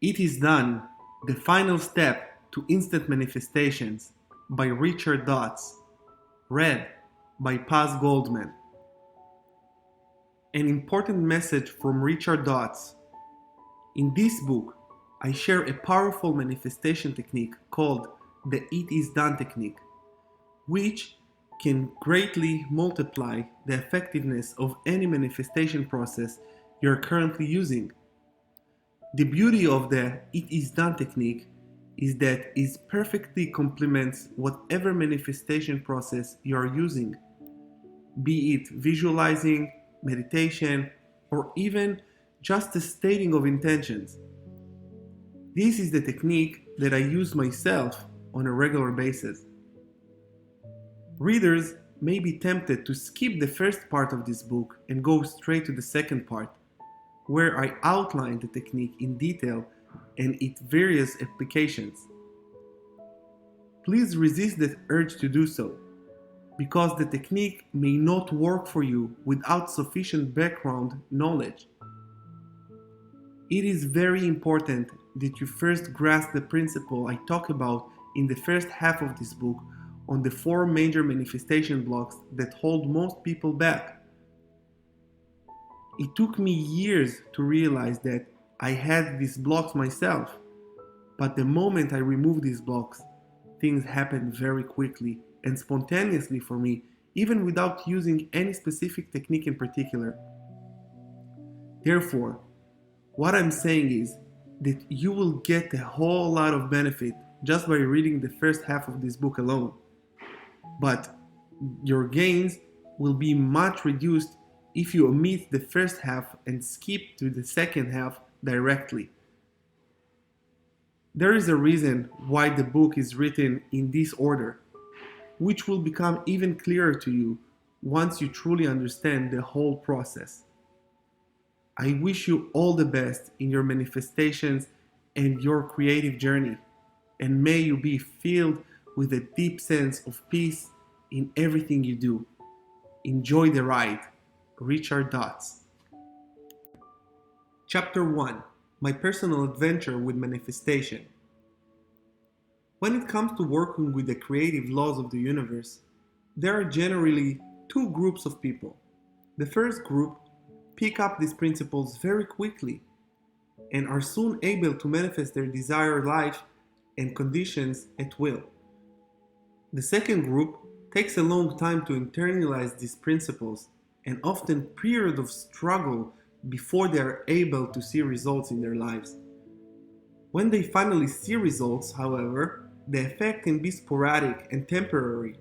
It is Done, The Final Step to Instant Manifestations by Richard Dotz. Read by Paz Goldman. An important message from Richard Dotz. In this book, I share a powerful manifestation technique called the It Is Done technique, which can greatly multiply the effectiveness of any manifestation process you're currently using. The beauty of the It Is Done technique is that it perfectly complements whatever manifestation process you are using, be it visualizing, meditation, or even just the stating of intentions. This is the technique that I use myself on a regular basis. Readers may be tempted to skip the first part of this book and go straight to the second part, where I outline the technique in detail and its various applications. Please resist the urge to do so, because the technique may not work for you without sufficient background knowledge. It is very important that you first grasp the principle I talk about in the first half of this book on the four major manifestation blocks that hold most people back. It took me years to realize that I had these blocks myself, but the moment I removed these blocks, things happened very quickly and spontaneously for me, even without using any specific technique in particular. Therefore, what I'm saying is that you will get a whole lot of benefit just by reading the first half of this book alone, but your gains will be much reduced if you omit the first half and skip to the second half directly. There is a reason why the book is written in this order, which will become even clearer to you once you truly understand the whole process. I wish you all the best in your manifestations and your creative journey, and may you be filled with a deep sense of peace in everything you do. Enjoy the ride. Richard Dotz. Chapter 1. My personal adventure with manifestation. When it comes to working with the creative laws of the universe, there are generally two groups of people. The first group pick up these principles very quickly and are soon able to manifest their desired life and conditions at will. The second group takes a long time to internalize these principles and often period of struggle before they are able to see results in their lives. When they finally see results, however, the effect can be sporadic and temporary.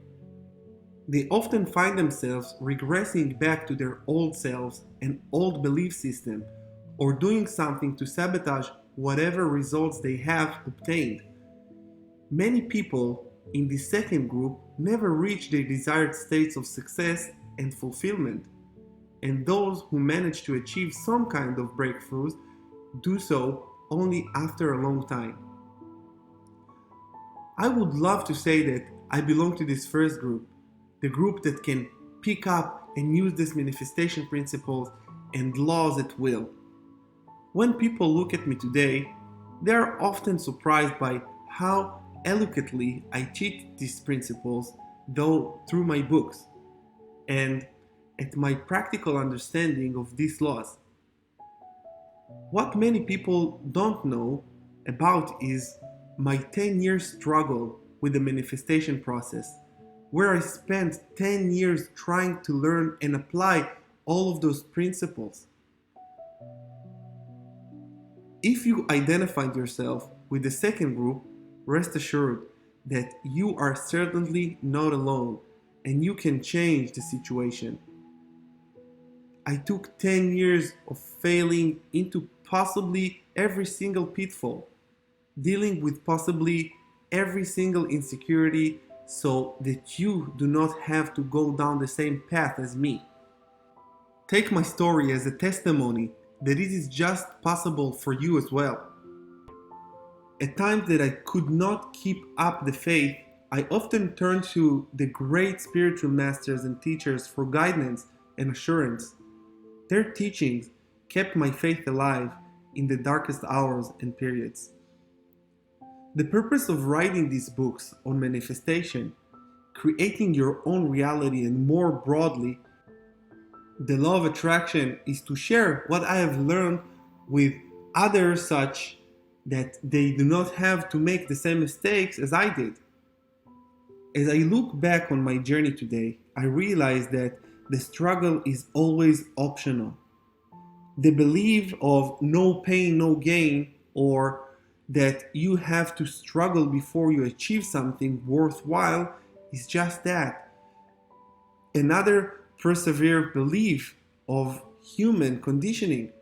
They often find themselves regressing back to their old selves and old belief system, or doing something to sabotage whatever results they have obtained. Many people in the second group never reach their desired states of success and fulfillment, and those who manage to achieve some kind of breakthroughs do so only after a long time. I would love to say that I belong to this first group, the group that can pick up and use these manifestation principles and laws at will. When people look at me today, they are often surprised by how eloquently I teach these principles, though through my books, and at my practical understanding of these laws. What many people don't know about is my 10-year struggle with the manifestation process, where I spent 10 years trying to learn and apply all of those principles. If you identified yourself with the second group, rest assured that you are certainly not alone and you can change the situation. I took 10 years of failing into possibly every single pitfall, dealing with possibly every single insecurity so that you do not have to go down the same path as me. Take my story as a testimony that it is just possible for you as well. At times that I could not keep up the faith, I often turned to the great spiritual masters and teachers for guidance and assurance. Their teachings kept my faith alive in the darkest hours and periods. The purpose of writing these books on manifestation, creating your own reality, and more broadly, the law of attraction, is to share what I have learned with others such that they do not have to make the same mistakes as I did. As I look back on my journey today, I realize that the struggle is always optional. The belief of no pain, no gain, or that you have to struggle before you achieve something worthwhile is just that. Another persevered belief of human conditioning.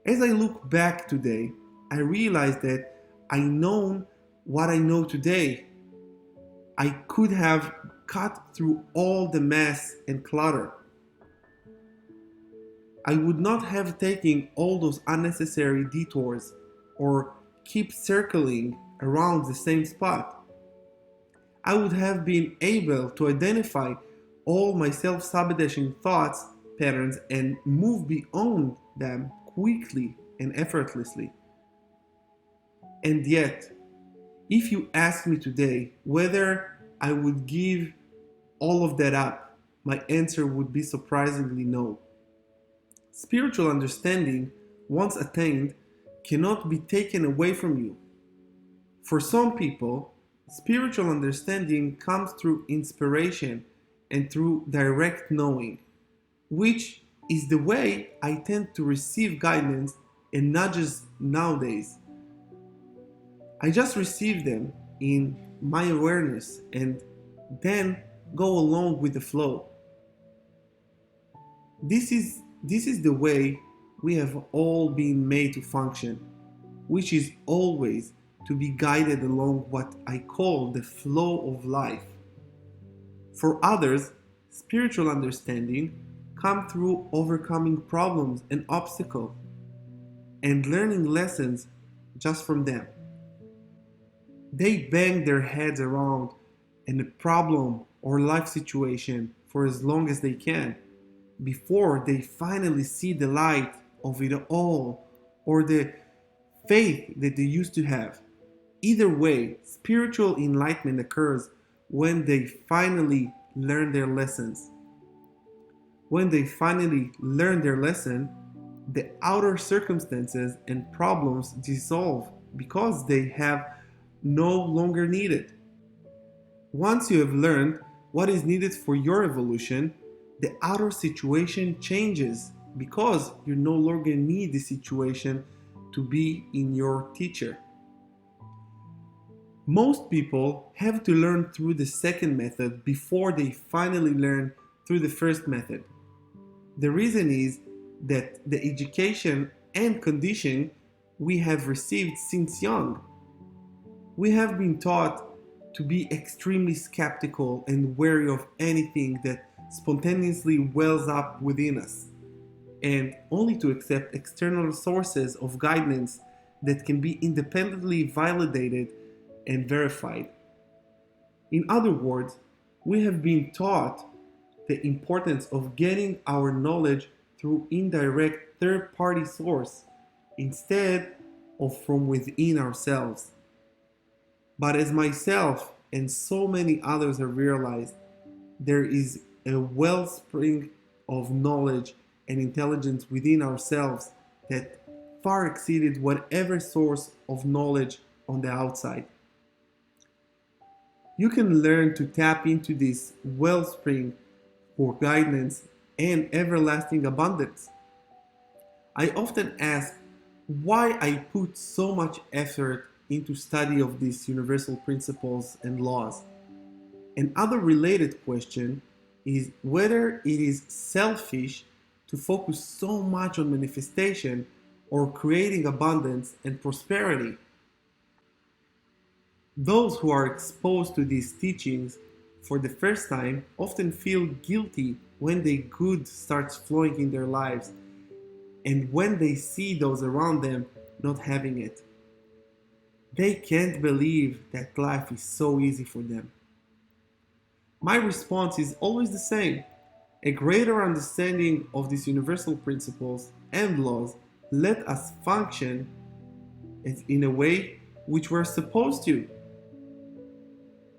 As I look back today, I realize that I know what I know today. I could have cut through all the mess and clutter. I would not have taken all those unnecessary detours or keep circling around the same spot. I would have been able to identify all my self-sabotaging thoughts, patterns, and move beyond them quickly and effortlessly. And yet, if you ask me today whether I would give all of that up, my answer would be surprisingly no. Spiritual understanding, once attained, cannot be taken away from you. For some people, spiritual understanding comes through inspiration and through direct knowing, which is the way I tend to receive guidance and nudges nowadays. I just receive them in my awareness and then go along with the flow. This is the way we have all been made to function, which is always to be guided along what I call the flow of life. For others, spiritual understanding comes through overcoming problems and obstacles and learning lessons just from them. They bang their heads around in a problem or life situation for as long as they can before they finally see the light of it all or the faith that they used to have. Either way, spiritual enlightenment occurs when they finally learn their lessons. When they finally learn their lesson, the outer circumstances and problems dissolve because they have no longer needed. Once you have learned what is needed for your evolution, the outer situation changes because you no longer need the situation to be in your teacher. Most people have to learn through the second method before they finally learn through the first method. The reason is that the education and conditioning we have received since young. We have been taught to be extremely skeptical and wary of anything that spontaneously wells up within us, and only to accept external sources of guidance that can be independently validated and verified. In other words, we have been taught the importance of getting our knowledge through indirect third-party source instead of from within ourselves. But as myself and so many others have realized, there is a wellspring of knowledge and intelligence within ourselves that far exceeded whatever source of knowledge on the outside. You can learn to tap into this wellspring for guidance and everlasting abundance. I often ask why I put so much effort into study of these universal principles and laws. Another related question is whether it is selfish to focus so much on manifestation or creating abundance and prosperity. Those who are exposed to these teachings for the first time often feel guilty when the good starts flowing in their lives and when they see those around them not having it. They can't believe that life is so easy for them. My response is always the same. A greater understanding of these universal principles and laws let us function in a way which we're supposed to.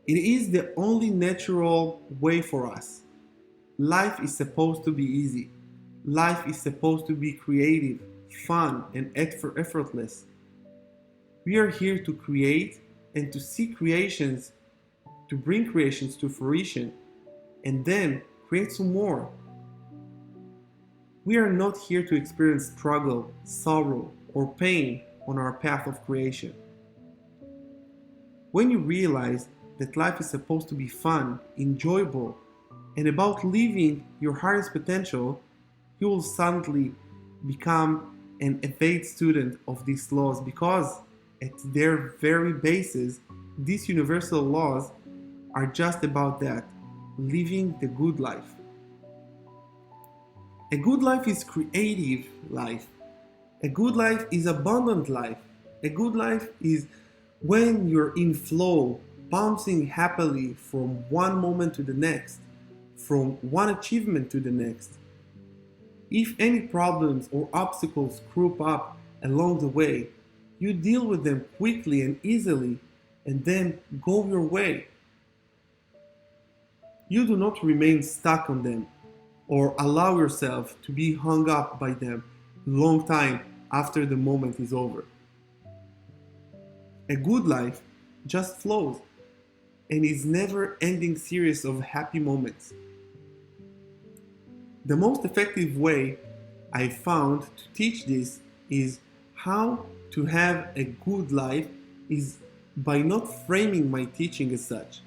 It is the only natural way for us. Life is supposed to be easy. Life is supposed to be creative, fun, and effortless. We are here to create and to see creations, to bring creations to fruition, and then create some more. We are not here to experience struggle, sorrow, or pain on our path of creation. When you realize that life is supposed to be fun, enjoyable, and about living your highest potential, you will suddenly become an avid student of these laws because, at their very basis, these universal laws are just about that, living the good life. A good life is creative life. A good life is abundant life. A good life is when you're in flow, bouncing happily from one moment to the next, from one achievement to the next. If any problems or obstacles crop up along the way, you deal with them quickly and easily and then go your way. You do not remain stuck on them or allow yourself to be hung up by them a long time after the moment is over. A good life just flows and is never ending series of happy moments. The most effective way I found to teach this is how to have a good life is by not framing my teaching as such.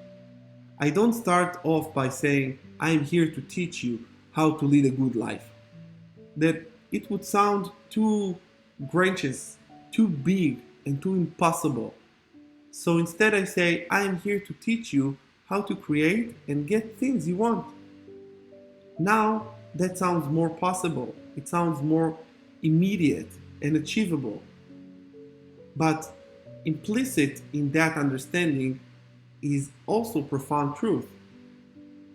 I don't start off by saying I'm here to teach you how to lead a good life. That it would sound too gracious, too big, and too impossible. So instead I say I'm here to teach you how to create and get things you want. Now that sounds more possible. It sounds more immediate and achievable. But implicit in that understanding is also profound truth.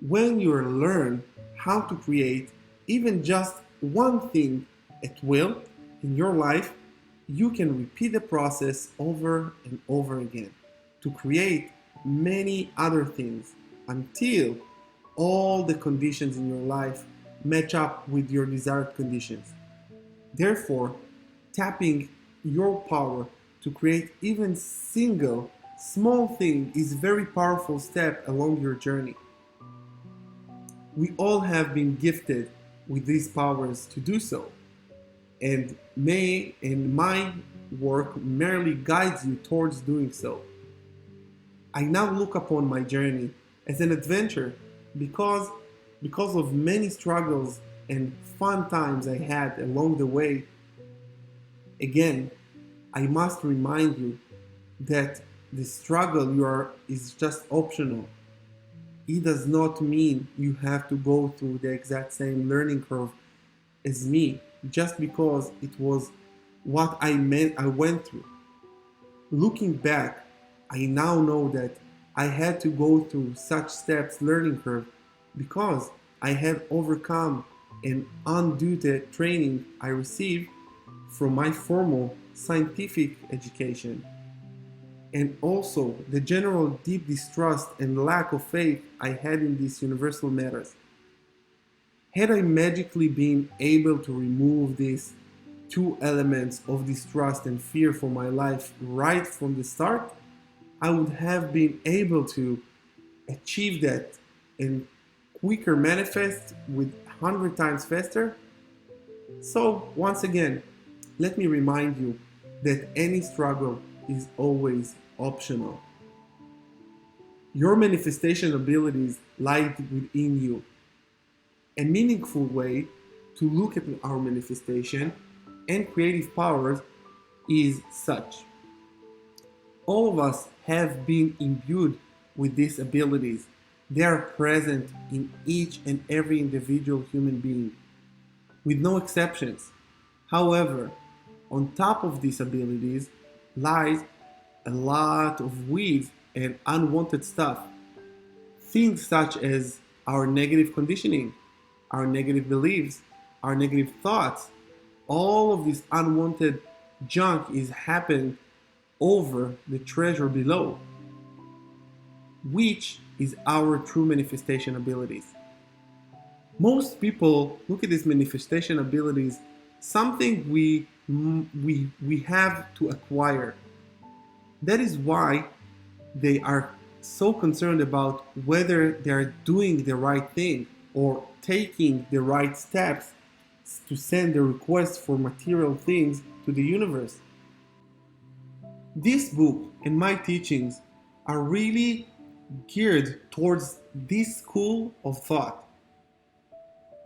When you learn how to create even just one thing at will in your life, you can repeat the process over and over again to create many other things until all the conditions in your life match up with your desired conditions. Therefore, tapping your power to create even single small thing is a very powerful step along your journey. We all have been gifted with these powers to do so, and my work merely guides you towards doing so. I now look upon my journey as an adventure because of many struggles and fun times I had along the way. Again, I must remind you that the struggle is just optional. It does not mean you have to go through the exact same learning curve as me just because it was what I went through. Looking back, I now know that I had to go through such steps learning curve because I had overcome and undue the training I received from my formal scientific education, and also the general deep distrust and lack of faith I had in these universal matters. Had I magically been able to remove these two elements of distrust and fear from my life right from the start, I would have been able to achieve that and quicker manifest with 100 times faster. So once again, let me remind you that any struggle is always optional. Your manifestation abilities lie within you. A meaningful way to look at our manifestation and creative powers is such. All of us have been imbued with these abilities. They are present in each and every individual human being, with no exceptions. However, on top of these abilities lies a lot of weeds and unwanted stuff. Things such as our negative conditioning, our negative beliefs, our negative thoughts, all of this unwanted junk is happening over the treasure below, which is our true manifestation abilities. Most people look at these manifestation abilities something we have to acquire. That is why they are so concerned about whether they are doing the right thing or taking the right steps to send the request for material things to the universe. This book and my teachings are really geared towards this school of thought.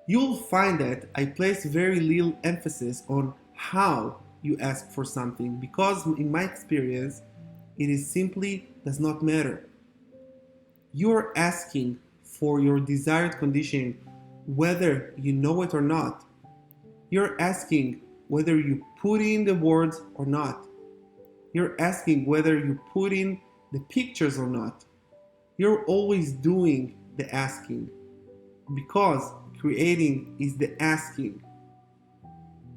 You'll find that I place very little emphasis on how you ask for something because, in my experience, it is simply does not matter. You're asking for your desired condition whether you know it or not. You're asking whether you put in the words or not. You're asking whether you put in the pictures or not. You're always doing the asking because creating is the asking.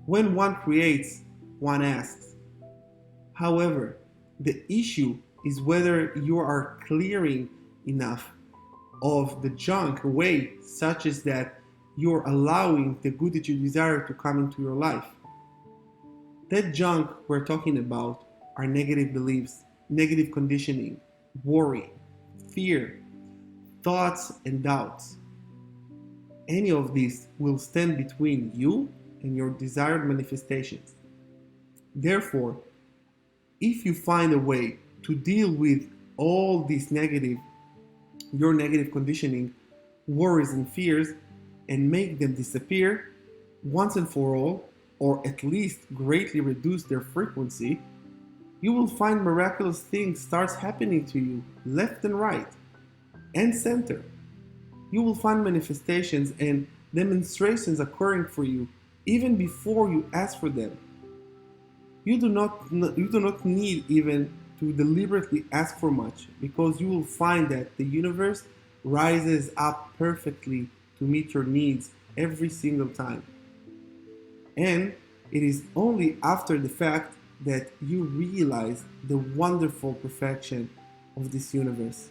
When one creates, one asks. However, the issue is whether you are clearing enough of the junk away such as that you're allowing the good that you desire to come into your life. That junk we're talking about are negative beliefs, negative conditioning, worry, fear, thoughts, and doubts. Any of these will stand between you and your desired manifestations. Therefore, if you find a way to deal with all these your negative conditioning, worries, and fears, and make them disappear once and for all, or at least greatly reduce their frequency, you will find miraculous things starts happening to you left and right and center. You will find manifestations and demonstrations occurring for you even before you ask for them. You do not need even to deliberately ask for much because you will find that the universe rises up perfectly to meet your needs every single time. And it is only after the fact that you realize the wonderful perfection of this universe.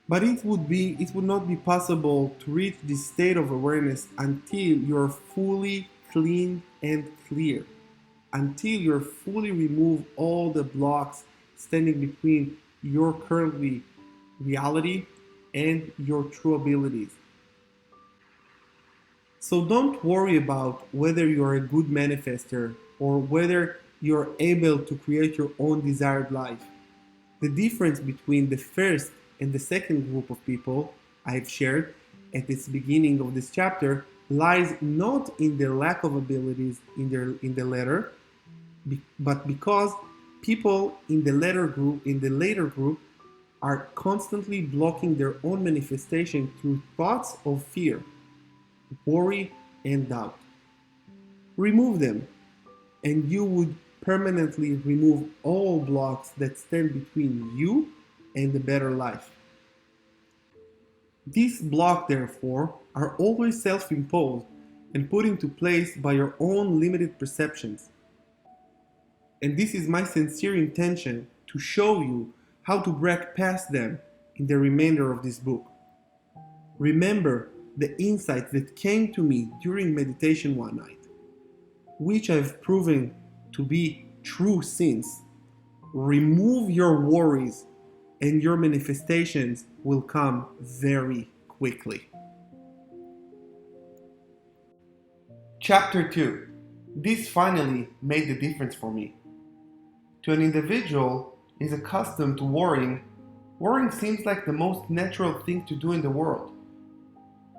But it would not be possible to reach this state of awareness until you're fully clean and clear, until you're fully remove all the blocks standing between your currently reality and your true abilities. So don't worry about whether you're a good manifester or whether you're able to create your own desired life. The difference between the first and the second group of people I've shared at this beginning of this chapter lies not in the lack of abilities in the latter, but because people in the later group are constantly blocking their own manifestation through thoughts of fear, worry, and doubt. Remove them, and you would permanently remove all blocks that stand between you and a better life. These blocks, therefore, are always self-imposed and put into place by your own limited perceptions. And this is my sincere intention to show you how to break past them in the remainder of this book. Remember the insights that came to me during meditation one night, which I've proven to be true since. Remove your worries and your manifestations will come very quickly. Chapter 2. This finally made the difference for me. To an individual who is accustomed to worrying, worrying seems like the most natural thing to do in the world.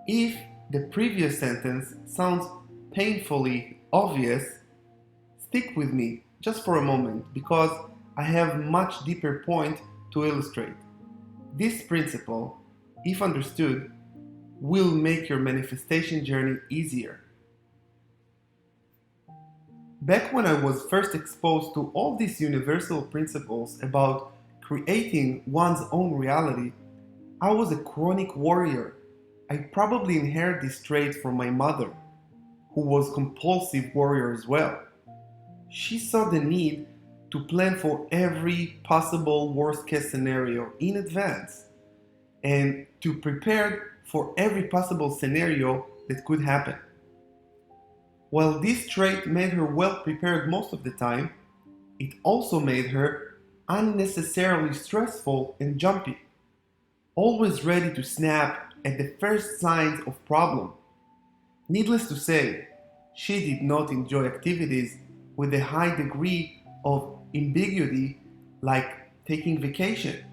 If the previous sentence sounds painfully obvious, stick with me just for a moment because I have a much deeper point to illustrate. This principle, if understood, will make your manifestation journey easier. Back when I was first exposed to all these universal principles about creating one's own reality, I was a chronic worrier. I probably inherited this trait from my mother, who was compulsive warrior as well. She saw the need to plan for every possible worst case scenario in advance and to prepare for every possible scenario that could happen. While this trait made her well prepared most of the time, it also made her unnecessarily stressful and jumpy, always ready to snap at the first signs of problem. Needless to say, she did not enjoy activities with a high degree of ambiguity like taking vacation,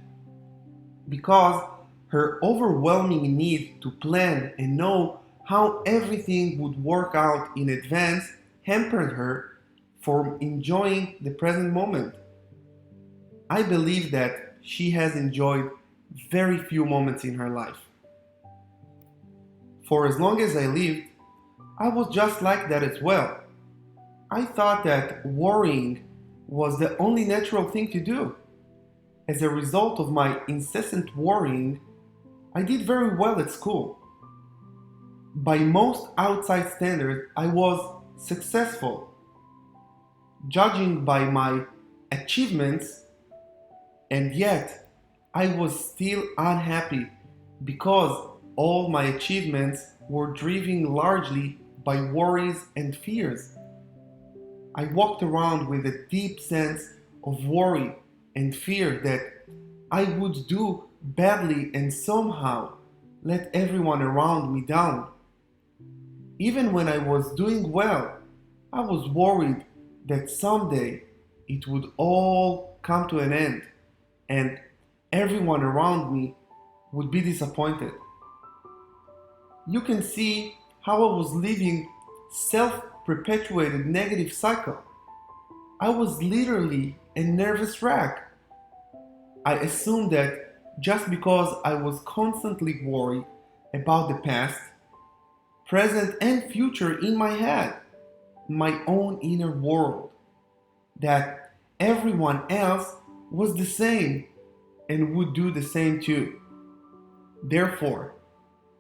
because her overwhelming need to plan and know how everything would work out in advance hampered her from enjoying the present moment. I believe that she has enjoyed very few moments in her life. For as long as I lived, I was just like that as well. I thought that worrying was the only natural thing to do. As a result of my incessant worrying, I did very well at school. By most outside standards, I was successful. Judging by my achievements, and yet I was still unhappy because all my achievements were driven largely by worries and fears. I walked around with a deep sense of worry and fear that I would do badly and somehow let everyone around me down. Even when I was doing well, I was worried that someday it would all come to an end and everyone around me would be disappointed. You can see how I was living self-perpetuated negative cycle. I was literally a nervous wreck. I assumed that just because I was constantly worried about the past, present, and future in my head, my own inner world, that everyone else was the same and would do the same too. Therefore,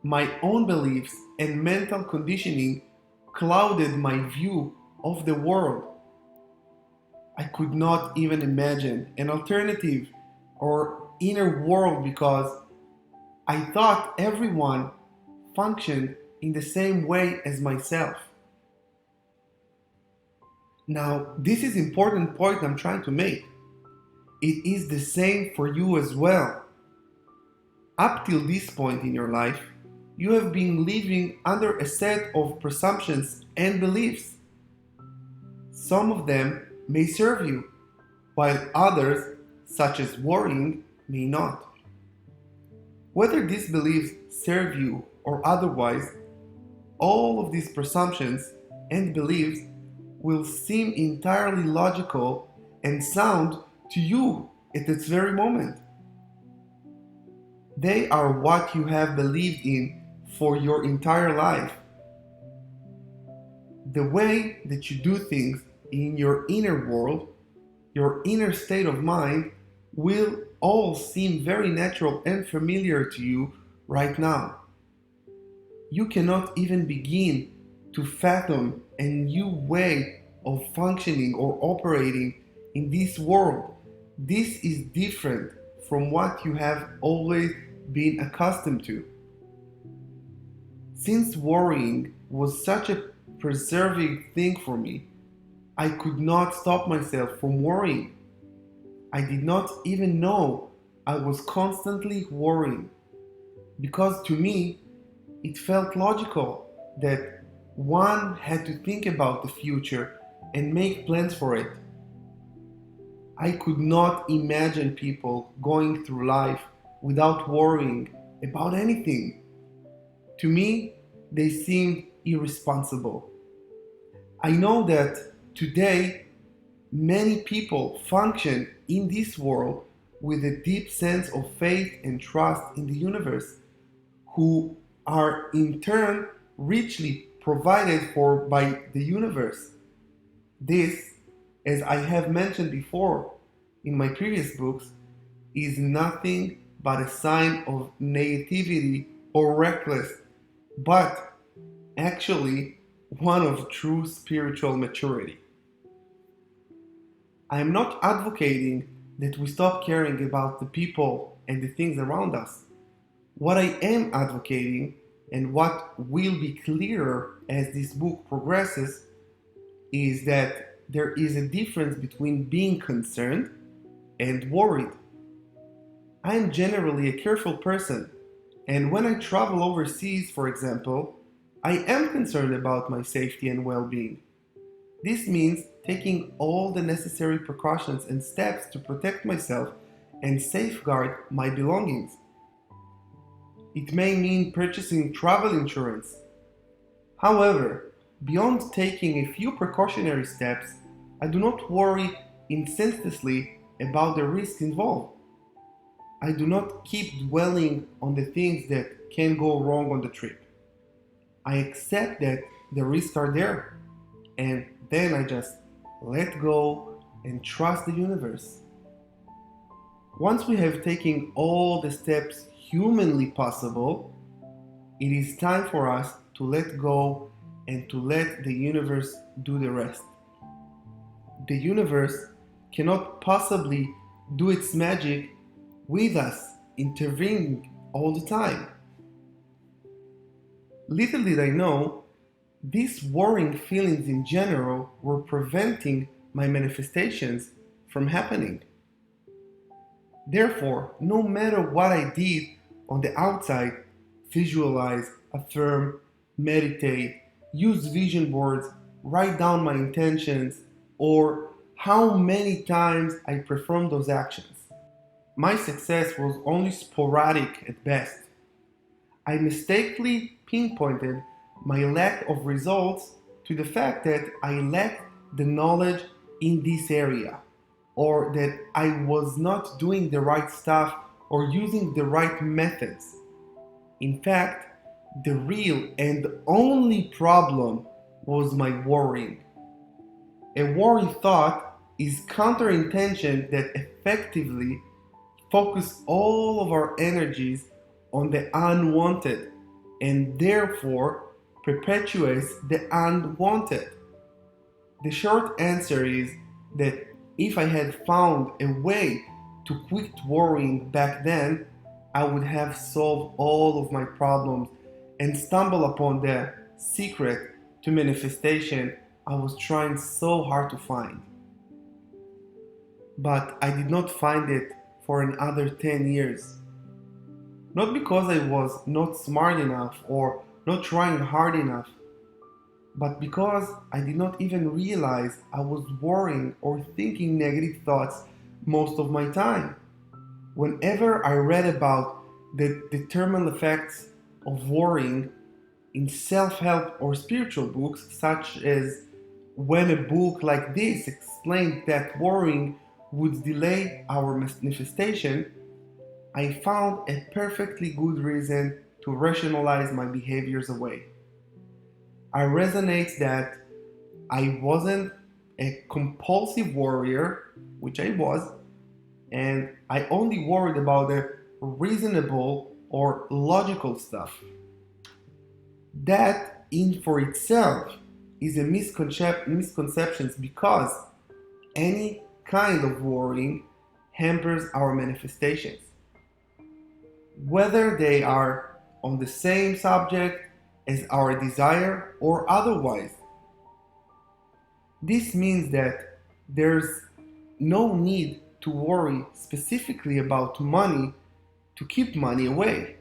my own beliefs and mental conditioning clouded my view of the world. I could not even imagine an alternative or inner world because I thought everyone functioned in the same way as myself. Now, this is important point I'm trying to make. It is the same for you as well. Up till this point in your life, you have been living under a set of presumptions and beliefs. Some of them may serve you, while others, such as worrying, may not. Whether these beliefs serve you or otherwise, all of these presumptions and beliefs will seem entirely logical and sound to you at this very moment. They are what you have believed in for your entire life. The way that you do things in your inner world, your inner state of mind, will all seem very natural and familiar to you right now. You cannot even begin to fathom a new way of functioning or operating in this world. This is different from what you have always been accustomed to. Since worrying was such a preserving thing for me, I could not stop myself from worrying. I did not even know I was constantly worrying because to me it felt logical that one had to think about the future and make plans for it. I could not imagine people going through life without worrying about anything. To me, they seemed irresponsible. I know that today many people function in this world with a deep sense of faith and trust in the universe, who are in turn richly provided for by the universe. This, as I have mentioned before in my previous books, is nothing but a sign of naivety or reckless, but actually one of true spiritual maturity. I am not advocating that we stop caring about the people and the things around us. What I am advocating, and what will be clearer as this book progresses, is that there is a difference between being concerned and worried. I am generally a careful person, and when I travel overseas, for example, I am concerned about my safety and well being. This means taking all the necessary precautions and steps to protect myself and safeguard my belongings. It may mean purchasing travel insurance. However, beyond taking a few precautionary steps, I do not worry incessantly about the risks involved. I do not keep dwelling on the things that can go wrong on the trip. I accept that the risks are there, and then I just let go and trust the universe. Once we have taken all the steps humanly possible, it is time for us to let go and to let the universe do the rest. The universe cannot possibly do its magic with us intervening all the time. Little did I know, these worrying feelings in general were preventing my manifestations from happening. Therefore, no matter what I did on the outside, visualize, affirm, meditate, use vision boards, write down my intentions, or how many times I performed those actions, my success was only sporadic at best. I mistakenly pinpointed my lack of results to the fact that I lacked the knowledge in this area, or that I was not doing the right stuff or using the right methods. In fact, the real and only problem was my worrying. A worry thought is counterintention that effectively focus all of our energies on the unwanted and therefore perpetuates the unwanted. The short answer is that if I had found a way to quit worrying back then, I would have solved all of my problems and stumble upon the secret to manifestation I was trying so hard to find. But I did not find it for another 10 years. Not because I was not smart enough or not trying hard enough, but because I did not even realize I was worrying or thinking negative thoughts most of my time. Whenever I read about the determined effects of worrying in self-help or spiritual books, such as when a book like this explained that worrying would delay our manifestation, I found a perfectly good reason to rationalize my behaviors away. I resonate that I wasn't a compulsive worrier, which I was, and I only worried about the reasonable or logical stuff. That in for itself is a misconception because any kind of worrying hampers our manifestations, whether they are on the same subject as our desire or otherwise. This means that there's no need to worry specifically about money to keep money away,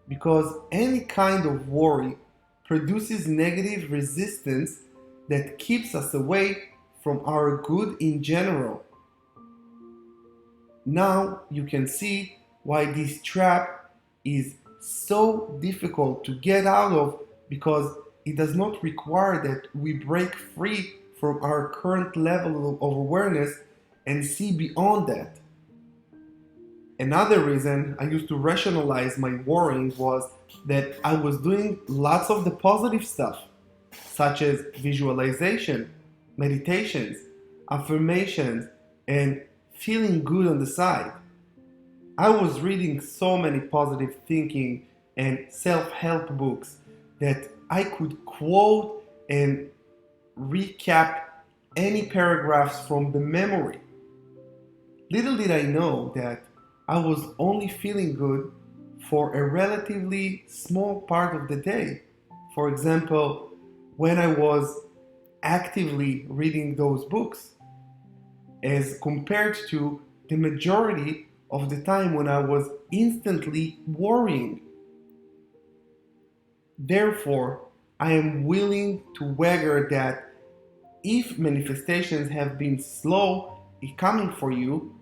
because any kind of worry produces negative resistance that keeps us away from our good in general. Now you can see why this trap is so difficult to get out of, because it does not require that we break free from our current level of awareness and see beyond that. Another reason I used to rationalize my worrying was that I was doing lots of the positive stuff, such as visualization, meditations, affirmations, and feeling good on the side. I was reading so many positive thinking and self-help books that I could quote and recap any paragraphs from the memory. Little did I know that I was only feeling good for a relatively small part of the day. For example, when I was actively reading those books, as compared to the majority of the time when I was instantly worrying. Therefore, I am willing to wager that if manifestations have been slow in coming for you,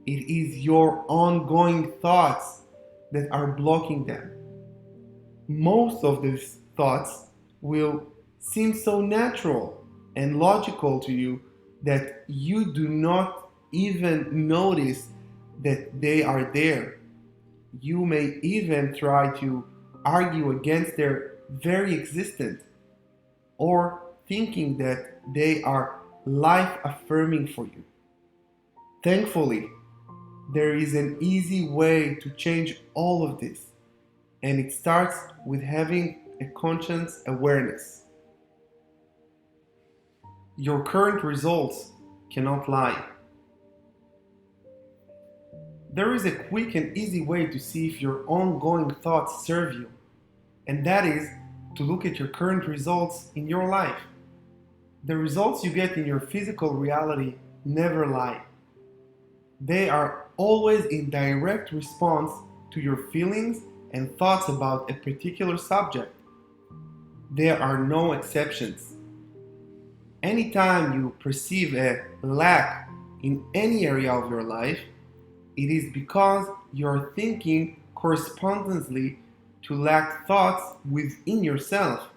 it is your ongoing thoughts that are blocking them. Most of these thoughts will seem so natural and logical to you that you do not even notice that they are there. You may even try to argue against their very existence or thinking that they are life affirming for you. Thankfully, there is an easy way to change all of this, and it starts with having a conscious awareness. Your current results cannot lie. There is a quick and easy way to see if your ongoing thoughts serve you, and that is to look at your current results in your life. The results you get in your physical reality never lie. They are always in direct response to your feelings and thoughts about a particular subject. There are no exceptions. Anytime you perceive a lack in any area of your life, it is because you're thinking correspondingly to lack thoughts within yourself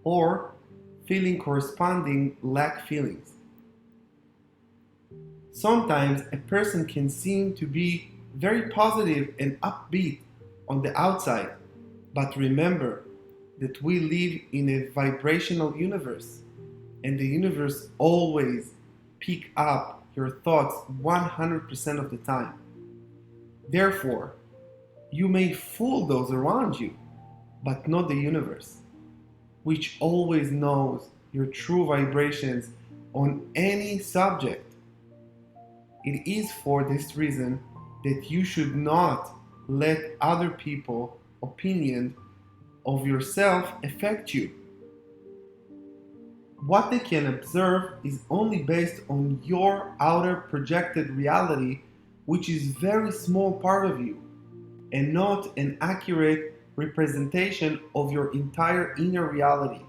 or feeling corresponding lack feelings. Sometimes a person can seem to be very positive and upbeat on the outside, but remember that we live in a vibrational universe, and the universe always pick up your thoughts 100% of the time. Therefore, you may fool those around you, but not the universe, which always knows your true vibrations on any subject. It is for this reason that you should not let other people's opinion of yourself affect you. What they can observe is only based on your outer projected reality, which is a very small part of you, and not an accurate representation of your entire inner reality,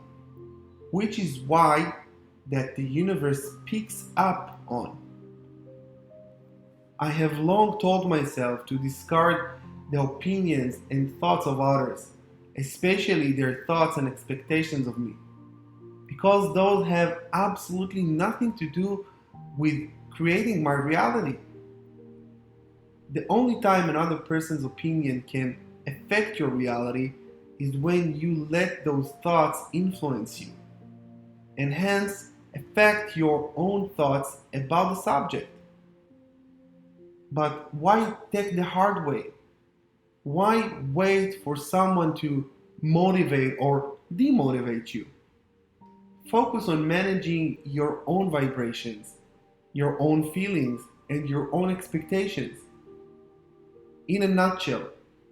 which is why that the universe picks up on. I have long told myself to discard the opinions and thoughts of others, especially their thoughts and expectations of me, because those have absolutely nothing to do with creating my reality. The only time another person's opinion can affect your reality is when you let those thoughts influence you, and hence affect your own thoughts about the subject. But why take the hard way? Why wait for someone to motivate or demotivate you? Focus on managing your own vibrations, your own feelings, and your own expectations. In a nutshell,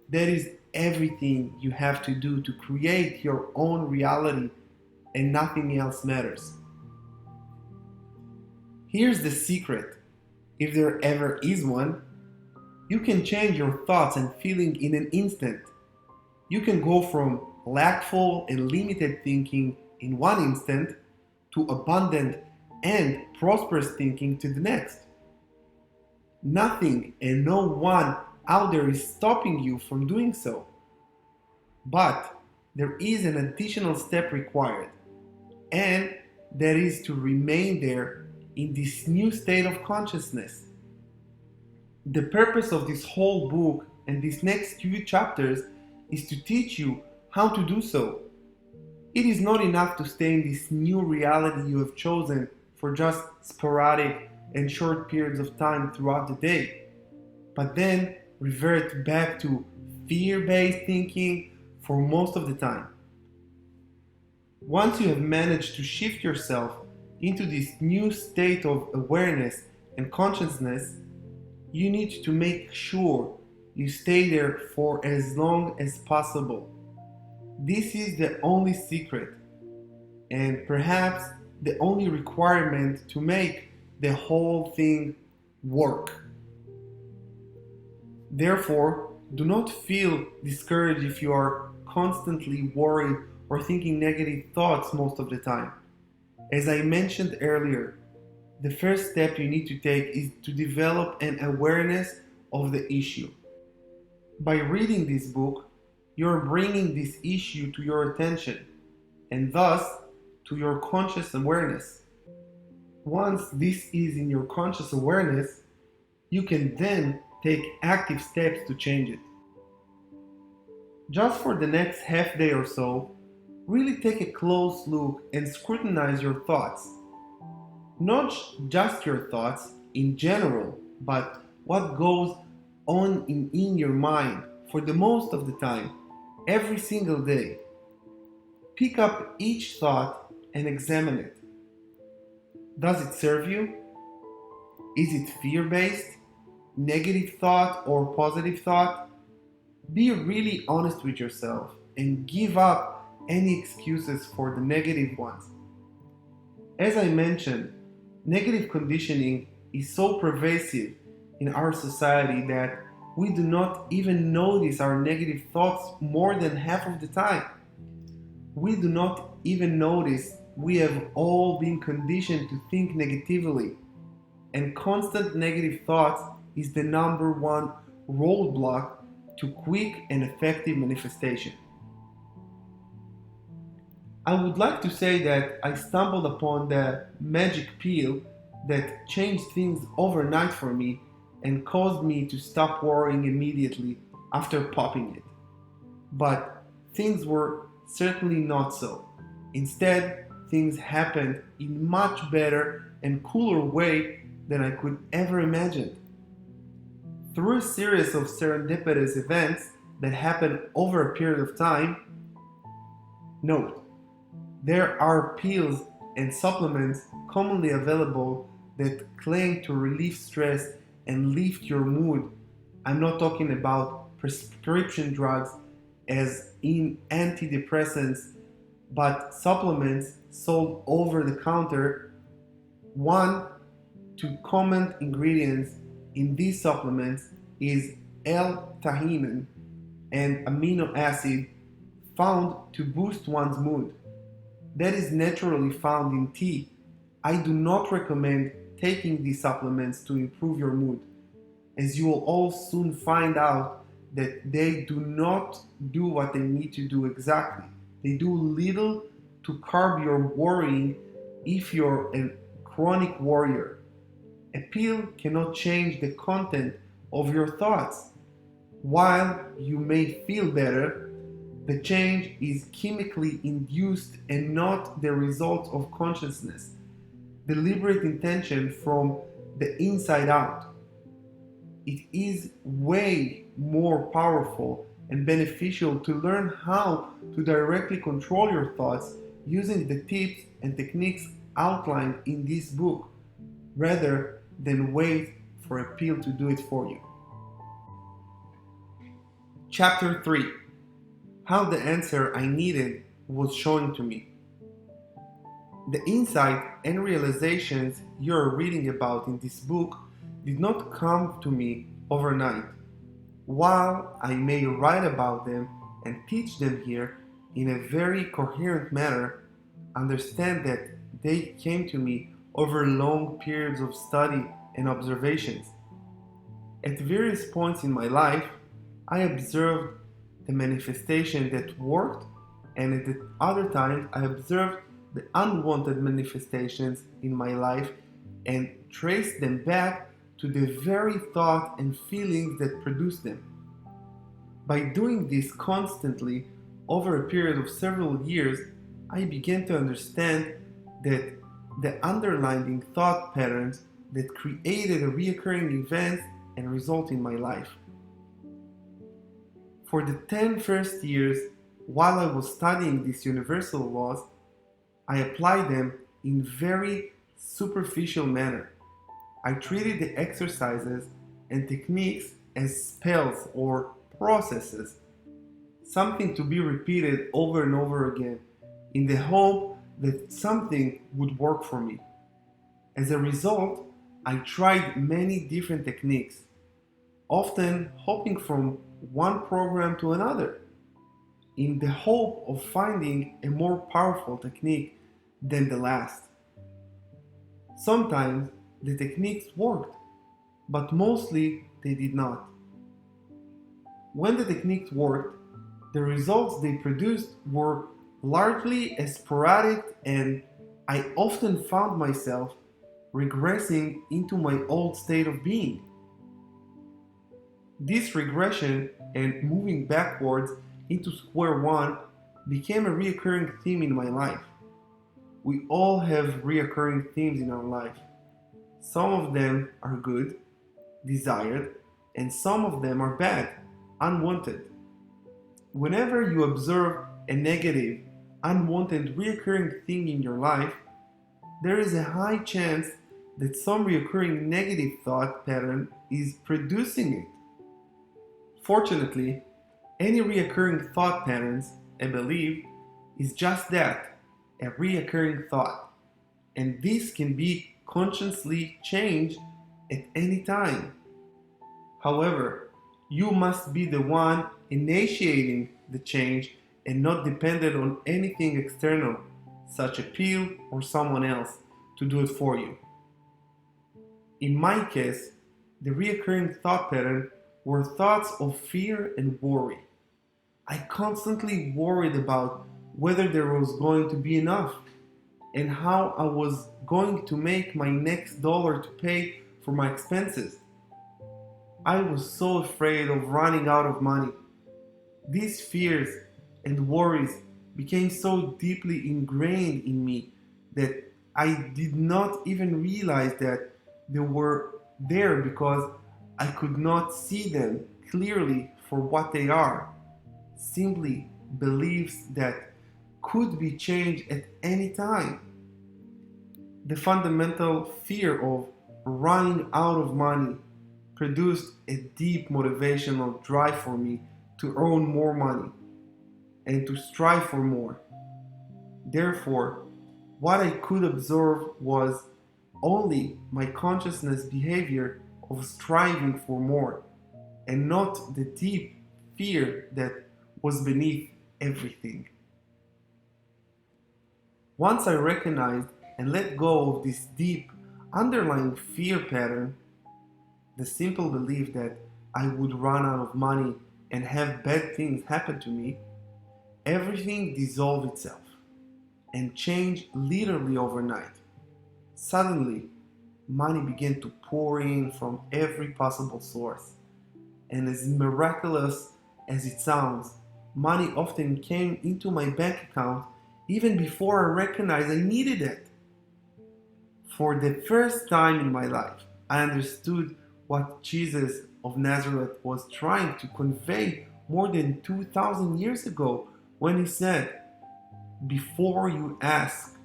that is everything you have to do to create your own reality, and nothing else matters. Here's the secret, if there ever is one. You can change your thoughts and feeling in an instant. You can go from lackful and limited thinking in one instant to abundant and prosperous thinking to the next. Nothing and no one out there is stopping you from doing so. But there is an additional step required, and that is to remain there in this new state of consciousness. The purpose of this whole book and these next few chapters is to teach you how to do so. It is not enough to stay in this new reality you have chosen for just sporadic and short periods of time throughout the day, but then revert back to fear-based thinking for most of the time. Once you have managed to shift yourself into this new state of awareness and consciousness, you need to make sure you stay there for as long as possible. This is the only secret, and perhaps the only requirement to make the whole thing work. Therefore, do not feel discouraged if you are constantly worried or thinking negative thoughts most of the time. As I mentioned earlier, the first step you need to take is to develop an awareness of the issue. By reading this book, you're bringing this issue to your attention and thus to your conscious awareness. Once this is in your conscious awareness, you can then take active steps to change it. Just for the next half day or so, really take a close look and scrutinize your thoughts. Not just your thoughts in general, but what goes on in your mind for the most of the time, every single day. Pick up each thought and examine it. Does it serve you? Is it fear-based, negative thought, or positive thought? Be really honest with yourself and give up any excuses for the negative ones. As I mentioned, negative conditioning is so pervasive in our society that we do not even notice our negative thoughts more than half of the time. We do not even notice we have all been conditioned to think negatively, and constant negative thoughts is the number one roadblock to quick and effective manifestation. I would like to say that I stumbled upon the magic pill that changed things overnight for me and caused me to stop worrying immediately after popping it. But things were certainly not so. Instead, things happened in much better and cooler way than I could ever imagine. Through a series of serendipitous events that happened over a period of time, note, there are pills and supplements commonly available that claim to relieve stress and lift your mood. I'm not talking about prescription drugs as in antidepressants, but supplements sold over the counter. One to common ingredients in these supplements is L-theanine, an amino acid found to boost one's mood. That is naturally found in tea. I do not recommend taking these supplements to improve your mood, as you will all soon find out that they do not do what they need to do exactly. They do little to curb your worrying if you're a chronic worrier. A pill cannot change the content of your thoughts. While you may feel better, the change is chemically induced and not the result of consciousness, deliberate intention from the inside out. It is way more powerful and beneficial to learn how to directly control your thoughts using the tips and techniques outlined in this book, rather than wait for a pill to do it for you. Chapter 3: How the answer I needed was shown to me. The insight and realizations you're reading about in this book did not come to me overnight. While I may write about them and teach them here in a very coherent manner, understand that they came to me over long periods of study and observations. At various points in my life, I observed the manifestation that worked, and at the other times I observed the unwanted manifestations in my life and traced them back to the very thought and feelings that produced them. By doing this constantly over a period of several years, I began to understand that the underlying thought patterns that created a recurring events and result in my life. For the 10 first years, while I was studying these universal laws, I applied them in very superficial manner. I treated the exercises and techniques as spells or processes, something to be repeated over and over again in the hope that something would work for me. As a result, I tried many different techniques, often hopping from one program to another, in the hope of finding a more powerful technique than the last. Sometimes the techniques worked, but mostly they did not. When the techniques worked, the results they produced were largely sporadic, and I often found myself regressing into my old state of being. This regression and moving backwards into square one became a recurring theme in my life. We all have recurring themes in our life. Some of them are good, desired, and some of them are bad, unwanted. Whenever you observe a negative, unwanted, recurring thing in your life, there is a high chance that some recurring negative thought pattern is producing it. Fortunately, any recurring thought patterns, I believe, is just that, a recurring thought. And this can be consciously changed at any time. However, you must be the one initiating the change and not dependent on anything external, such a pill or someone else, to do it for you. In my case, the recurring thought pattern were thoughts of fear and worry. I constantly worried about whether there was going to be enough and how I was going to make my next dollar to pay for my expenses. I was so afraid of running out of money. These fears and worries became so deeply ingrained in me that I did not even realize that they were there because I could not see them clearly for what they are. Simply beliefs that could be changed at any time. The fundamental fear of running out of money produced a deep motivational drive for me to earn more money and to strive for more. Therefore, what I could observe was only my consciousness behavior of striving for more and not the deep fear that was beneath everything. Once I recognized and let go of this deep underlying fear pattern, the simple belief that I would run out of money and have bad things happen to me, everything dissolved itself and changed literally overnight. Suddenly, money began to pour in from every possible source. And as miraculous as it sounds, money often came into my bank account even before I recognized I needed it. For the first time in my life, I understood what Jesus of Nazareth was trying to convey more than 2,000 years ago when he said, "Before you ask,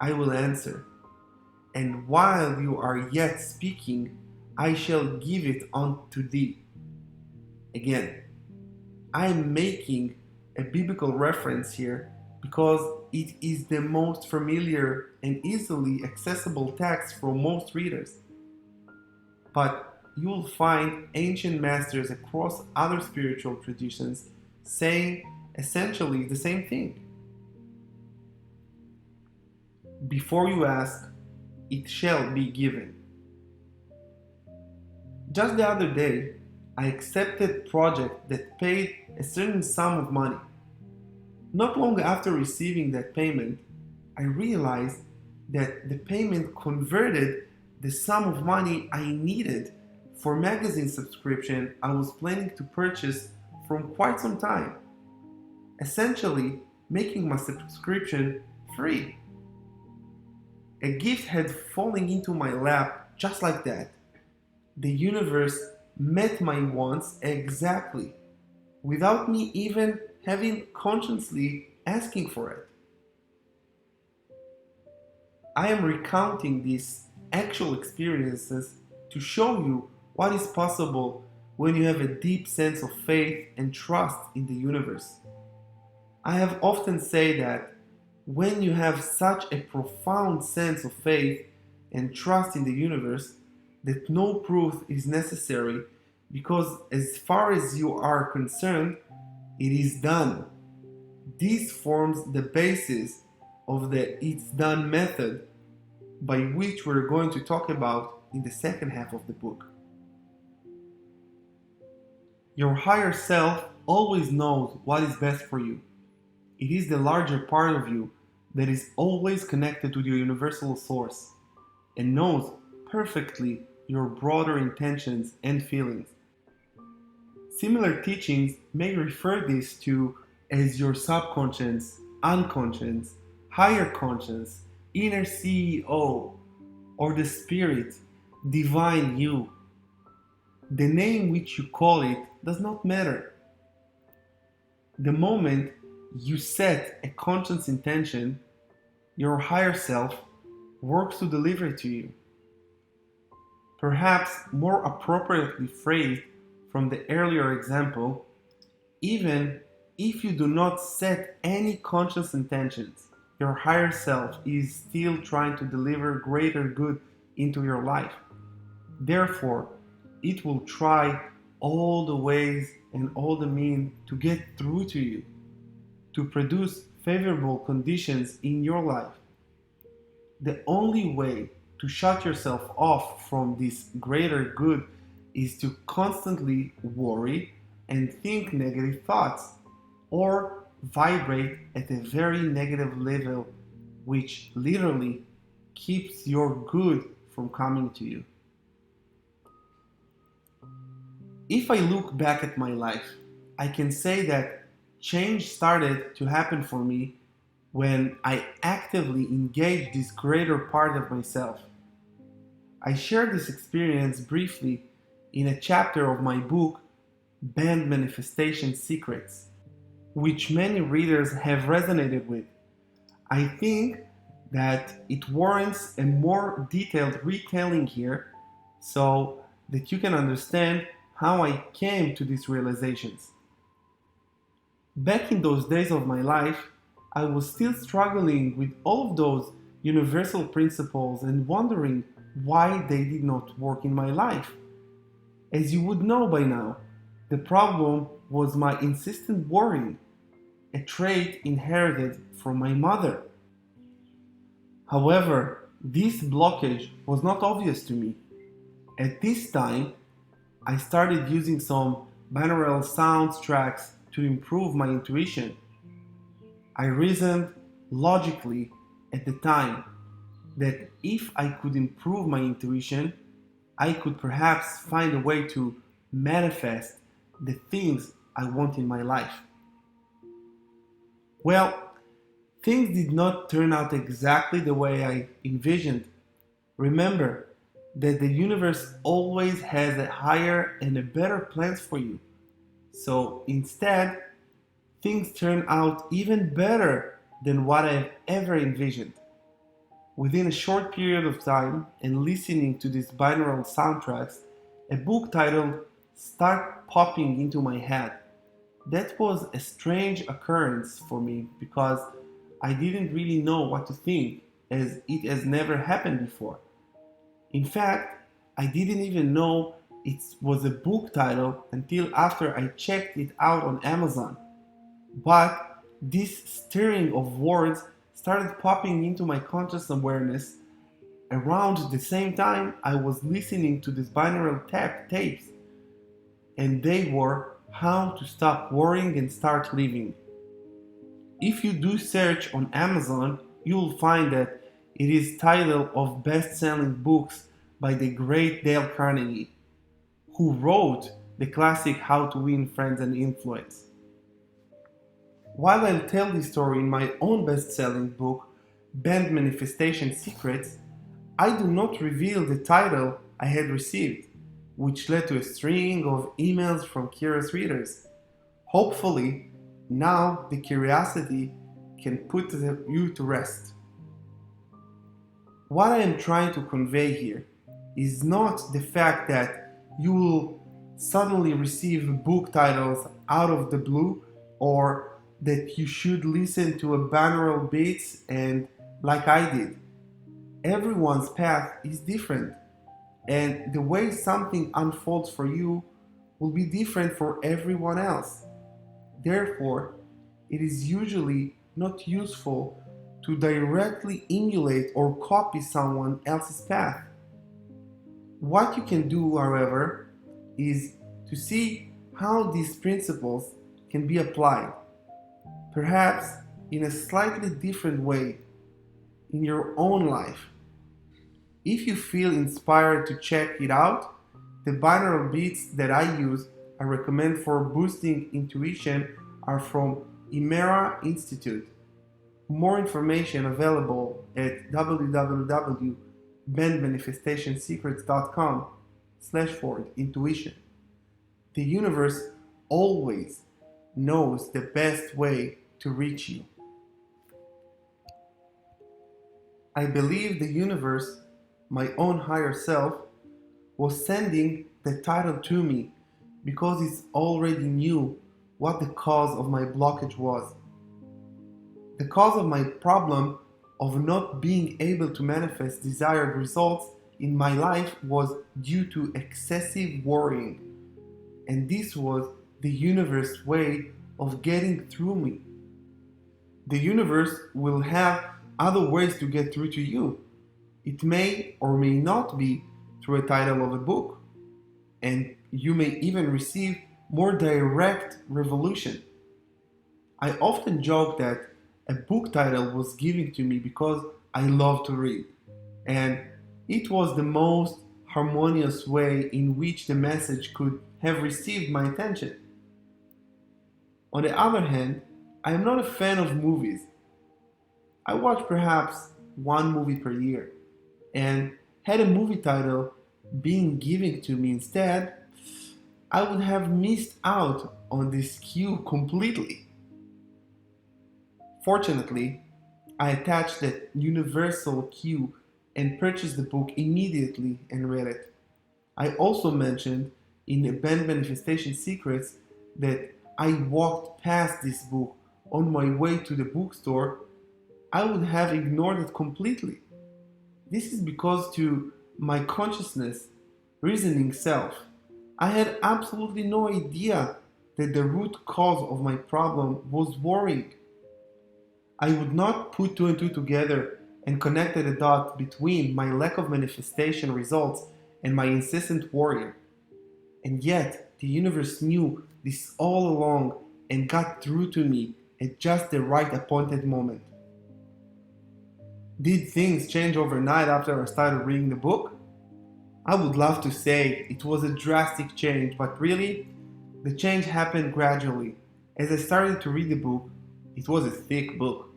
I will answer. And while you are yet speaking, I shall give it unto thee." Again, I am making a biblical reference here because it is the most familiar and easily accessible text for most readers. But you will find ancient masters across other spiritual traditions saying essentially the same thing. Before you ask, it shall be given. Just the other day, I accepted a project that paid a certain sum of money. Not long after receiving that payment, I realized that the payment converted the sum of money I needed for magazine subscription I was planning to purchase from quite some time, essentially making my subscription free. A gift had fallen into my lap just like that. The universe met my wants exactly, without me even having consciously asking for it. I am recounting these actual experiences to show you what is possible when you have a deep sense of faith and trust in the universe. I have often said that when you have such a profound sense of faith and trust in the universe, that no proof is necessary because, as far as you are concerned, it is done. This forms the basis of the "it's done" method, by which we're going to talk about in the second half of the book. Your higher self always knows what is best for you. It is the larger part of you that is always connected to the universal source and knows perfectly your broader intentions and feelings. Similar teachings may refer this to as your subconscious, unconscious, higher conscious, inner CEO, or the spirit, divine you. The name which you call it does not matter. The moment you set a conscious intention, your higher self works to deliver it to you. Perhaps more appropriately phrased from the earlier example, even if you do not set any conscious intentions, your higher self is still trying to deliver greater good into your life. Therefore, it will try all the ways and all the means to get through to you, to produce favorable conditions in your life. The only way to shut yourself off from this greater good is to constantly worry and think negative thoughts or vibrate at a very negative level, which literally keeps your good from coming to you. If I look back at my life, I can say that change started to happen for me when I actively engaged this greater part of myself. I shared this experience briefly in a chapter of my book, Banned Manifestation Secrets, which many readers have resonated with. I think that it warrants a more detailed retelling here so that you can understand how I came to these realizations. Back in those days of my life, I was still struggling with all of those universal principles and wondering why they did not work in my life. As you would know by now, the problem was my insistent worrying, a trait inherited from my mother. However, this blockage was not obvious to me. At this time, I started using some binaural sounds tracks to improve my intuition. I reasoned logically at the time that if I could improve my intuition, I could perhaps find a way to manifest the things I want in my life. Well, things did not turn out exactly the way I envisioned. Remember that the universe always has a higher and a better plans for you. So instead, things turn out even better than what I've ever envisioned. Within a short period of time and listening to these binaural soundtracks, a book titled started popping into my head. That was a strange occurrence for me because I didn't really know what to think, as it has never happened before. In fact, I didn't even know it was a book title until after I checked it out on Amazon. But this stirring of words started popping into my conscious awareness around the same time I was listening to these binaural tapes, and they were How to Stop Worrying and Start Living. If you do search on Amazon, you will find that it is title of best-selling books by the great Dale Carnegie, who wrote the classic How to Win Friends and Influence. While I'll tell this story in my own best-selling book, Banned Manifestation Secrets, I do not reveal the title I had received, which led to a string of emails from curious readers. Hopefully, now the curiosity can put you to rest. What I am trying to convey here is not the fact that you will suddenly receive book titles out of the blue, or that you should listen to a binaural beats and like I did. Everyone's path is different, and the way something unfolds for you will be different for everyone else. Therefore, it is usually not useful to directly emulate or copy someone else's path. What you can do, however, is to see how these principles can be applied, perhaps in a slightly different way in your own life. If you feel inspired to check it out, the binaural beats that I recommend for boosting intuition are from Imera Institute. More information available at www.bandmanifestationsecrets.com/intuition. The universe always knows the best way to reach you. I believe the universe, my own higher self, was sending the title to me because it already knew what the cause of my blockage was. The cause of my problem of not being able to manifest desired results in my life was due to excessive worrying, and this was the universe's way of getting through me. The universe will have other ways to get through to you. It may or may not be through a title of a book, and you may even receive more direct revolution. I often joke that a book title was given to me because I love to read, and it was the most harmonious way in which the message could have received my attention. On the other hand, I am not a fan of movies. I watch perhaps one movie per year, and had a movie title being given to me instead, I would have missed out on this cue completely. Fortunately, I attached that universal cue and purchased the book immediately and read it. I also mentioned in the Band Manifestation Secrets that I walked past this book on my way to the bookstore. I would have ignored it completely. This is because to my consciousness, reasoning self, I had absolutely no idea that the root cause of my problem was worrying. I would not put two and two together and connected the dot between my lack of manifestation results and my incessant worrying. And yet, the universe knew this all along and got through to me at just the right appointed moment. Did things change overnight after I started reading the book? I would love to say it was a drastic change, but really, the change happened gradually. As I started to read the book, it was a thick book.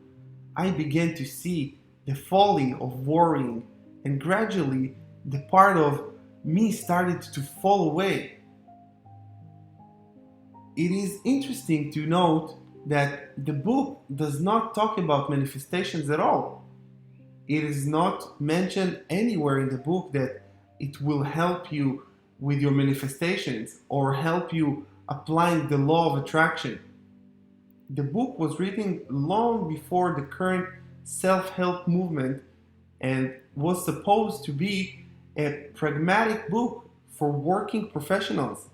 I began to see the folly of worrying, and gradually, the part of me started to fall away. It is interesting to note that the book does not talk about manifestations at all. It is not mentioned anywhere in the book that it will help you with your manifestations or help you applying the law of attraction. The book was written long before the current self-help movement and was supposed to be a pragmatic book for working professionals.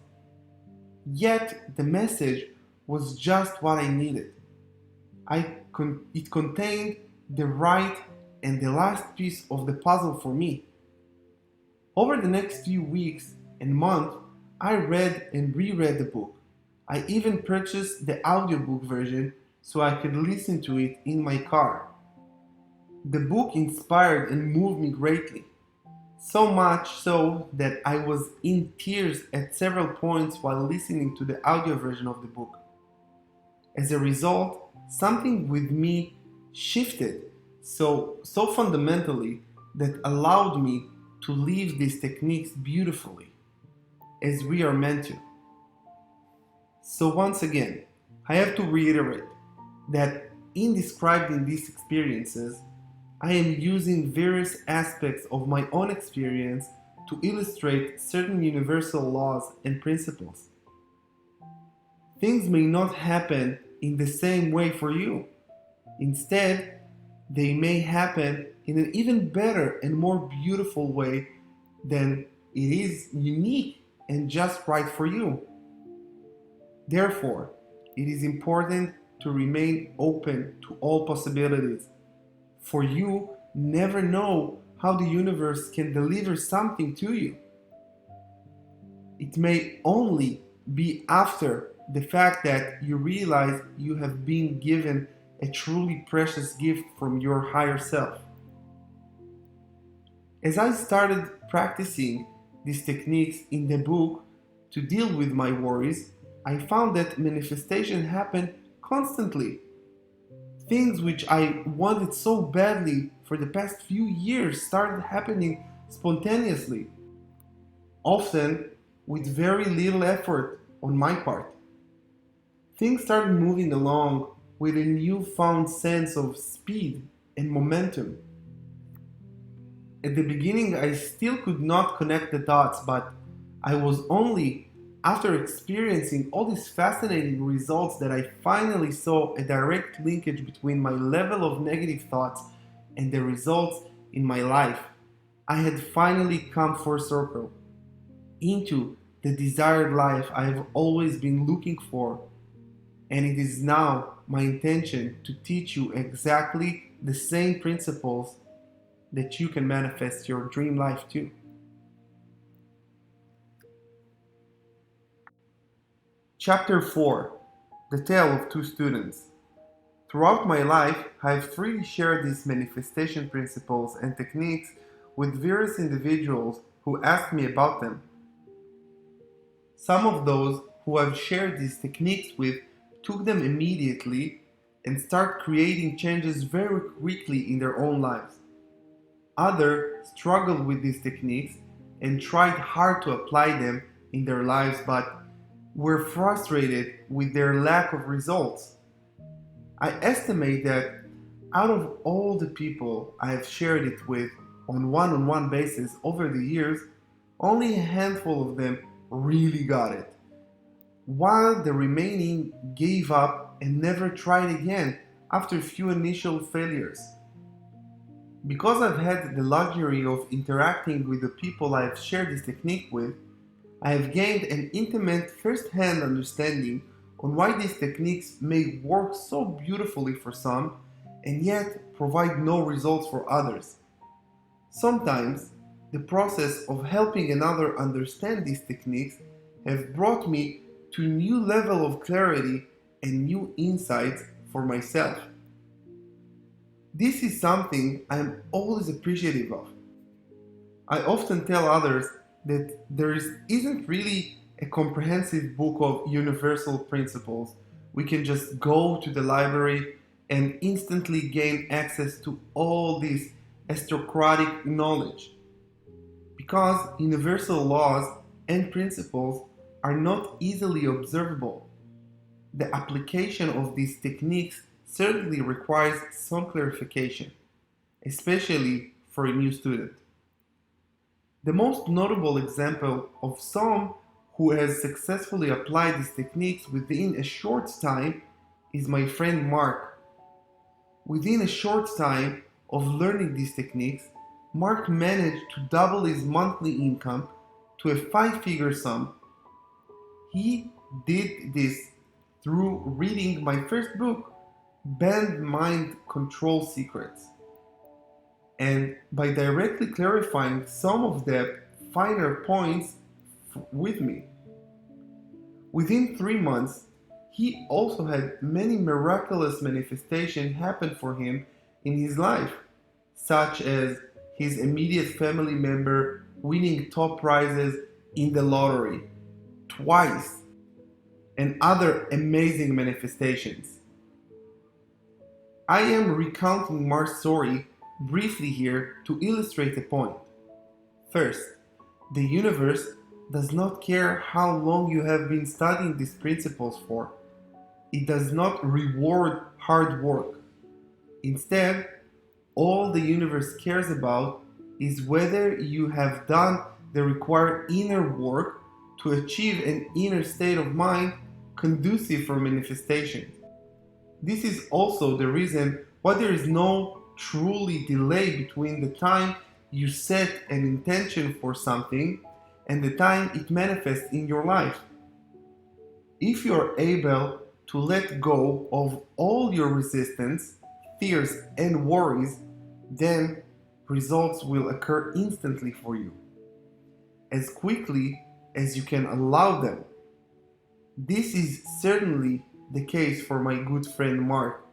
Yet the message was just what I needed. It contained the right and the last piece of the puzzle for me. Over the next few weeks and months, I read and reread the book. I even purchased the audiobook version so I could listen to it in my car. The book inspired and moved me greatly, so much so that I was in tears at several points while listening to the audio version of the book. As a result, something with me shifted so fundamentally that allowed me to live these techniques beautifully, as we are meant to. So once again, I have to reiterate that in describing these experiences, I am using various aspects of my own experience to illustrate certain universal laws and principles. Things may not happen in the same way for you. Instead, they may happen in an even better and more beautiful way than it is unique and just right for you. Therefore, it is important to remain open to all possibilities, for you never know how the universe can deliver something to you. It may only be after the fact that you realize you have been given a truly precious gift from your higher self. As I started practicing these techniques in the book to deal with my worries, I found that manifestation happened constantly. Things which I wanted so badly for the past few years started happening spontaneously, often with very little effort on my part. Things started moving along with a newfound sense of speed and momentum. At the beginning, I still could not connect the dots, but I was only after experiencing all these fascinating results that I finally saw a direct linkage between my level of negative thoughts and the results in my life. I had finally come full circle into the desired life I have always been looking for, and it is now my intention to teach you exactly the same principles that you can manifest your dream life too. Chapter 4: The Tale of Two Students. Throughout my life, I have freely shared these manifestation principles and techniques with various individuals who asked me about them. Some of those who I've shared these techniques with took them immediately and start creating changes very quickly in their own lives. Others struggled with these techniques and tried hard to apply them in their lives but were frustrated with their lack of results. I estimate that out of all the people I have shared it with on one basis over the years, only a handful of them really got it, while the remaining gave up and never tried again after a few initial failures. Because I've had the luxury of interacting with the people I have shared this technique with, I have gained an intimate first-hand understanding on why these techniques may work so beautifully for some and yet provide no results for others. Sometimes, the process of helping another understand these techniques have brought me to a new level of clarity and new insights for myself. This is something I am always appreciative of. I often tell others that isn't really a comprehensive book of universal principles. We can just go to the library and instantly gain access to all this aristocratic knowledge. Because universal laws and principles are not easily observable, the application of these techniques certainly requires some clarification, especially for a new student. The most notable example of someone who has successfully applied these techniques within a short time is my friend Mark. Within a short time of learning these techniques, Mark managed to double his monthly income to a five-figure sum. He did this through reading my first book, Banned Mind Control Secrets, and by directly clarifying some of the finer points with me. Within 3 months, he also had many miraculous manifestations happen for him in his life, such as his immediate family member winning top prizes in the lottery twice, and other amazing manifestations. I am recounting Mark's story briefly here to illustrate a point. First, the universe does not care how long you have been studying these principles for. It does not reward hard work. Instead, All the universe cares about is whether you have done the required inner work to achieve an inner state of mind conducive for manifestation. This is also the reason why there is no truly delay between the time you set an intention for something and the time it manifests in your life. If you are able to let go of all your resistance, fears, and worries, then results will occur instantly for you, as quickly as you can allow them. This is certainly the case for my good friend Mark.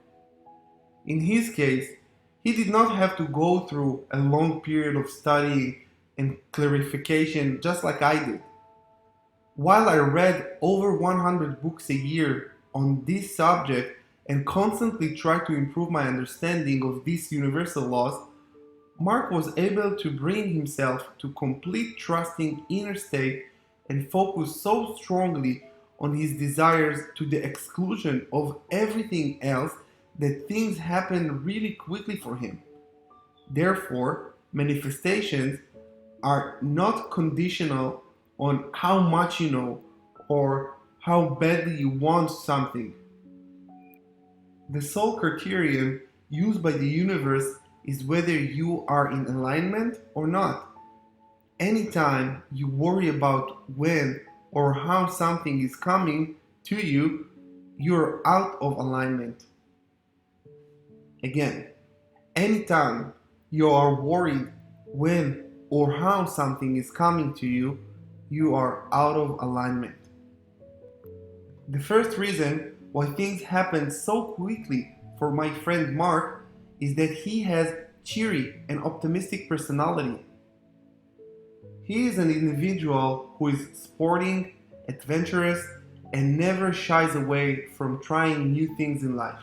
In his case, he did not have to go through a long period of studying and clarification just like I did. While I read over 100 books a year on this subject and constantly tried to improve my understanding of these universal laws, Mark was able to bring himself to complete trusting inner state and focus so strongly on his desires to the exclusion of everything else that things happened really quickly for him. Therefore, manifestations are not conditional on how much you know or how badly you want something. The sole criterion used by the universe is whether you are in alignment or not. Anytime you worry about when or how something is coming to you, you're out of alignment. Again, anytime you are worried when or how something is coming to you, you are out of alignment. The first reason why things happen so quickly for my friend Mark is that he has cheery and optimistic personality. He is an individual who is sporting, adventurous, and never shies away from trying new things in life.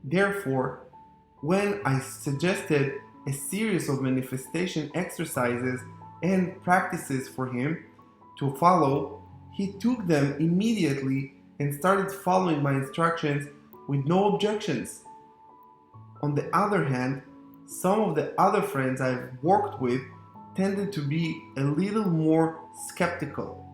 Therefore, when I suggested a series of manifestation exercises and practices for him to follow, he took them immediately and started following my instructions with no objections. On the other hand, some of the other friends I've worked with tended to be a little more skeptical.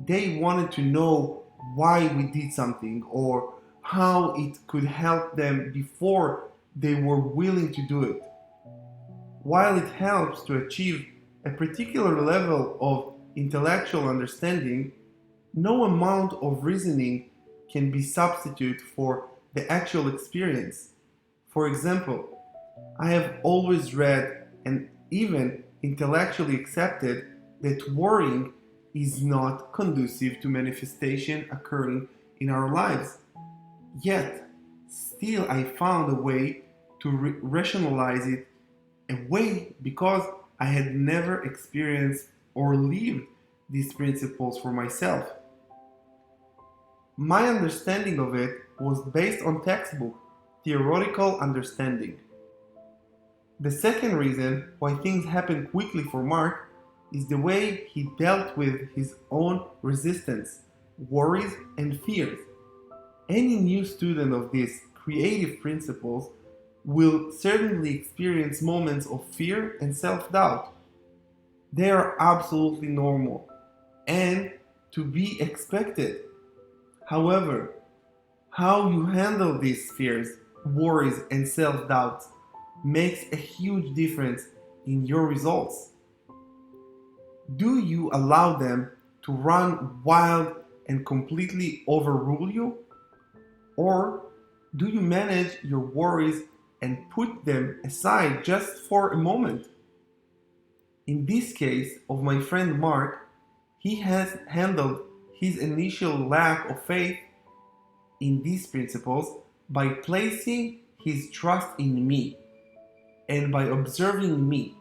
They wanted to know why we did something or how it could help them before they were willing to do it. While it helps to achieve a particular level of intellectual understanding, no amount of reasoning can be substitute for the actual experience. For example, I have always read and even intellectually accepted that worrying is not conducive to manifestation occurring in our lives. Yet, still I found a way to rationalize it away because I had never experienced or lived these principles for myself. My understanding of it was based on textbook, theoretical understanding. The second reason why things happen quickly for Mark is the way he dealt with his own resistance, worries, and fears. Any new student of these creative principles will certainly experience moments of fear and self-doubt. They are absolutely normal and to be expected. However, how you handle these fears, worries, and self-doubts makes a huge difference in your results. Do you allow them to run wild and completely overrule you? Or do you manage your worries and put them aside just for a moment? In this case of my friend Mark, he has handled his initial lack of faith in these principles by placing his trust in me and by observing me.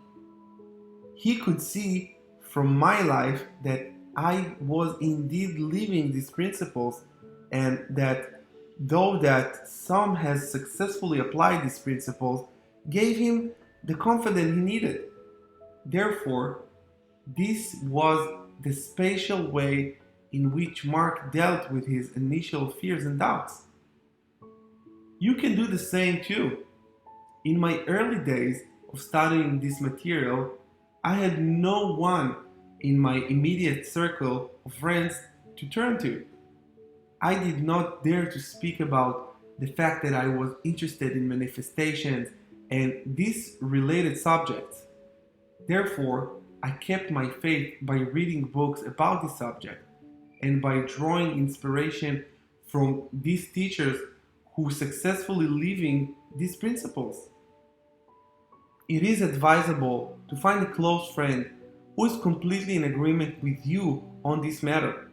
He could see from my life that I was indeed living these principles and that though that some has successfully applied these principles gave him the confidence he needed. Therefore, this was the spatial way in which Mark dealt with his initial fears and doubts. You can do the same too. In my early days of studying this material, I had no one in my immediate circle of friends to turn to. I did not dare to speak about the fact that I was interested in manifestations and these related subjects. Therefore, I kept my faith by reading books about this subject and by drawing inspiration from these teachers who successfully living these principles. It is advisable to find a close friend who is completely in agreement with you on this matter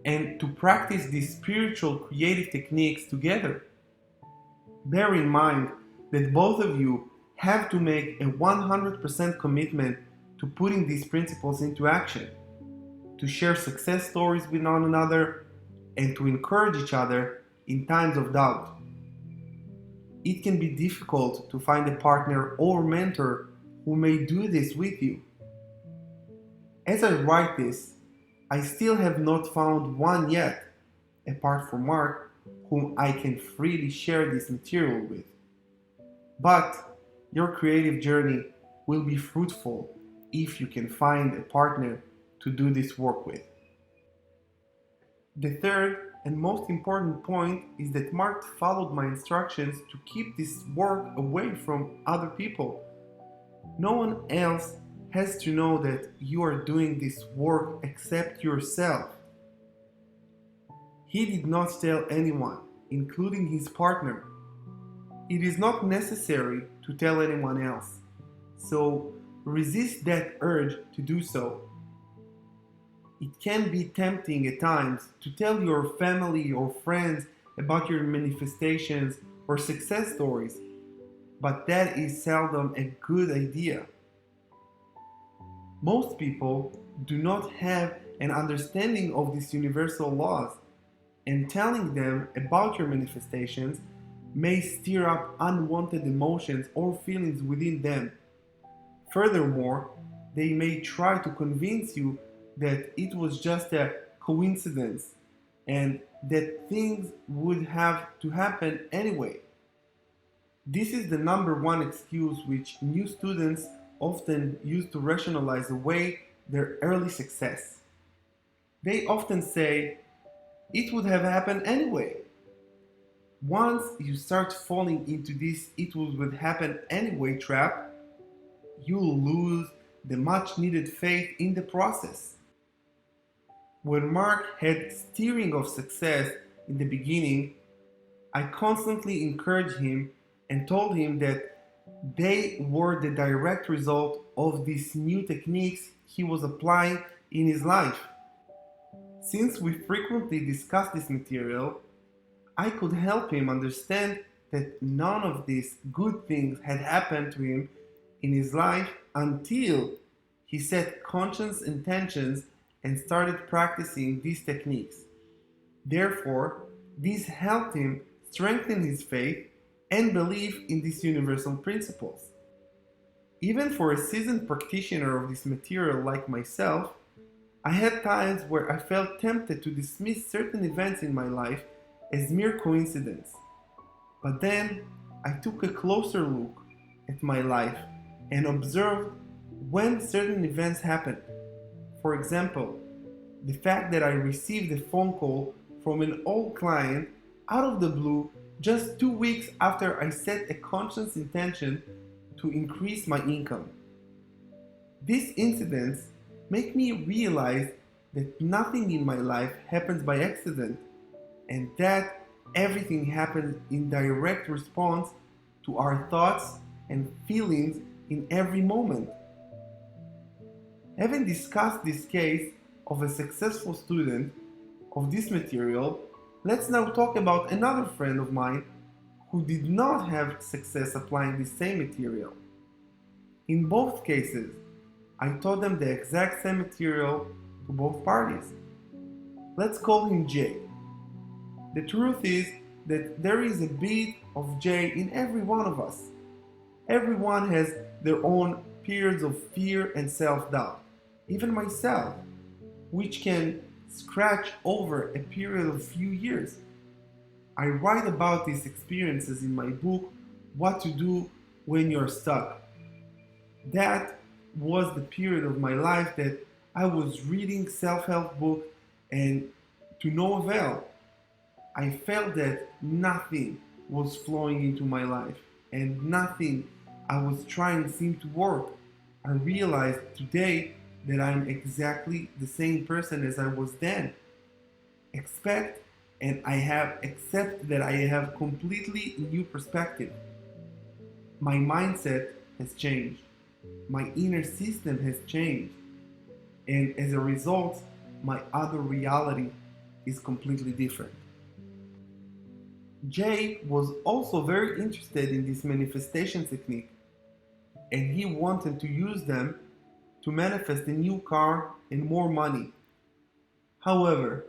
and to practice these spiritual creative techniques together. Bear in mind that both of you have to make a 100% commitment to putting these principles into action, to share success stories with one another, and to encourage each other in times of doubt. It can be difficult to find a partner or mentor who may do this with you. As I write this, I still have not found one yet, apart from Mark, whom I can freely share this material with. But your creative journey will be fruitful if you can find a partner to do this work with. The third and most important point is that Mark followed my instructions to keep this work away from other people. No one else has to know that you are doing this work except yourself. He did not tell anyone, including his partner. It is not necessary to tell anyone else, so resist that urge to do so. It can be tempting at times to tell your family or friends about your manifestations or success stories, but that is seldom a good idea. Most people do not have an understanding of these universal laws, and telling them about your manifestations may stir up unwanted emotions or feelings within them. Furthermore, they may try to convince you that it was just a coincidence and that things would have to happen anyway. This is the number one excuse which new students often use to rationalize away their early success. They often say, it would have happened anyway. Once you start falling into this it would happen anyway trap, you'll lose the much needed faith in the process. When Mark had steering of success in the beginning, I constantly encouraged him and told him that they were the direct result of these new techniques he was applying in his life. Since we frequently discussed this material, I could help him understand that none of these good things had happened to him in his life until he set conscious intentions and started practicing these techniques. Therefore, these helped him strengthen his faith and belief in these universal principles. Even for a seasoned practitioner of this material like myself, I had times where I felt tempted to dismiss certain events in my life as mere coincidence. But then I took a closer look at my life and observed when certain events happened. For example, the fact that I received a phone call from an old client out of the blue just 2 weeks after I set a conscious intention to increase my income. These incidents make me realize that nothing in my life happens by accident and that everything happens in direct response to our thoughts and feelings in every moment. Having discussed this case of a successful student of this material, let's now talk about another friend of mine who did not have success applying the same material. In both cases, I taught them the exact same material to both parties. Let's call him Jay. The truth is that there is a bit of Jay in every one of us. Everyone has their own periods of fear and self-doubt, even myself, which can scratch over a period of few years. I write about these experiences in my book, What to Do when you're stuck. That was the period of my life that I was reading self-help books and to no avail. I felt that nothing was flowing into my life and nothing I was trying seemed to work. I realized today that I'm exactly the same person as I was then. Expect and I have accept that I have completely new perspective. My mindset has changed. My inner system has changed. And as a result, my other reality is completely different. Jay was also very interested in this manifestation technique and he wanted to use them to manifest a new car and more money. However,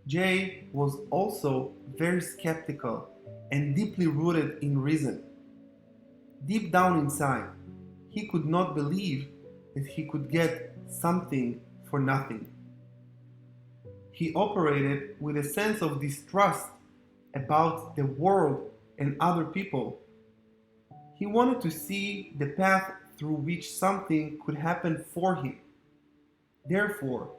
Jay was also very skeptical and deeply rooted in reason. Deep down inside, he could not believe that he could get something for nothing. He operated with a sense of distrust about the world and other people. He wanted to see the path through which something could happen for him. Therefore,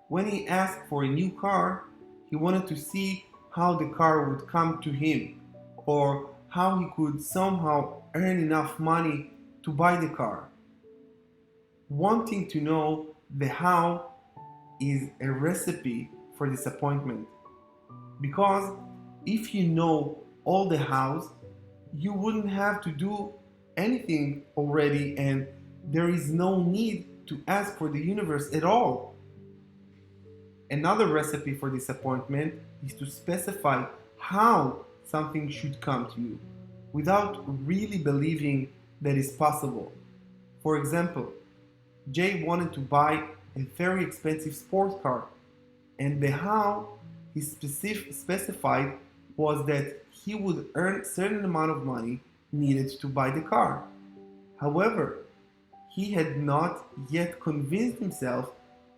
when he asked for a new car, he wanted to see how the car would come to him or how he could somehow earn enough money to buy the car. Wanting to know the how is a recipe for disappointment. Because if you know all the hows, you wouldn't have to do anything already, and there is no need to ask for the universe at all. Another recipe for disappointment is to specify how something should come to you without really believing that it's possible. For example, Jay wanted to buy a very expensive sports car, and the how he specified was that he would earn a certain amount of money needed to buy the car. However, he had not yet convinced himself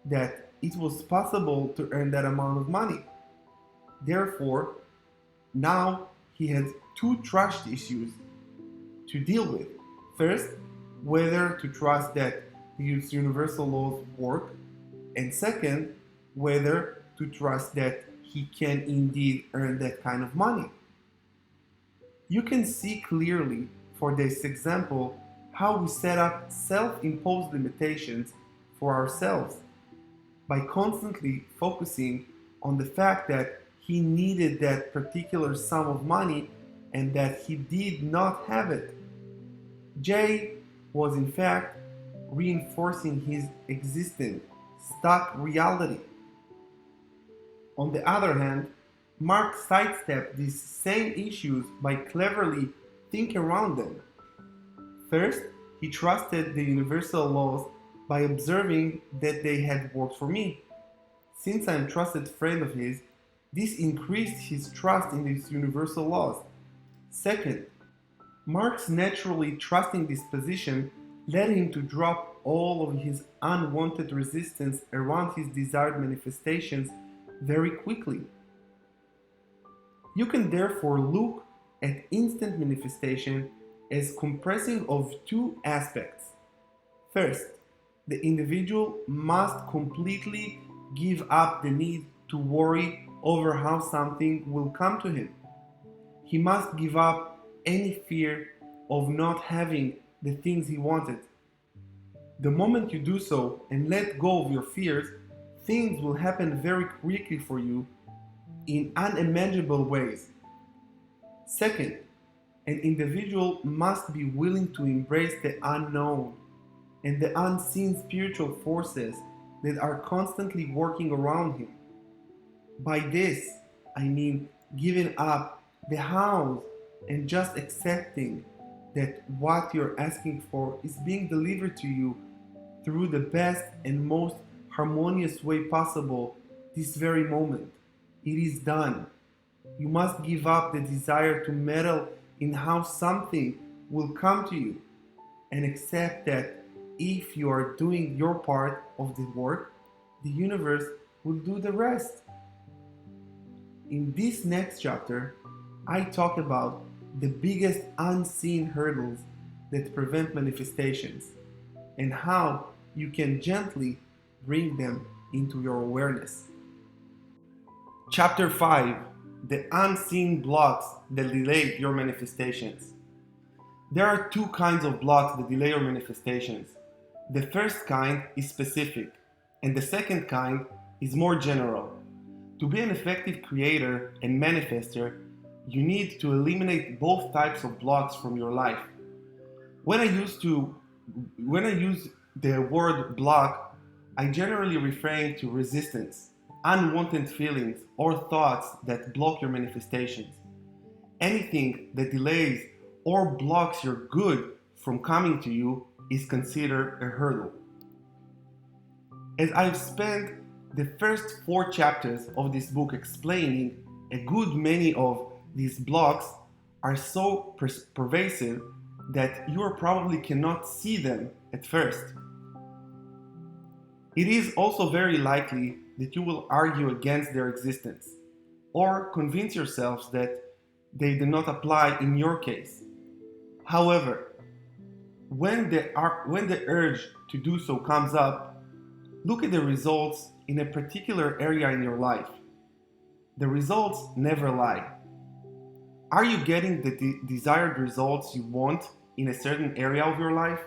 that it was possible to earn that amount of money. Therefore, now he had two trust issues to deal with. First, whether to trust that these universal laws work, and second, whether to trust that he can indeed earn that kind of money. You can see clearly for this example how we set up self-imposed limitations for ourselves by constantly focusing on the fact that he needed that particular sum of money and that he did not have it. Jay was in fact reinforcing his existing stuck reality. On the other hand, Mark sidestepped these same issues by cleverly thinking around them. First, he trusted the universal laws by observing that they had worked for me. Since I'm a trusted friend of his, this increased his trust in these universal laws. Second, Mark's naturally trusting disposition led him to drop all of his unwanted resistance around his desired manifestations very quickly. You can therefore look at instant manifestation as compressing of two aspects. First, the individual must completely give up the need to worry over how something will come to him. He must give up any fear of not having the things he wanted. The moment you do so and let go of your fears, things will happen very quickly for you in unimaginable ways. Second, an individual must be willing to embrace the unknown and the unseen spiritual forces that are constantly working around him. By this, I mean giving up the hows and just accepting that what you're asking for is being delivered to you through the best and most harmonious way possible this very moment. It is done. You must give up the desire to meddle in how something will come to you and accept that if you are doing your part of the work, the universe will do the rest. In this next chapter, I talk about the biggest unseen hurdles that prevent manifestations and how you can gently bring them into your awareness. Chapter 5: The Unseen Blocks That Delay Your Manifestations. There are two kinds of blocks that delay your manifestations. The first kind is specific, and the second kind is more general. To be an effective creator and manifester, you need to eliminate both types of blocks from your life. When I use the word block, I generally refer to resistance, unwanted feelings, or thoughts that block your manifestations. Anything that delays or blocks your good from coming to you is considered a hurdle. As I've spent the first 4 chapters of this book explaining, a good many of these blocks are so pervasive that you probably cannot see them at first. It is also very likely that you will argue against their existence or convince yourselves that they do not apply in your case. However, when the urge to do so comes up, look at the results in a particular area in your life. The results never lie. Are you getting the desired results you want in a certain area of your life?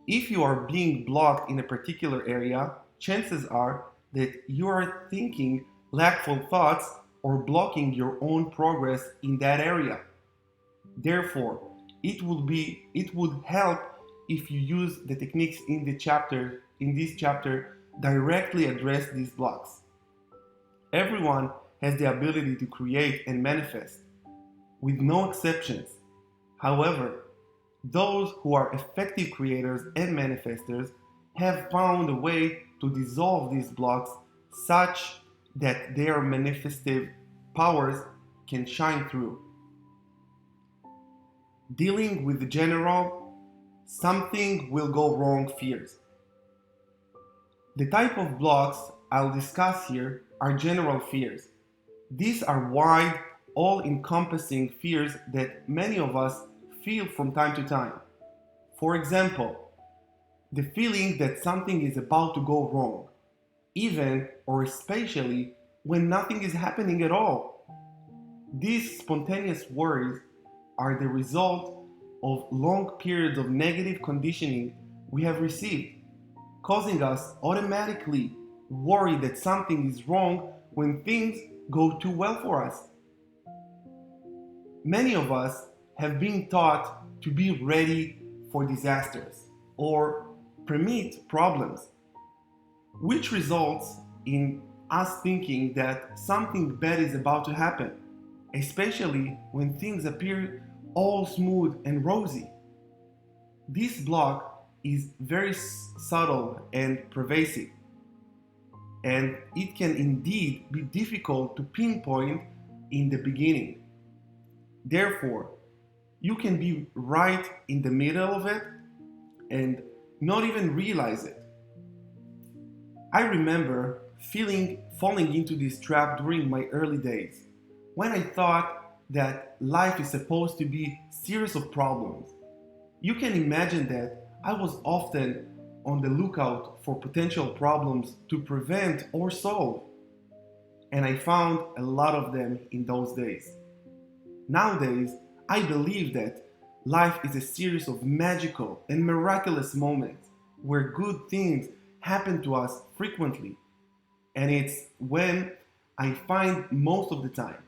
If you are being blocked in a particular area, chances are that you are thinking lackful thoughts or blocking your own progress in that area. Therefore, it would help if you use the techniques in this chapter directly address these blocks. Everyone has the ability to create and manifest, with no exceptions. However, those who are effective creators and manifestors have found a way to dissolve these blocks such that their manifestive powers can shine through. Dealing with the general something will go wrong fears. The type of blocks I'll discuss here are general fears. These are wide, all-encompassing fears that many of us feel from time to time. For example, the feeling that something is about to go wrong, even or especially when nothing is happening at all. These spontaneous worries are the result of long periods of negative conditioning we have received, causing us automatically worry that something is wrong when things go too well for us. Many of us have been taught to be ready for disasters or permit problems, which results in us thinking that something bad is about to happen, especially when things appear all smooth and rosy. This block is very subtle and pervasive, and it can indeed be difficult to pinpoint in the beginning. Therefore, you can be right in the middle of it and not even realize it. I remember falling into this trap during my early days, when I thought that life is supposed to be a series of problems. You can imagine that I was often on the lookout for potential problems to prevent or solve, and I found a lot of them in those days. Nowadays, I believe that life is a series of magical and miraculous moments where good things happen to us frequently, and it's when I find most of the time.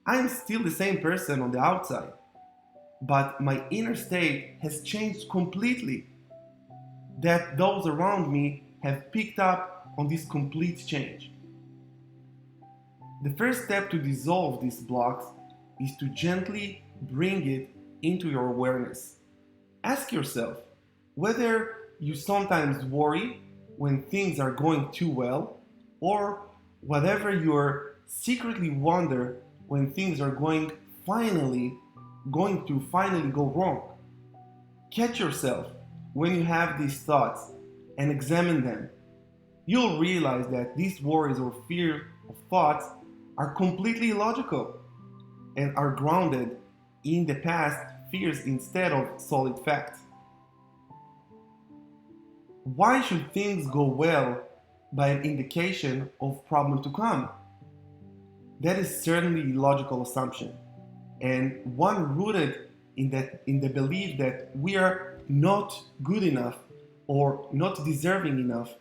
I am still the same person on the outside, but my inner state has changed completely. That those around me have picked up on this complete change. The first step to dissolve these blocks is to gently bring it into your awareness. Ask yourself whether you sometimes worry when things are going too well, or whatever you secretly wonder when things are going to finally go wrong. Catch yourself when you have these thoughts and examine them. You'll realize that these worries or fear of thoughts are completely illogical and are grounded in the past fears instead of solid facts. Why should things go well by an indication of problem to come? That is certainly a logical assumption, and one rooted in the belief that we are not good enough or not deserving enough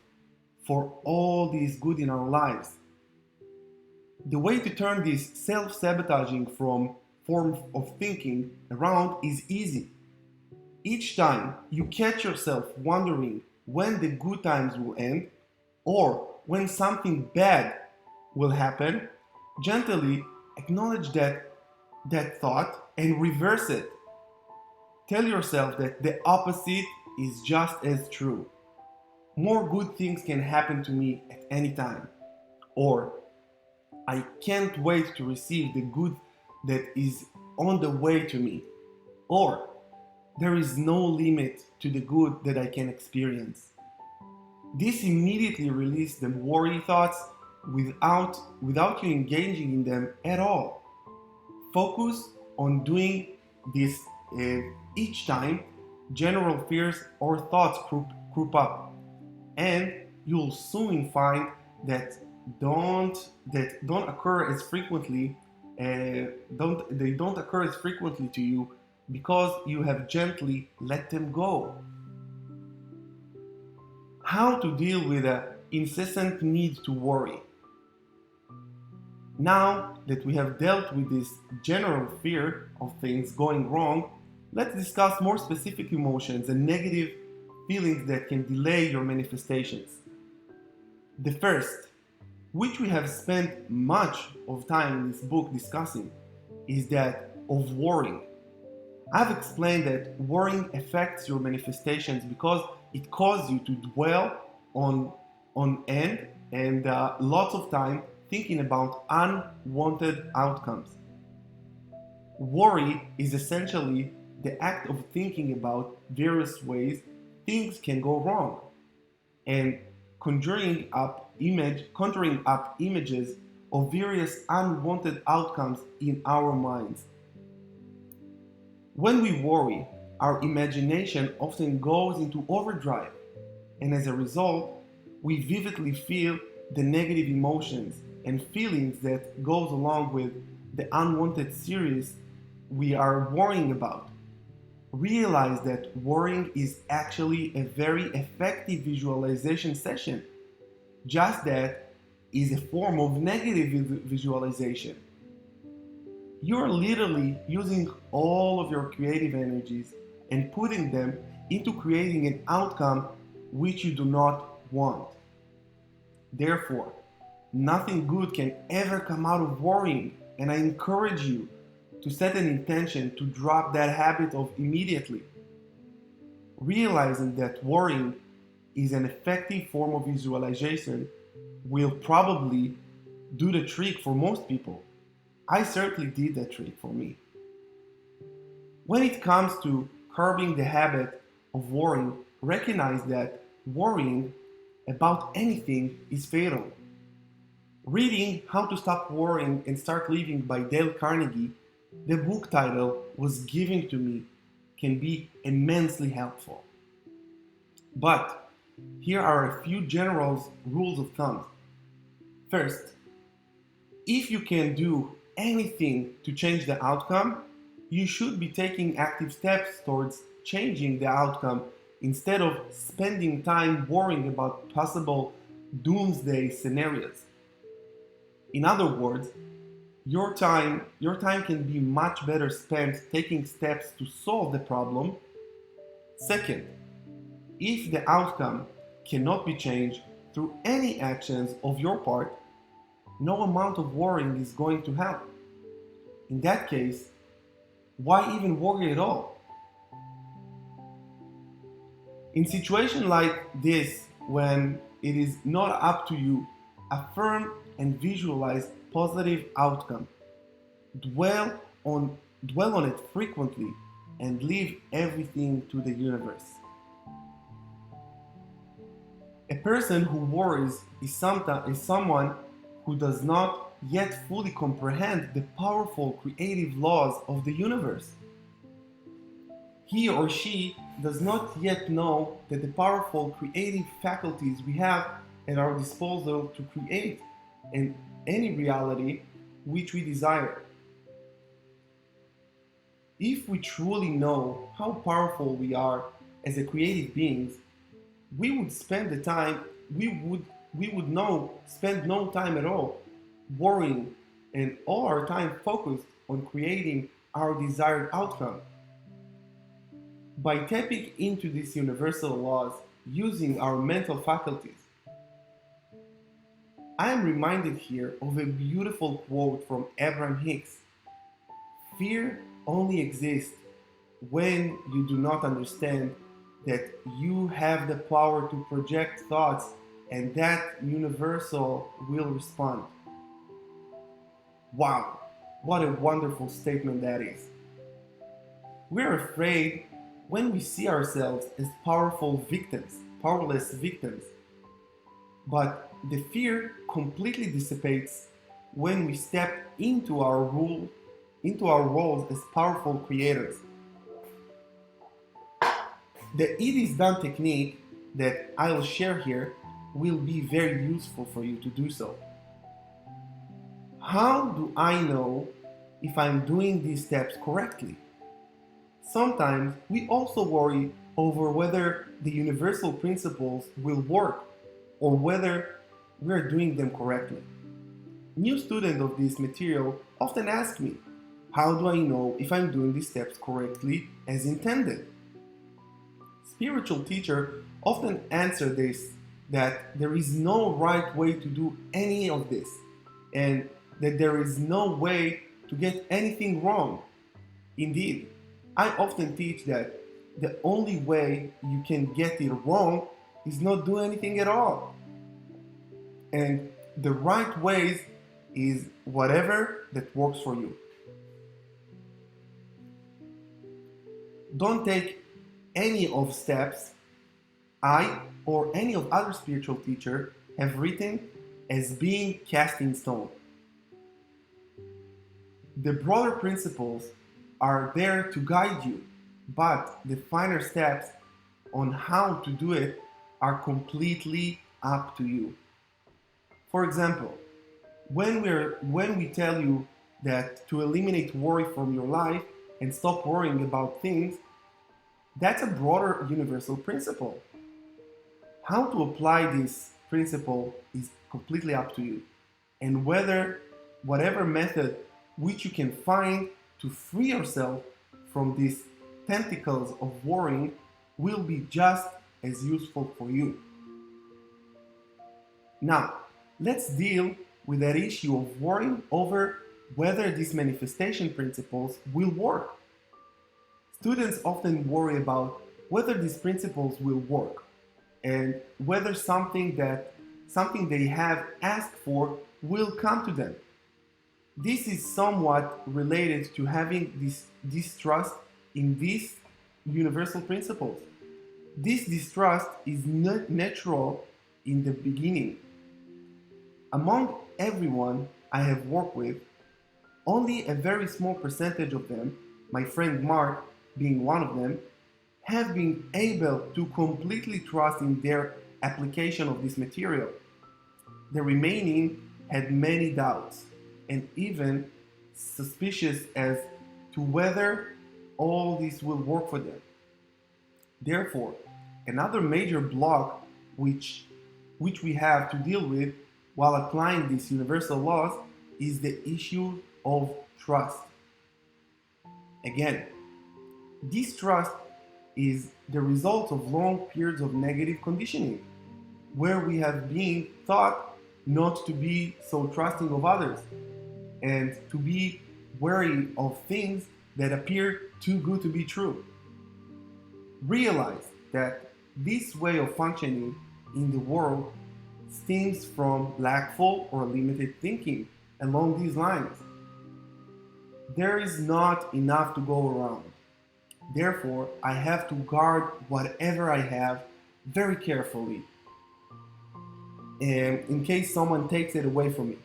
for all these good in our lives. The way to turn this self-sabotaging form of thinking around is easy. Each time you catch yourself wondering when the good times will end or when something bad will happen, gently acknowledge that thought and reverse it. Tell yourself that the opposite is just as true. More good things can happen to me at any time. Or, I can't wait to receive the good that is on the way to me. Or, there is no limit to the good that I can experience. This immediately releases the worry thoughts without you engaging in them at all. Focus on doing this each time general fears or thoughts group up, and you'll soon find that don't occur as frequently. Don't occur as frequently to you because you have gently let them go. How to deal with an incessant need to worry? Now that we have dealt with this general fear of things going wrong, let's discuss more specific emotions and negative feelings that can delay your manifestations. The first, which we have spent much of time in this book discussing, is that of worrying. I've explained that worrying affects your manifestations because it causes you to dwell on end and lots of time thinking about unwanted outcomes. Worry is essentially the act of thinking about various ways things can go wrong and conjuring up images of various unwanted outcomes in our minds. When we worry, our imagination often goes into overdrive, and as a result, we vividly feel the negative emotions and feelings that goes along with the unwanted series we are worrying about. Realize that worrying is actually a very effective visualization session. Just that is a form of negative visualization. You're literally using all of your creative energies and putting them into creating an outcome which you do not want. Therefore, nothing good can ever come out of worrying, and I encourage you to set an intention to drop that habit of immediately. Realizing that worrying is an effective form of visualization will probably do the trick for most people. I certainly did that trick for me. When it comes to curbing the habit of worrying, recognize that worrying about anything is fatal. Reading How to Stop Worrying and Start Living by Dale Carnegie, the book title was given to me, can be immensely helpful. But here are a few general rules of thumb. First, if you can do anything to change the outcome, you should be taking active steps towards changing the outcome instead of spending time worrying about possible doomsday scenarios. In other words, your time can be much better spent taking steps to solve the problem. Second, if the outcome cannot be changed through any actions of your part, no amount of worrying is going to help. In that case, why even worry at all? In situations like this, when it is not up to you, affirm and visualize positive outcome. Dwell on it frequently and leave everything to the universe. A person who worries is someone who does not yet fully comprehend the powerful creative laws of the universe. He or she does not yet know that the powerful creative faculties we have at our disposal to create in any reality which we desire. If we truly know how powerful we are as a creative beings, we would spend the time we would know spend no time at all worrying and all our time focused on creating our desired outcome. By tapping into these universal laws using our mental faculties, I am reminded here of a beautiful quote from Abraham Hicks. Fear only exists when you do not understand that you have the power to project thoughts and that universal will respond. Wow, what a wonderful statement that is. We're afraid when we see ourselves as powerless victims, but the fear completely dissipates when we step into our roles as powerful creators. The it is done technique that I'll share here will be very useful for you to do so. How do I know if I'm doing these steps correctly? Sometimes we also worry over whether the universal principles will work or whether we're doing them correctly. New students of this material often ask me, how do I know if I'm doing these steps correctly as intended? Spiritual teachers often answer this that there is no right way to do any of this and that there is no way to get anything wrong. Indeed, I often teach that the only way you can get it wrong is not do anything at all. And the right ways is whatever that works for you. Don't take any of steps I or any of other spiritual teacher have written as being cast in stone. The broader principles are there to guide you, but the finer steps on how to do it are completely up to you. For example, when we tell you that to eliminate worry from your life and stop worrying about things, that's a broader universal principle. How to apply this principle is completely up to you. And whatever method which you can find to free yourself from these tentacles of worrying will be just as useful for you. Now, let's deal with that issue of worrying over whether these manifestation principles will work. Students often worry about whether these principles will work and whether something they have asked for will come to them. This is somewhat related to having this distrust in these universal principles. This distrust is not natural in the beginning. Among everyone I have worked with, only a very small percentage of them, my friend Mark being one of them, have been able to completely trust in their application of this material. The remaining had many doubts and even suspicious as to whether all this will work for them. Therefore, another major block which we have to deal with while applying these universal laws is the issue of trust. Again, this trust is the result of long periods of negative conditioning, where we have been taught not to be so trusting of others and to be wary of things that appear too good to be true. Realize that this way of functioning in the world stems from lackful or limited thinking along these lines. There is not enough to go around. Therefore, I have to guard whatever I have very carefully, and in case someone takes it away from me.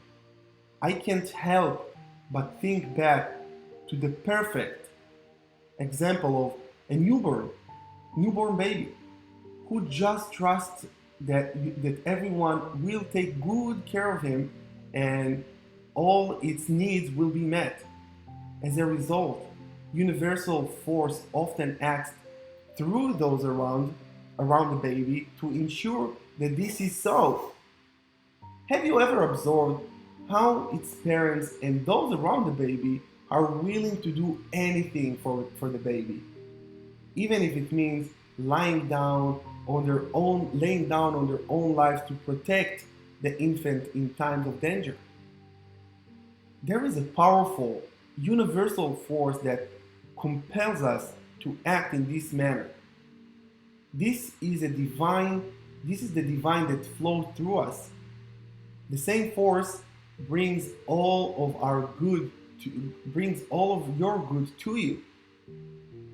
I can't help but think back to the perfect example of a newborn baby, who just trusts that everyone will take good care of him and all its needs will be met. As a result, universal force often acts through those around the baby to ensure that this is so. Have you ever observed how its parents and those around the baby are willing to do anything for the baby, even if it means laying down on their own lives to protect the infant in times of danger? There is a powerful, universal force that compels us to act in this manner. This is a divine, this is the divine that flows through us. The same force brings brings all of your good to you,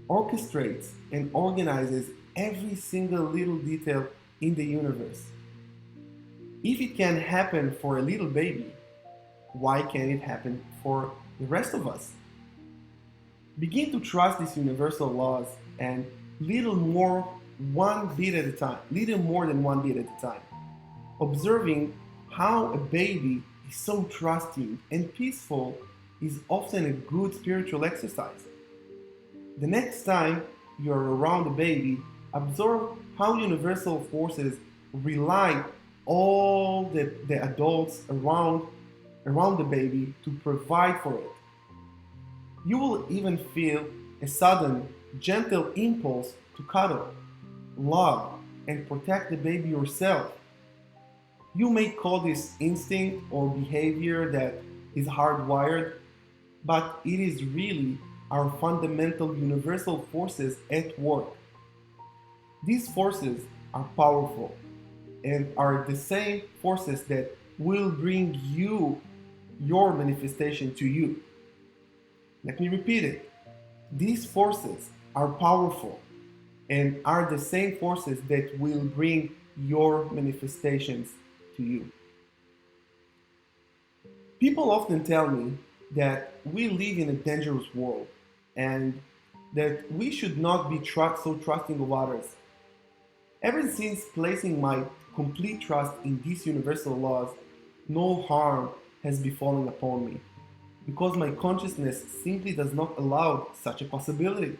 orchestrates and organizes every single little detail in the universe. If it can happen for a little baby, why can't it happen for the rest of us? Begin to trust these universal laws and little more than one bit at a time, observing how a baby is so trusting and peaceful is often a good spiritual exercise. The next time you're around a baby, observe how universal forces rely all the adults around the baby to provide for it. You will even feel a sudden, gentle impulse to cuddle, love, and protect the baby yourself. You may call this instinct or behavior that is hardwired, but it is really our fundamental universal forces at work. These forces are powerful and are the same forces that will bring your manifestation to you. Let me repeat it. These forces are powerful and are the same forces that will bring your manifestations to you. People often tell me that we live in a dangerous world and that we should not be so trusting of others. Ever since placing my complete trust in these universal laws, no harm has befallen upon me, because my consciousness simply does not allow such a possibility.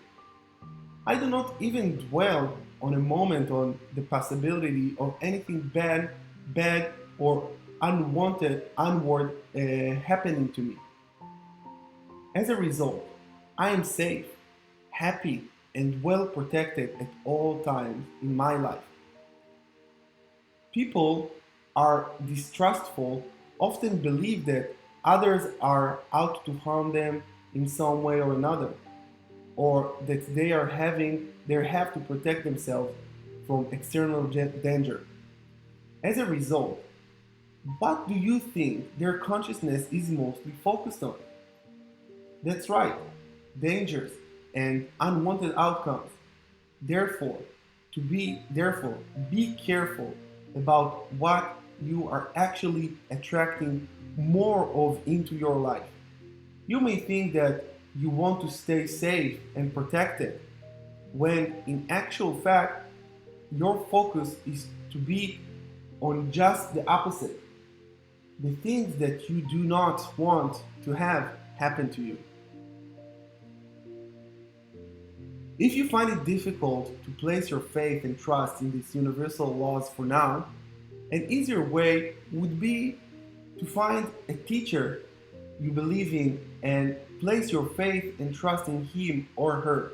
I do not even dwell on a moment on the possibility of anything bad or unward happening to me. As a result, I am safe, happy, and well protected at all times in my life. People are distrustful, often believe that others are out to harm them in some way or another, or that they have to protect themselves from external danger. As a result, what do you think their consciousness is mostly focused on? That's right, dangers and unwanted outcomes. Therefore, be careful about what you are actually attracting more of into your life. You may think that you want to stay safe and protected, when in actual fact, your focus is to be on just the opposite. The things that you do not want to have happen to you. If you find it difficult to place your faith and trust in these universal laws for now, an easier way would be to find a teacher you believe in and place your faith and trust in him or her.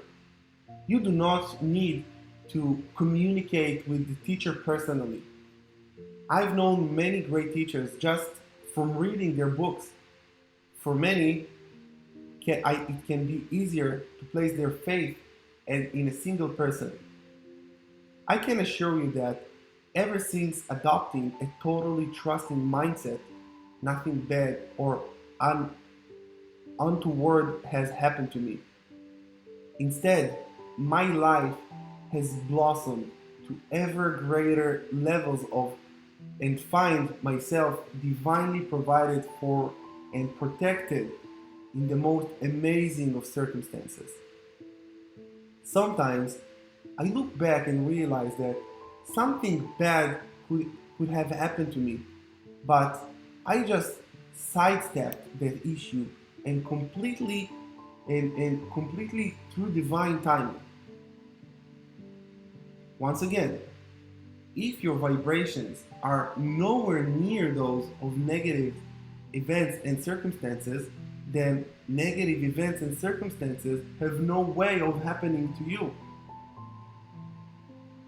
You do not need to communicate with the teacher personally. I've known many great teachers just from reading their books. For many, it can be easier to place their faith in a single person. I can assure you that ever since adopting a totally trusting mindset, nothing bad or untoward has happened to me. Instead, my life has blossomed to ever greater levels of and find myself divinely provided for and protected in the most amazing of circumstances. Sometimes I look back and realize that something bad could have happened to me, but I just sidestepped that issue and completely through divine timing. Once again, if your vibrations are nowhere near those of negative events and circumstances, then negative events and circumstances have no way of happening to you.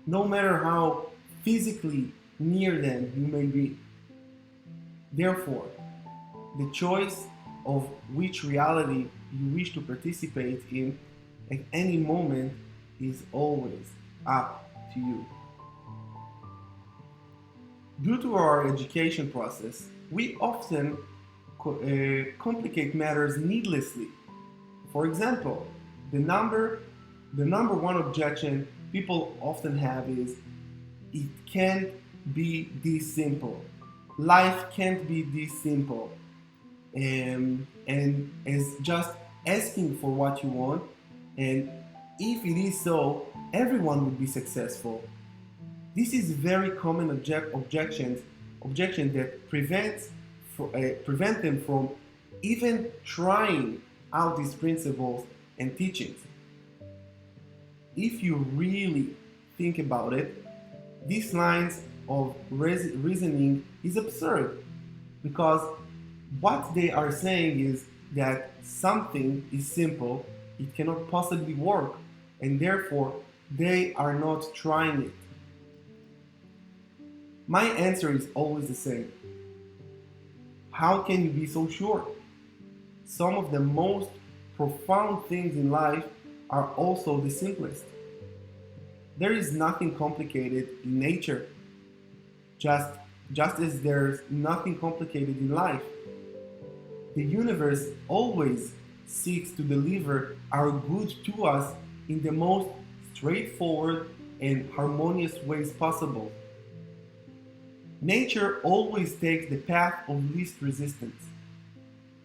No matter how physically near them you may be. Therefore, the choice of which reality you wish to participate in at any moment is always up to you. Due to our education process, we often complicate matters needlessly. For example, the number the number one objection people often have is it can't be this simple. Life can't be this simple. And as just asking for what you want, and if it is so, everyone would be successful. This is very common objection that prevent them from even trying out these principles and teachings. If you really think about it, these lines of reasoning is absurd because what they are saying is that something is simple, it cannot possibly work, and therefore they are not trying it. My answer is always the same. How can you be so sure? Some of the most profound things in life are also the simplest. There is nothing complicated in nature, just, just as there's nothing complicated in life. The universe always seeks to deliver our good to us in the most straightforward and harmonious ways possible. Nature always takes the path of least resistance.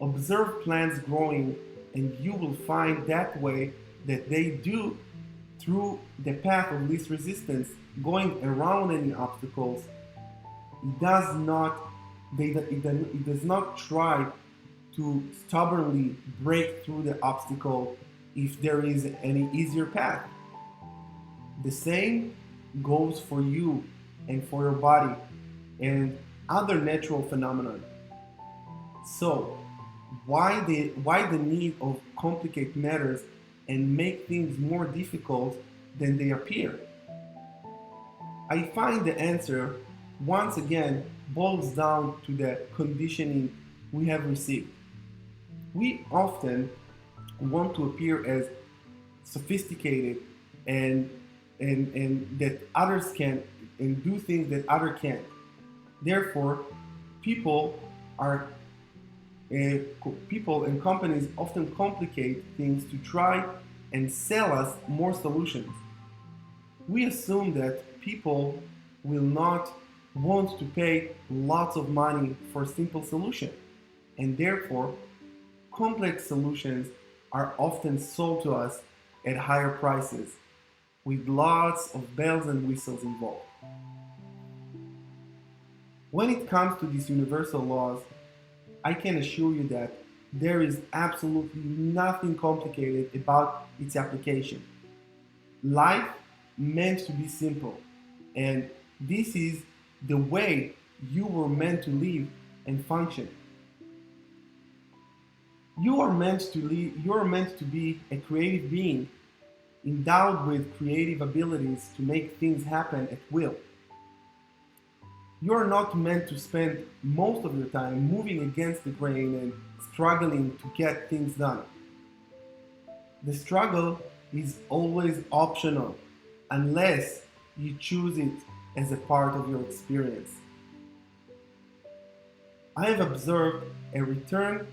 Observe plants growing, and you will find that way that they do through the path of least resistance, going around any obstacles. It does not, it does not try to stubbornly break through the obstacle if there is any easier path. The same goes for you and for your body and other natural phenomena. So, why the need of complicate matters and make things more difficult than they appear? I find the answer once again boils down to the conditioning we have received. We often want to appear as sophisticated and that others can and do things that others can't. Therefore, people are people and companies often complicate things to try and sell us more solutions. We assume that people will not want to pay lots of money for a simple solution, and therefore, complex solutions are often sold to us at higher prices, with lots of bells and whistles involved. When it comes to these universal laws, I can assure you that there is absolutely nothing complicated about its application. Life meant to be simple, and this is the way you were meant to live and function. You are meant to be a creative being, endowed with creative abilities to make things happen at will. You are not meant to spend most of your time moving against the grain and struggling to get things done. The struggle is always optional unless you choose it as a part of your experience. I have observed a return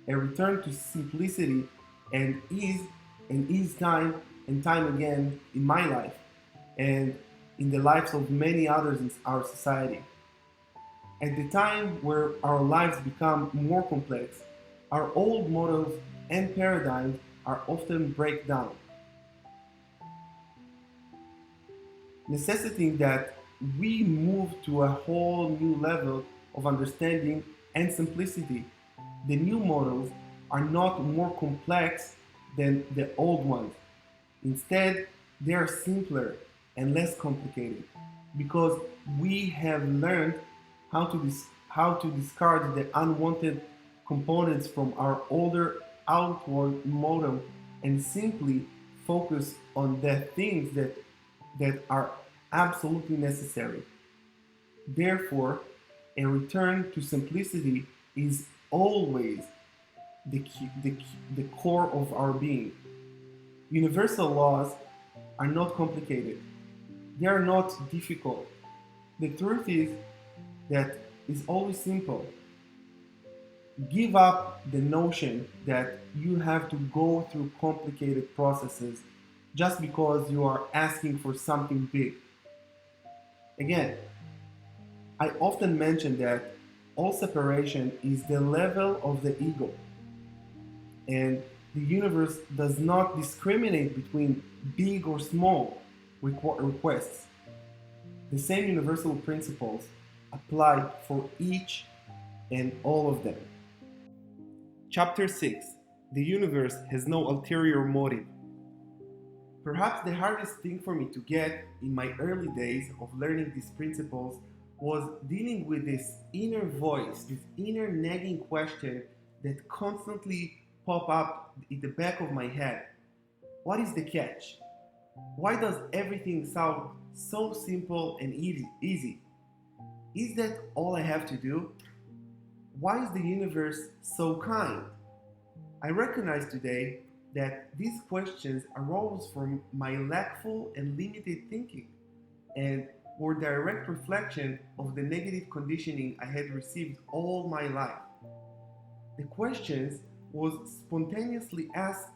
to simplicity and ease time and time again in my life and in the lives of many others in our society. At the time where our lives become more complex, our old models and paradigms are often break down. necessitating that we move to a whole new level of understanding and simplicity. The new models are not more complex than the old ones. Instead, they are simpler and less complicated because we have learned how to discard the unwanted components from our older outward model and simply focus on the things that are absolutely necessary. Therefore, a return to simplicity is always the core of our being. Universal laws are not complicated. They are not difficult. The truth is that it's always simple. Give up the notion that you have to go through complicated processes just because you are asking for something big. Again, I often mention that all separation is the level of the ego, and the universe does not discriminate between big or small requests. The same universal principles apply for each and all of them. Chapter 6: The universe has no ulterior motive. Perhaps the hardest thing for me to get in my early days of learning these principles was dealing with this inner voice, this inner nagging question that constantly pop up in the back of my head. What is the catch? Why does everything sound so simple and easy? Is that all I have to do? Why is the universe so kind? I recognize today that these questions arose from my lackful and limited thinking and were direct reflection of the negative conditioning I had received all my life. The questions was spontaneously asked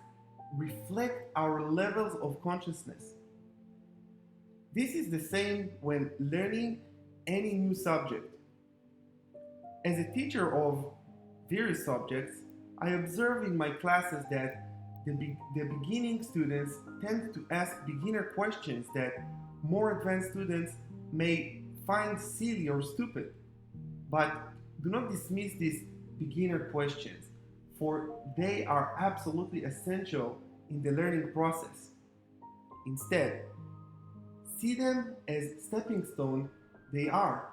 reflect our levels of consciousness. This is the same when learning any new subject. As a teacher of various subjects, I observe in my classes that the beginning students tend to ask beginner questions that more advanced students may find silly or stupid. But do not dismiss these beginner questions, for they are absolutely essential in the learning process. Instead, see them as stepping stones they are,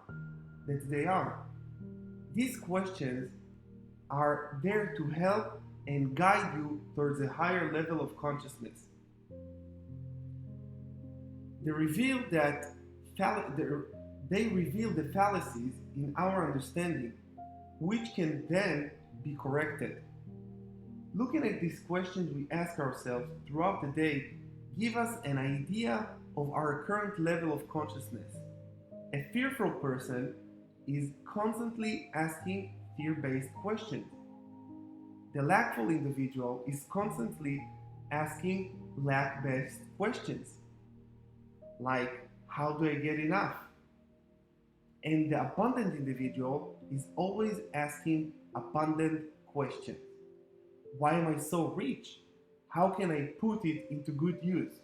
that they are. These questions are there to help and guide you towards a higher level of consciousness. They reveal that they reveal the fallacies in our understanding, which can then be corrected. Looking at these questions we ask ourselves throughout the day give us an idea of our current level of consciousness. A fearful person is constantly asking fear-based questions. The lackful individual is constantly asking lack-based questions, like how do I get enough? And the abundant individual is always asking abundant questions. Why am I so rich? How can I put it into good use?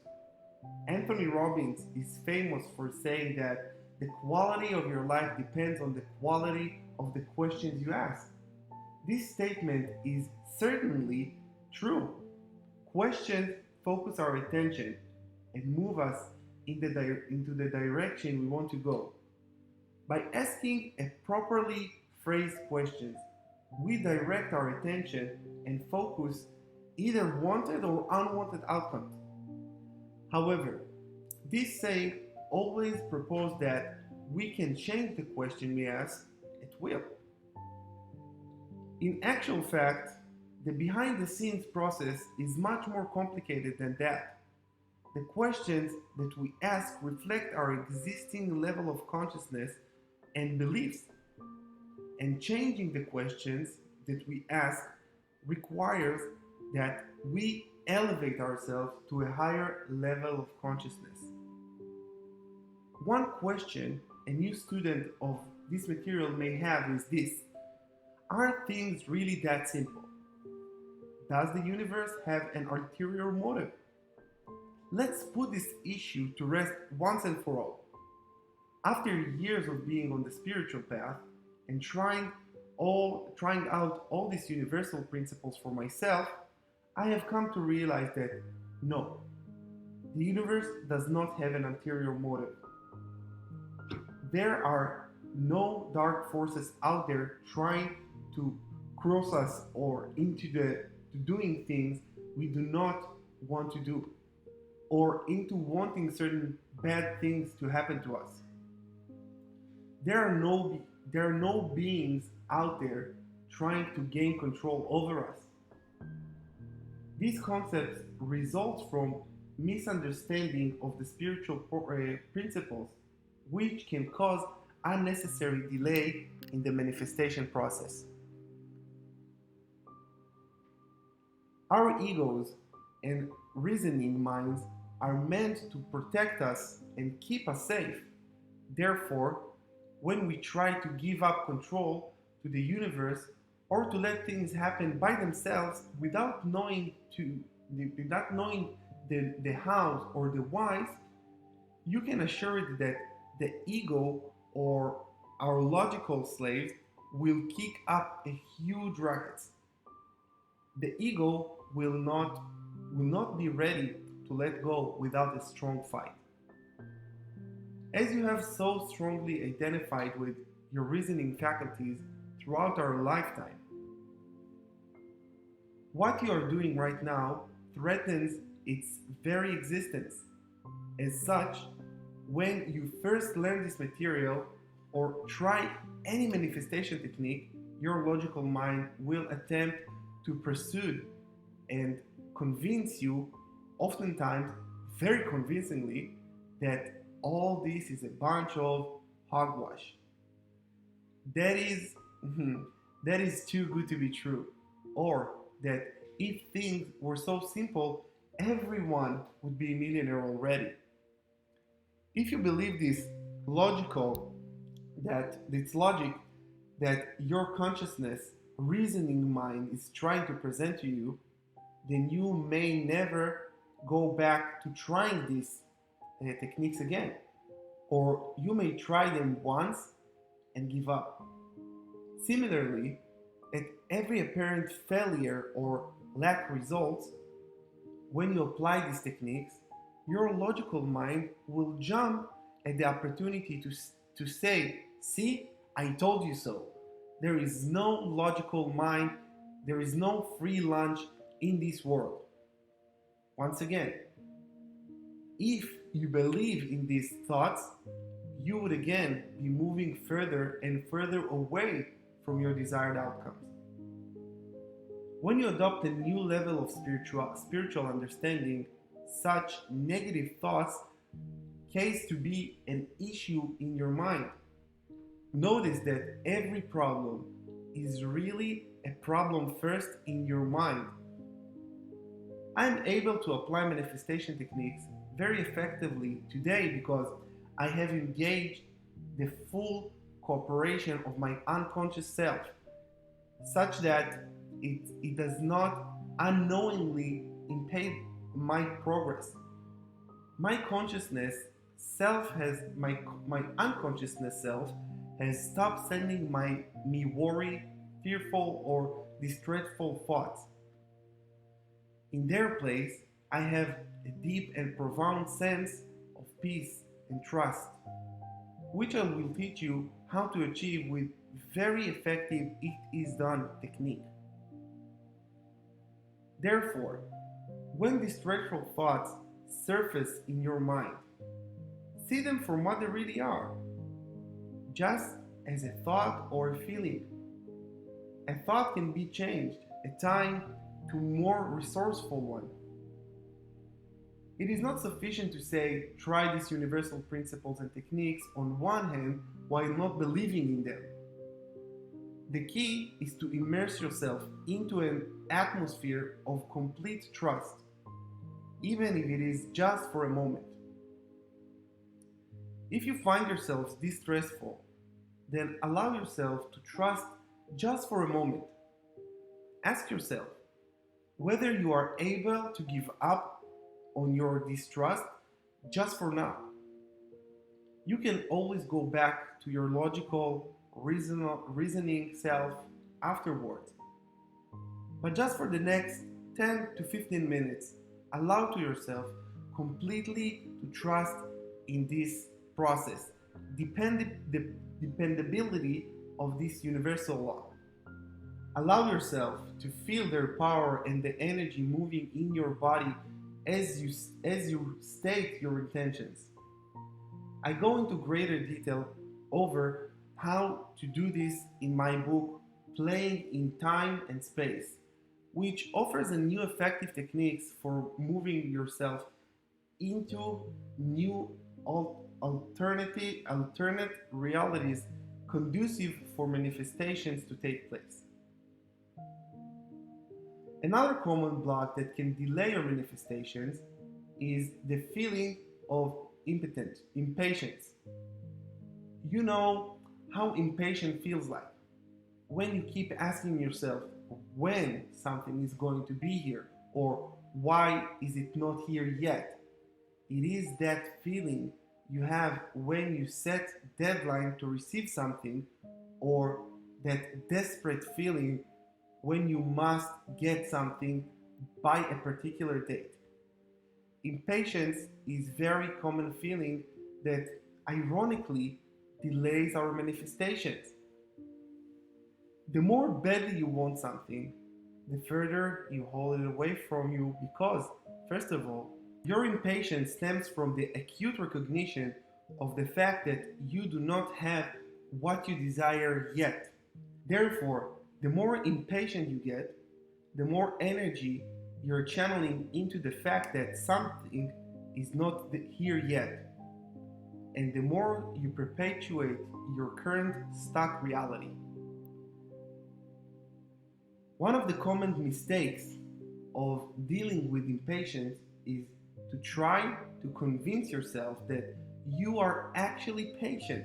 Anthony Robbins is famous for saying that the quality of your life depends on the quality of the questions you ask. This statement is certainly true. Questions focus our attention and move us into the direction we want to go. By asking a properly phrased questions, we direct our attention and focus either wanted or unwanted outcomes. However, this saying always proposes that we can change the question we ask at will. In actual fact, the behind the scenes process is much more complicated than that. The questions that we ask reflect our existing level of consciousness and beliefs, and changing the questions that we ask requires that we elevate ourselves to a higher level of consciousness. One question a new student of this material may have is this: are things really that simple? Does the universe have an ulterior motive? Let's put this issue to rest once and for all. After years of being on the spiritual path and trying out all these universal principles for myself, I have come to realize that no, the universe does not have an ulterior motive. There are no dark forces out there trying to cross us or into the to doing things we do not want to do or into wanting certain bad things to happen to us. There are no beings out there trying to gain control over us. These concepts result from misunderstanding of the spiritual principles, which can cause unnecessary delay in the manifestation process. Our egos and reasoning minds are meant to protect us and keep us safe. Therefore, when we try to give up control to the universe or to let things happen by themselves without knowing the hows or the whys, you can assure it that the ego or our logical slaves will kick up a huge racket. The ego will not be ready to let go without a strong fight. As you have so strongly identified with your reasoning faculties throughout our lifetime, what you are doing right now threatens its very existence. As such, when you first learn this material or try any manifestation technique, your logical mind will attempt to pursue and convince you, oftentimes very convincingly, that all this is a bunch of hogwash. That is that is too good to be true, or that if things were so simple, everyone would be a millionaire already. If you believe logical this logic that your consciousness reasoning mind is trying to present to you, then you may never go back to trying these techniques again, or you may try them once and give up. Similarly, at every apparent failure or lack results, when you apply these techniques, your logical mind will jump at the opportunity to say, see, I told you so. There is no logical mind, there is no free lunch in this world. Once again, if you believe in these thoughts, you would again be moving further and further away from your desired outcomes. When you adopt a new level of spiritual understanding, such negative thoughts case to be an issue in your mind. Notice that every problem is really a problem first in your mind. I am able to apply manifestation techniques very effectively today because I have engaged the full cooperation of my unconscious self, such that it does not unknowingly impede my progress. My consciousness self has my unconsciousness self has stopped sending me worry, fearful or distressful thoughts. In their place, I have a deep and profound sense of peace and trust, which I will teach you how to achieve with very effective it is done technique. Therefore, when distressful thoughts surface in your mind, see them for what they really are, just as a thought or a feeling. A thought can be changed at time to a more resourceful one. It is not sufficient to say, try these universal principles and techniques on one hand while not believing in them. The key is to immerse yourself into an atmosphere of complete trust, even if it is just for a moment. If you find yourselves distressful, then allow yourself to trust just for a moment. Ask yourself whether you are able to give up on your distrust just for now. You can always go back to your logical, reasoning self afterwards. But just for the next 10 to 15 minutes, allow to yourself completely to trust in this process, the dependability of this universal law. Allow yourself to feel their power and the energy moving in your body as you state your intentions. I go into greater detail over how to do this in my book, Playing in Time and Space, which offers a new effective techniques for moving yourself into new alternate realities conducive for manifestations to take place. Another common block that can delay your manifestations is the feeling of impatience. You know how impatient feels like when you keep asking yourself when something is going to be here or why is it not here yet. It is that feeling you have when you set deadline to receive something, or that desperate feeling when you must get something by a particular date. Impatience is very common feeling that ironically delays our manifestations. The more badly you want something, the further you hold it away from you because, first of all, your impatience stems from the acute recognition of the fact that you do not have what you desire yet. Therefore, the more impatient you get, the more energy you're channeling into the fact that something is not here yet, and the more you perpetuate your current stuck reality. One of the common mistakes of dealing with impatience is to try to convince yourself that you are actually patient.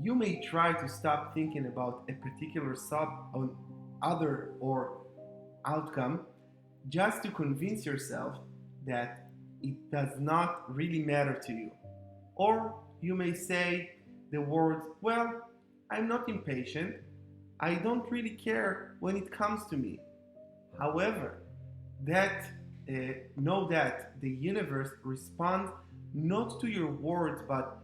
You may try to stop thinking about a particular other or outcome just to convince yourself that it does not really matter to you. Or you may say the words, well, I'm not impatient. I don't really care when it comes to me. However, know that the universe responds not to your words but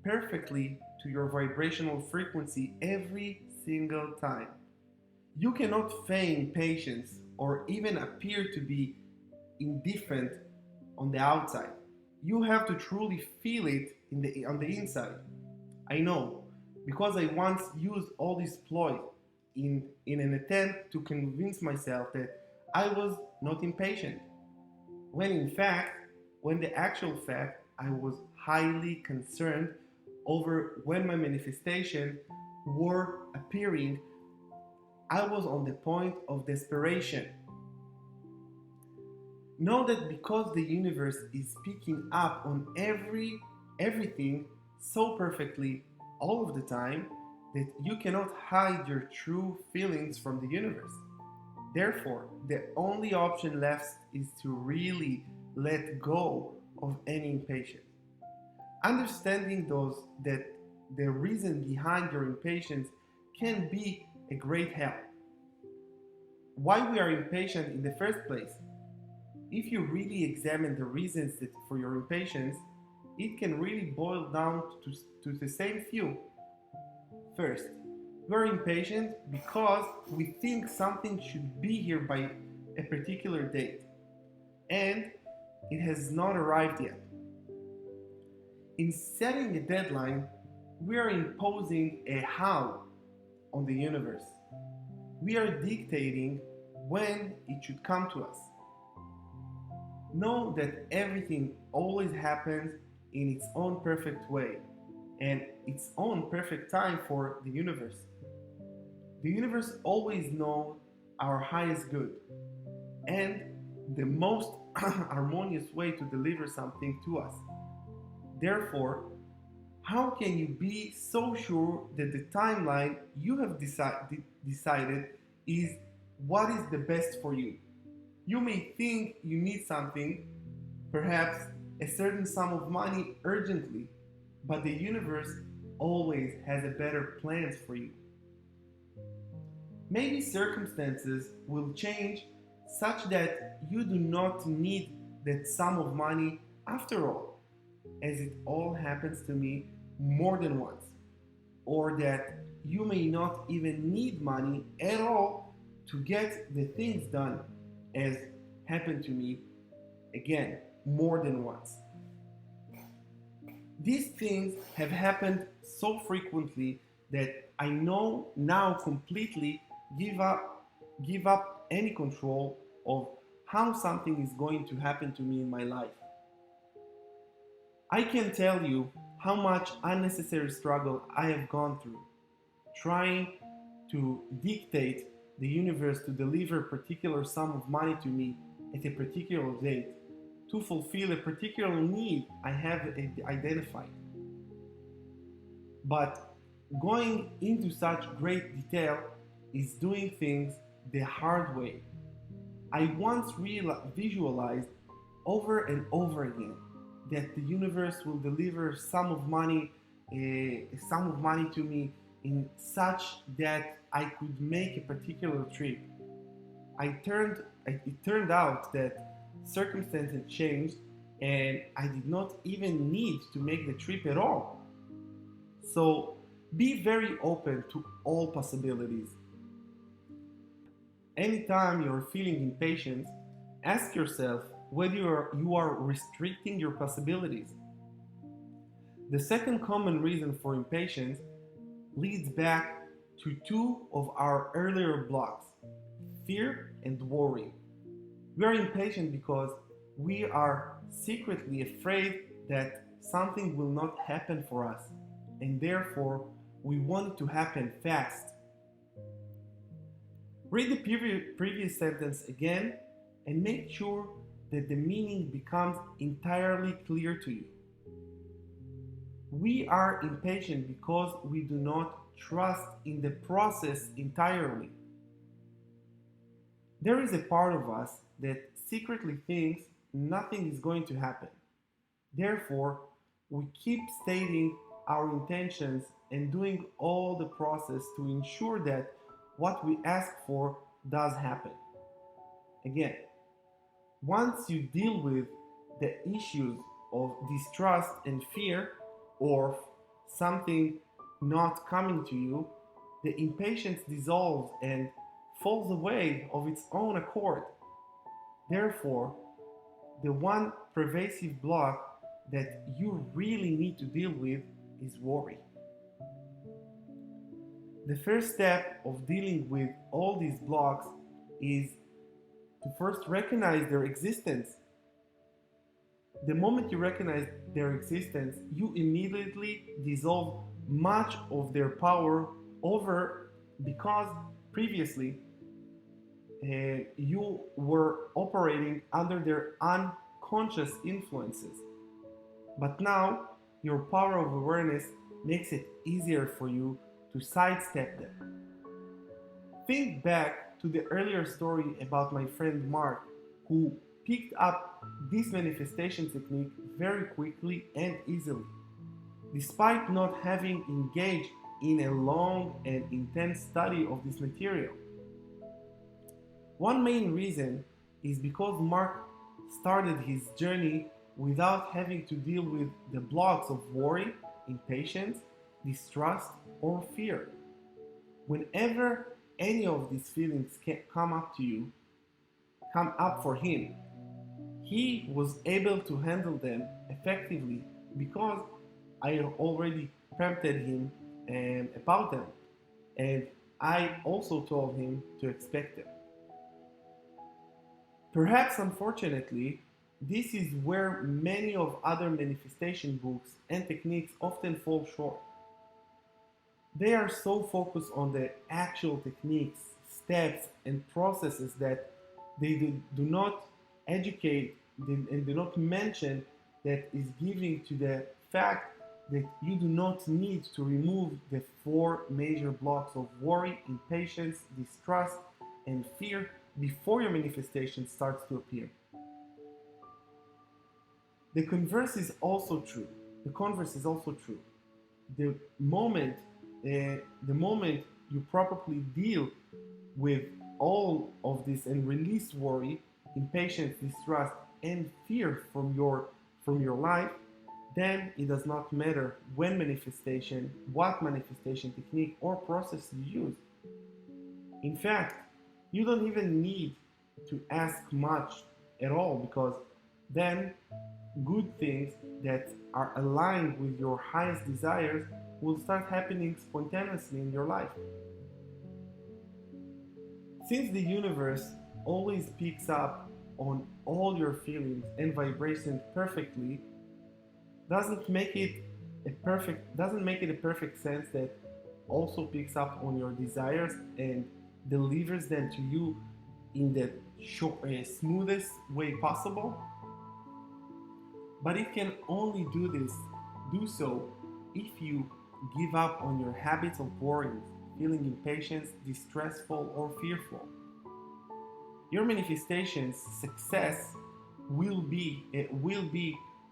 perfectly to your vibrational frequency every single time. You cannot feign patience or even appear to be indifferent on the outside. You have to truly feel it on the inside. I know, because I once used all these ploys in an attempt to convince myself that I was not impatient. When the actual fact, I was highly concerned over when my manifestation were appearing. I was on the point of desperation. Know that because the universe is picking up on everything so perfectly all of the time that you cannot hide your true feelings from the universe. Therefore, the only option left is to really let go of any impatience. Understanding that the reason behind your impatience can be a great help. Why we are impatient in the first place? If you really examine the reasons for your impatience, it can really boil down to the same few. First, we are impatient because we think something should be here by a particular date, and it has not arrived yet. In setting a deadline, we are imposing a how on the universe. We are dictating when it should come to us. Know that everything always happens in its own perfect way and its own perfect time for the universe. The universe always knows our highest good and the most harmonious way to deliver something to us. Therefore, how can you be so sure that the timeline you have decided is what is the best for you? You may think you need something, perhaps a certain sum of money urgently, but the universe always has a better plans for you. Maybe circumstances will change such that you do not need that sum of money after all, as it all happens to me more than once, or that you may not even need money at all to get the things done, as happened to me again more than once. These things have happened so frequently that I know now completely give up give up any control of how something is going to happen to me in my life. I can tell you how much unnecessary struggle I have gone through trying to dictate the universe to deliver a particular sum of money to me at a particular date to fulfill a particular need I have identified. But going into such great detail is doing things the hard way. I once visualized over and over again that the universe will deliver a sum of money to me in such that I could make a particular trip. It turned out that circumstances changed and I did not even need to make the trip at all. So be very open to all possibilities. Anytime you're feeling impatient, ask yourself whether you are restricting your possibilities. The second common reason for impatience leads back to two of our earlier blocks: fear and worry. We are impatient because we are secretly afraid that something will not happen for us, and therefore we want it to happen fast. Read the previous sentence again and make sure that the meaning becomes entirely clear to you. We are impatient because we do not trust in the process entirely. There is a part of us that secretly thinks nothing is going to happen. Therefore, we keep stating our intentions and doing all the process to ensure that what we ask for does happen. Again, once you deal with the issues of distrust and fear, or something not coming to you, the impatience dissolves and falls away of its own accord. Therefore, the one pervasive block that you really need to deal with is worry. The first step of dealing with all these blocks is to first recognize their existence. The moment you recognize their existence, you immediately dissolve much of their power over, because previously you were operating under their unconscious influences. But now your power of awareness makes it easier for you to sidestep them. Think back to the earlier story about my friend Mark, who picked up this manifestation technique very quickly and easily, despite not having engaged in a long and intense study of this material. One main reason is because Mark started his journey without having to deal with the blocks of worry, impatience, distrust, or fear. Whenever any of these feelings come up for him, he was able to handle them effectively because I already prompted him about them, and I also told him to expect them. Perhaps unfortunately, this is where many of other manifestation books and techniques often fall short. They are so focused on the actual techniques, steps, and processes that they do not educate and do not mention that is giving to the fact that you do not need to remove the four major blocks of worry, impatience, distrust, and fear before your manifestation starts to appear. The converse is also true. The converse is also true. The moment, the moment you properly deal with all of this and release worry, impatience, distrust, and fear from your life, then it does not matter when manifestation, what manifestation technique or process you use. In fact, you don't even need to ask much at all, because then good things that are aligned with your highest desires will start happening spontaneously in your life. Since the universe always picks up on all your feelings and vibrations perfectly, doesn't make it a perfect sense that also picks up on your desires and delivers them to you in the smoothest way possible? But it can only do so if you give up on your habits of worrying, feeling impatient, distressful, or fearful. Your manifestation's success will be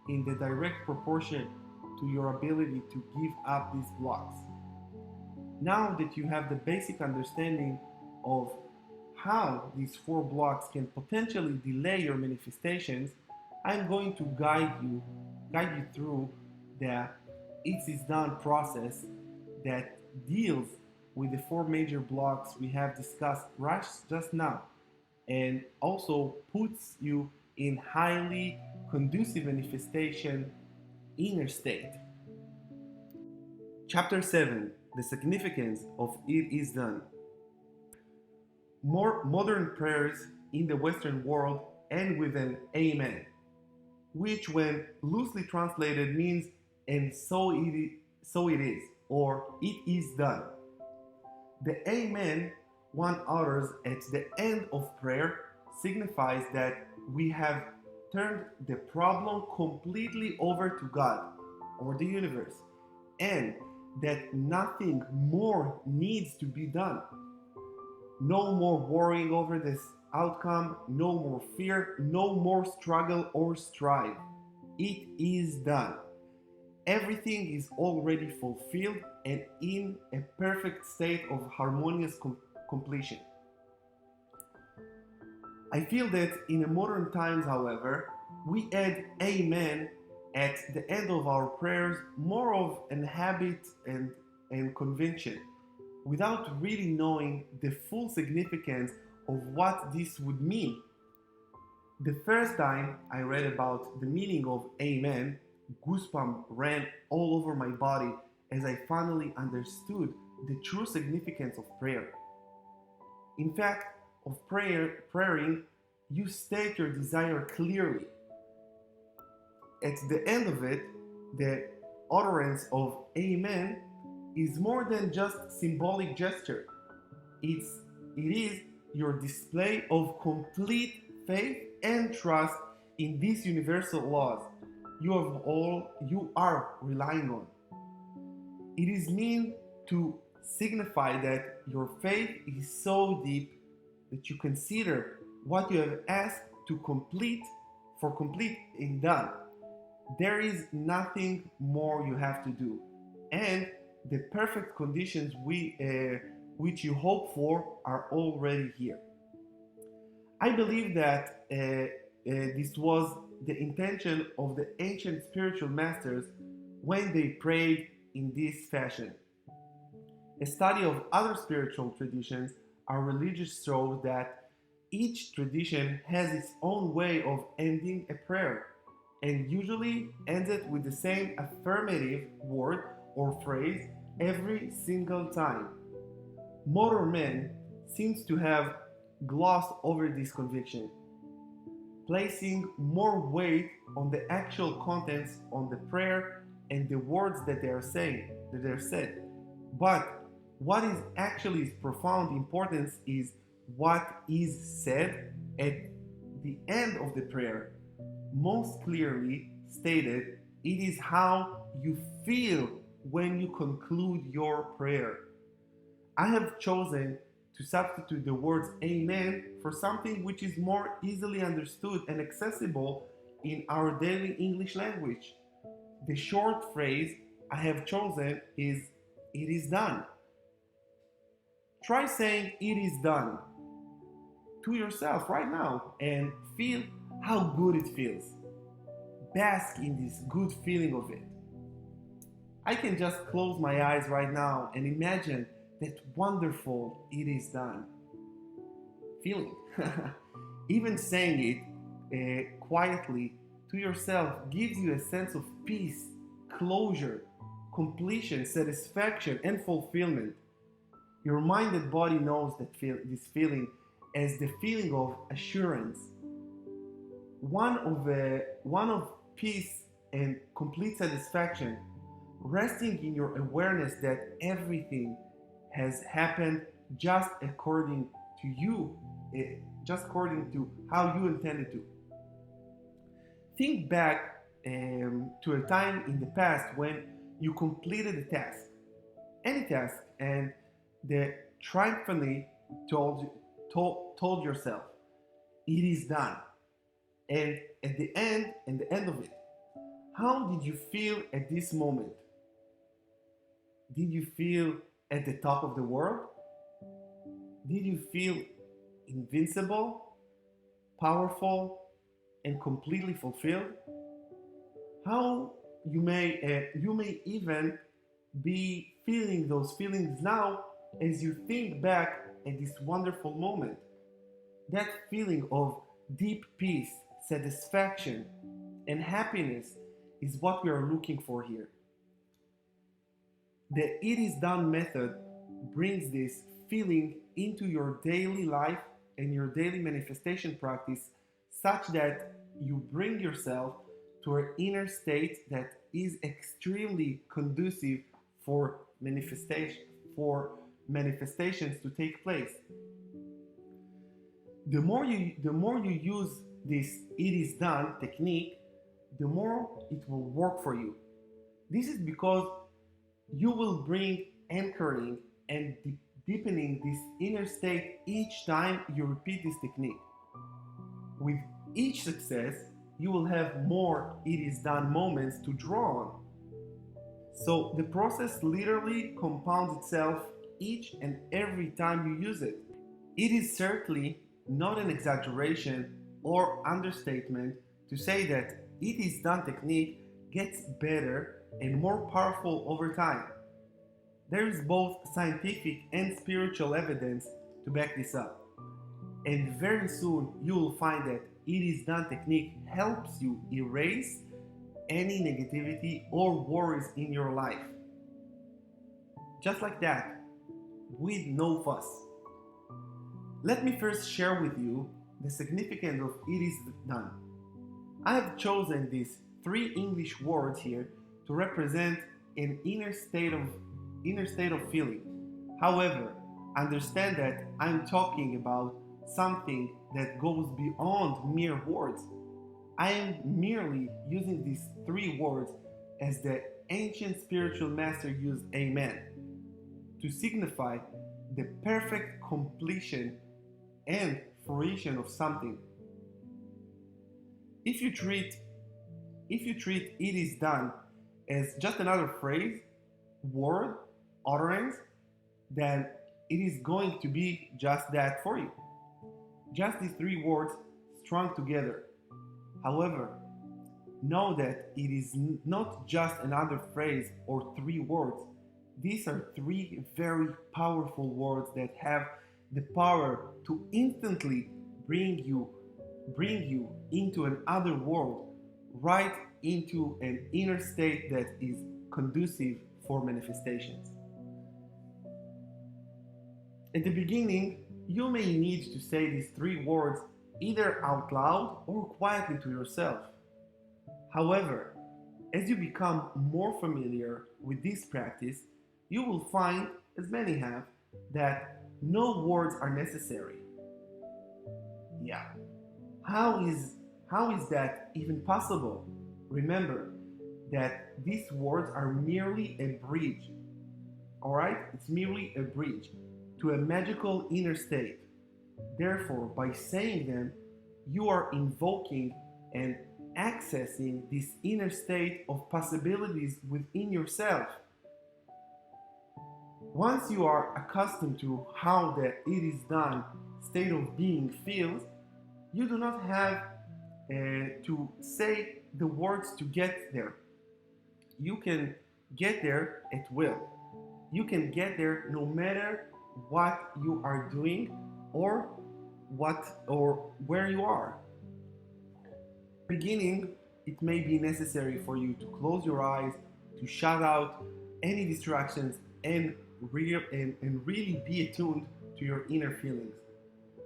in the direct proportion to your ability to give up these blocks. Now that you have the basic understanding of how these four blocks can potentially delay your manifestations, I'm going to guide you through the it is done process that deals with the four major blocks we have discussed right just now, and also puts you in highly conducive manifestation inner state. Chapter 7: The Significance of It Is Done. More modern prayers in the Western world end with an Amen, which, when loosely translated, means "and so it is," or "it is done." The Amen one utters at the end of prayer signifies that we have turned the problem completely over to God or the universe, and that nothing more needs to be done. No more worrying over this outcome, no more fear, no more struggle or strife. It is done. Everything is already fulfilled and in a perfect state of harmonious completion. I feel that in the modern times, however, we add Amen at the end of our prayers more of an habit and convention, without really knowing the full significance of what this would mean. The first time I read about the meaning of Amen, goosebumps ran all over my body as I finally understood the true significance of prayer. In fact, praying, you state your desire clearly. At the end of it, the utterance of Amen is more than just symbolic gesture. It is your display of complete faith and trust in these universal laws you are relying on. It is meant to signify that your faith is so deep that you consider what you have asked to complete and done. There is nothing more you have to do, and the perfect conditions which you hope for are already here. I believe that this was the intention of the ancient spiritual masters when they prayed in this fashion. A study of other spiritual traditions or religious shows that each tradition has its own way of ending a prayer, and usually ends it with the same affirmative word or phrase every single time. Modern men seems to have glossed over this conviction, placing more weight on the actual contents on the prayer and the words that they're said. But what is actually profound importance is what is said at the end of the prayer. Most clearly stated, it is how you feel when you conclude your prayer. I have chosen to substitute the words Amen for something which is more easily understood and accessible in our daily English language. The short phrase I have chosen is "it is done." Try saying "it is done" to yourself right now and feel how good it feels. Bask in this good feeling of it. I can just close my eyes right now and imagine that wonderful "it is done" feeling. Even saying it quietly to yourself gives you a sense of peace, closure, completion, satisfaction, and fulfillment. Your mind and body knows this feeling as the feeling of assurance, one of peace and complete satisfaction, resting in your awareness that everything has happened just according to you, just according to how you intended to. Think back to a time in the past when you completed a task, any task, and the triumphantly told yourself, "It is done." And at the end of it, how did you feel at this moment? Did you feel at the top of the world? Did you feel invincible, powerful, and completely fulfilled? How you may even be feeling those feelings now as you think back at this wonderful moment. That feeling of deep peace, satisfaction, and happiness is what we are looking for here. The "it is done" method brings this feeling into your daily life and your daily manifestation practice such that you bring yourself to an inner state that is extremely conducive for for manifestations to take place. The more you use this "it is done" technique, the more it will work for you. This is because you will bring anchoring and deepening this inner state each time you repeat this technique. With each success, you will have more "it is done" moments to draw on. So the process literally compounds itself each and every time you use it. It is certainly not an exaggeration or understatement to say that "it is done" technique gets better and more powerful over time. There is both scientific and spiritual evidence to back this up. And very soon you will find that "it is done" technique helps you erase any negativity or worries in your life. Just like that, with no fuss. Let me first share with you the significance of "it is done." I have chosen these three English words here to represent an inner state of feeling. However, understand that I'm talking about something that goes beyond mere words. I am merely using these three words as the ancient spiritual master used "Amen" to signify the perfect completion and fruition of something. If you treat "it is done" as just another phrase, word, utterance, then it is going to be just that for you. Just these three words strung together. However, know that it is not just another phrase or three words. These are three very powerful words that have the power to instantly bring you into another world, right into an inner state that is conducive for manifestations. At the beginning, you may need to say these three words either out loud or quietly to yourself. However, as you become more familiar with this practice, you will find, as many have, that no words are necessary. Yeah. How is that even possible? Remember that these words are merely a bridge. All right? It's merely a bridge to a magical inner state. Therefore, by saying them, you are invoking and accessing this inner state of possibilities within yourself. Once you are accustomed to how the it is done state of being feels, you do not have to say the words to get there. You can get there at will. You can get there no matter what you are doing or what or where you are. Beginning, it may be necessary for you to close your eyes, to shut out any distractions and really be attuned to your inner feelings.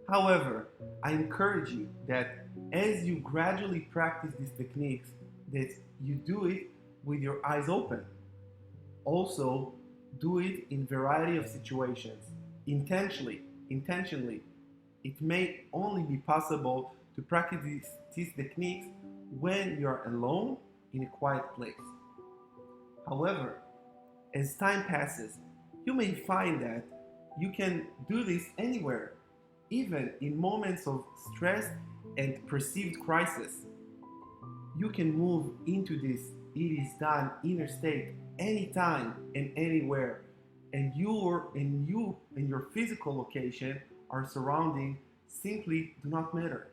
However, I encourage you that as you gradually practice these techniques, that you do it with your eyes open. Also, do it in variety of situations, intentionally. It may only be possible to practice these techniques when you are alone in a quiet place. However, as time passes, you may find that you can do this anywhere, even in moments of stress and perceived crisis. You can move into this it is done inner state anytime and anywhere, and you and your physical location or surrounding simply do not matter.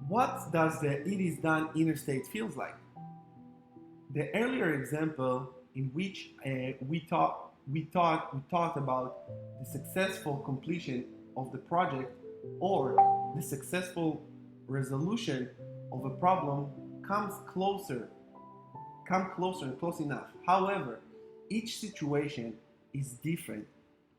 What does the it is done inner state feels like? The earlier example in which we talked about the successful completion of the project or the successful resolution of a problem come closer and close enough. However, each situation is different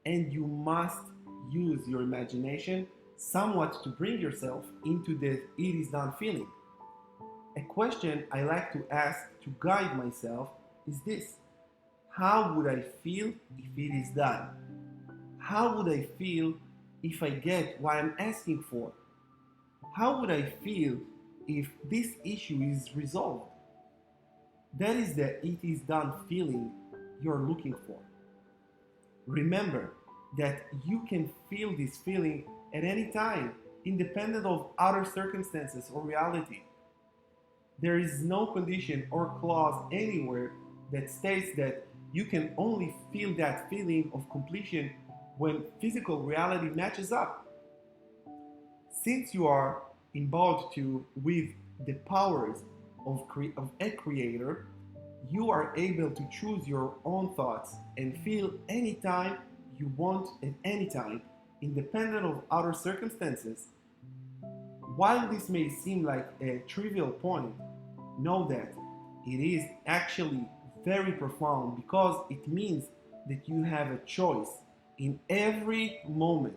and you must use your imagination somewhat to bring yourself into the it is done feeling. A question I like to ask to guide myself is this: how would I feel if it is done? How would I feel if I get what I'm asking for? How would I feel if this issue is resolved? That is the it is done feeling you're looking for. Remember that you can feel this feeling at any time, independent of other circumstances or reality. There is no condition or clause anywhere that states that you can only feel that feeling of completion when physical reality matches up. Since you are endowed with the powers of a creator, you are able to choose your own thoughts and feel anytime you want at any time, independent of other circumstances. While this may seem like a trivial point, know that it is actually very profound because it means that you have a choice in every moment.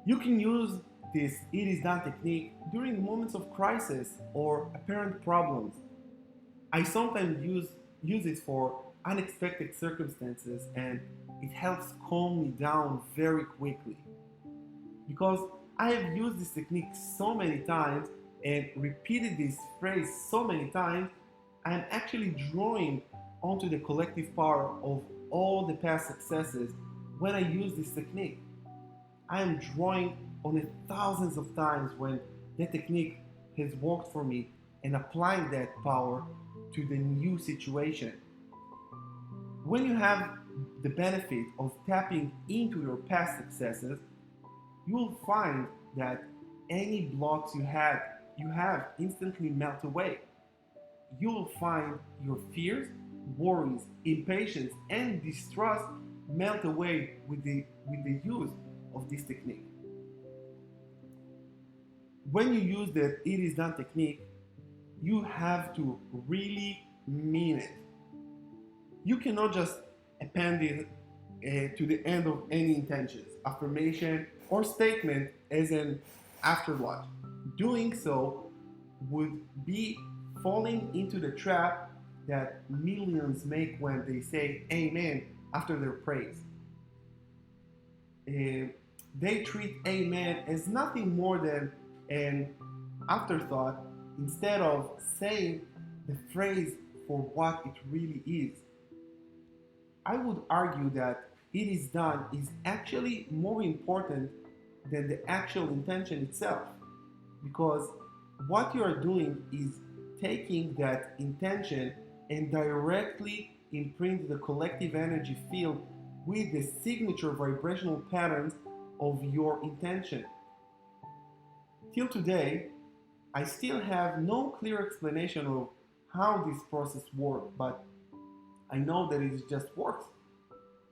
You can use this it is done technique during moments of crisis or apparent problems. I sometimes use it for unexpected circumstances and it helps calm me down very quickly. Because I have used this technique so many times and repeated this phrase so many times, I'm actually drawing onto the collective power of all the past successes when I use this technique. I am drawing on it thousands of times when that technique has worked for me and applying that power to the new situation. When you have the benefit of tapping into your past successes, you will find that any blocks you have instantly melt away. You will find your fears, worries, impatience, and distrust melt away with the use of this technique. When you use the it is done technique, you have to really mean it. You cannot just append it to the end of any intentions, affirmation, or statement as an afterthought. Doing so would be falling into the trap that millions make when they say amen after their praise. They treat amen as nothing more than an afterthought instead of saying the phrase for what it really is. I would argue that it is done is actually more important than the actual intention itself. Because what you are doing is taking that intention and directly imprint the collective energy field with the signature vibrational patterns of your intention. Till today, I still have no clear explanation of how this process works, but I know that it just works.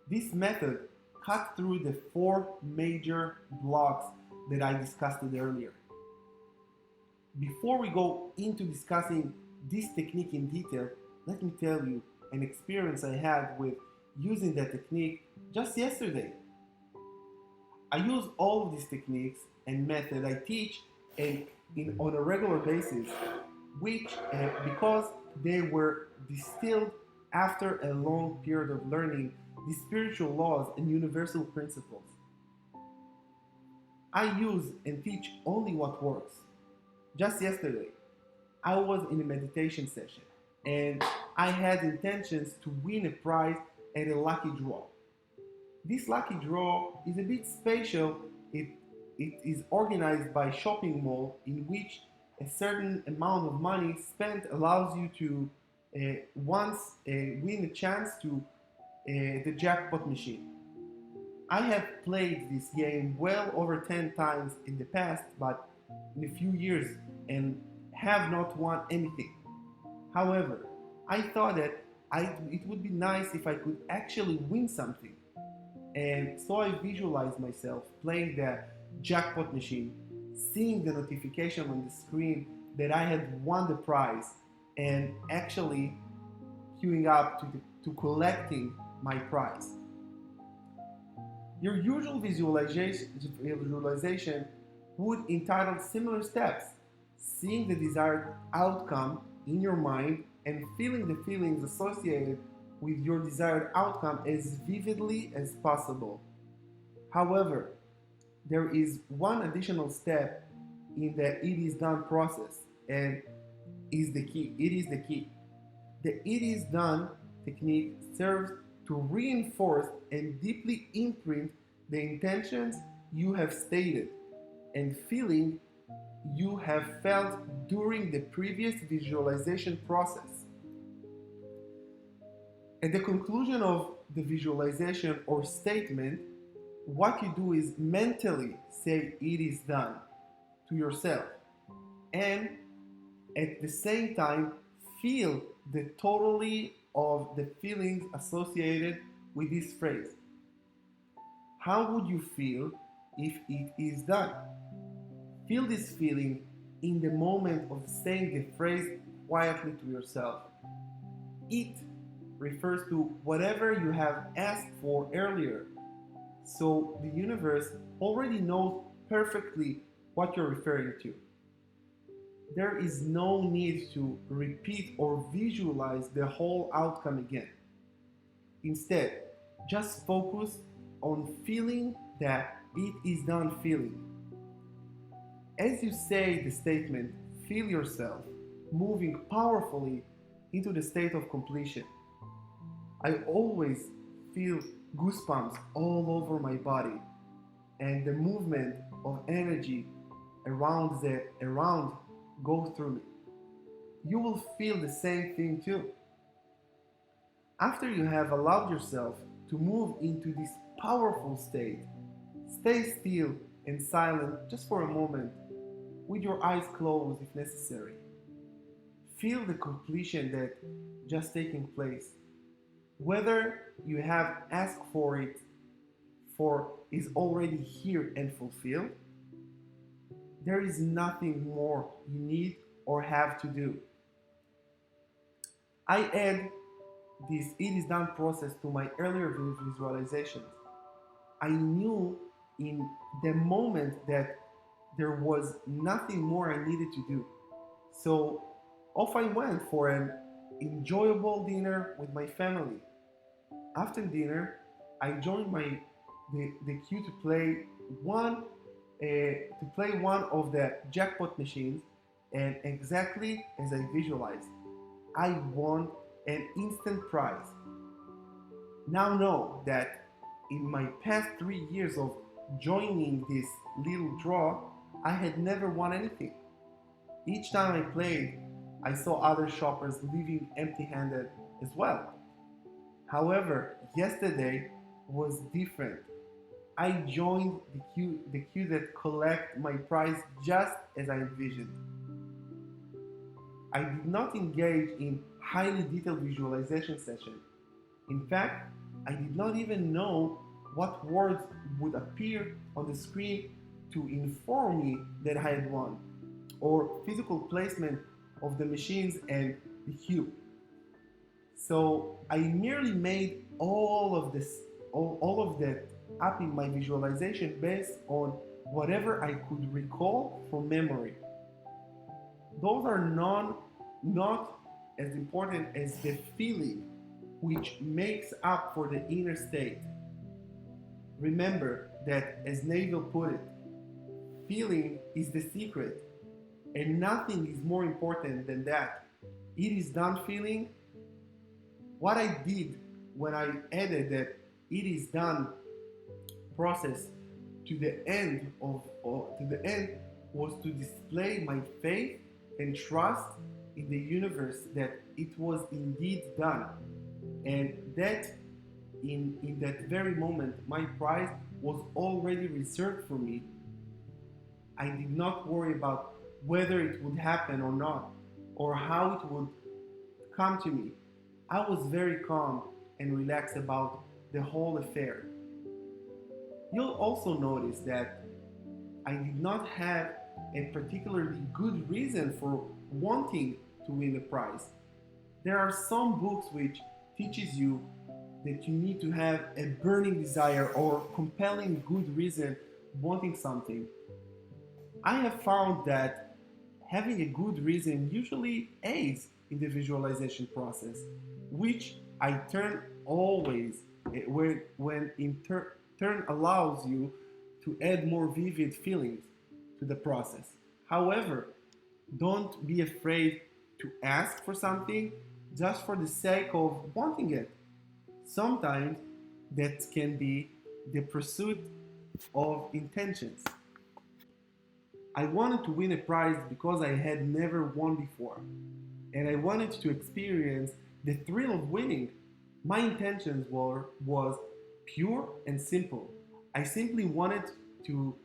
This method cuts through the four major blocks that I discussed earlier. Before we go into discussing this technique in detail, let me tell you an experience I had with using that technique just yesterday. I use all of these techniques and methods I teach on a regular basis, which, because they were distilled after a long period of learning the spiritual laws and universal principles. I use and teach only what works. Just yesterday, I was in a meditation session and I had intentions to win a prize at a lucky draw. This lucky draw is a bit special. It is organized by a shopping mall in which a certain amount of money spent allows you to once win a chance to the jackpot machine. I have played this game well over 10 times in the past, but in a few years, and have not won anything. However, I thought that it would be nice if I could actually win something. And so I visualized myself playing the jackpot machine, seeing the notification on the screen that I had won the prize, and actually queuing up to collecting my prize. Your usual visualization would entitle similar steps: seeing the desired outcome in your mind and feeling the feelings associated with your desired outcome as vividly as possible. However, there is one additional step in the it is done process, and is the key. It is the key. The it is done technique serves to reinforce and deeply imprint the intentions you have stated and feeling you have felt during the previous visualization process. At the conclusion of the visualization or statement, what you do is mentally say it is done to yourself, and at the same time feel the totality of the feelings associated with this phrase. How would you feel if it is done? Feel this feeling in the moment of saying the phrase quietly to yourself. It refers to whatever you have asked for earlier. So the universe already knows perfectly what you're referring to. There is no need to repeat or visualize the whole outcome again. Instead, just focus on feeling that it is done feeling. As you say the statement, feel yourself moving powerfully into the state of completion. I always feel goosebumps all over my body, and the movement of energy around go through me. You will feel the same thing too. After you have allowed yourself to move into this powerful state, stay still and silent just for a moment, with your eyes closed if necessary. Feel the completion that just taking place. Whether you have asked for it for is already here and fulfilled, there is nothing more you need or have to do. I add this it is done process to my earlier visualizations. I knew in the moment that there was nothing more I needed to do. So off I went for an enjoyable dinner with my family. After dinner, I joined the queue to play one of the jackpot machines, and exactly as I visualized, I won an instant prize. Now know that in my past 3 years of joining this little draw, I had never won anything. Each time I played, I saw other shoppers leaving empty handed as well. However, yesterday was different. I joined the queue that collect my prize just as I envisioned. I did not engage in highly detailed visualization session. In fact, I did not even know what words would appear on the screen to inform me that I had won, or physical placement of the machines and the queue. So I merely made all of that up in my visualization based on whatever I could recall from memory. Those are not as important as the feeling which makes up for the inner state. Remember that, as Neville put it, feeling is the secret, and nothing is more important than that. It is done feeling. What I did when I added that it is done process to the end was to display my faith and trust in the universe that it was indeed done, and that in that very moment my prize was already reserved for me. I did not worry about whether it would happen or not, or how it would come to me. I was very calm and relaxed about the whole affair. You'll also notice that I did not have a particularly good reason for wanting to win the prize. There are some books which teaches you that you need to have a burning desire or compelling good reason wanting something. I have found that having a good reason usually aids in the visualization process, which I turn always when in turn allows you to add more vivid feelings to the process. However, don't be afraid to ask for something just for the sake of wanting it. Sometimes that can be the pursuit of intentions. I wanted to win a prize because I had never won before, and I wanted to experience the thrill of winning. My intentions were was pure and simple. I simply to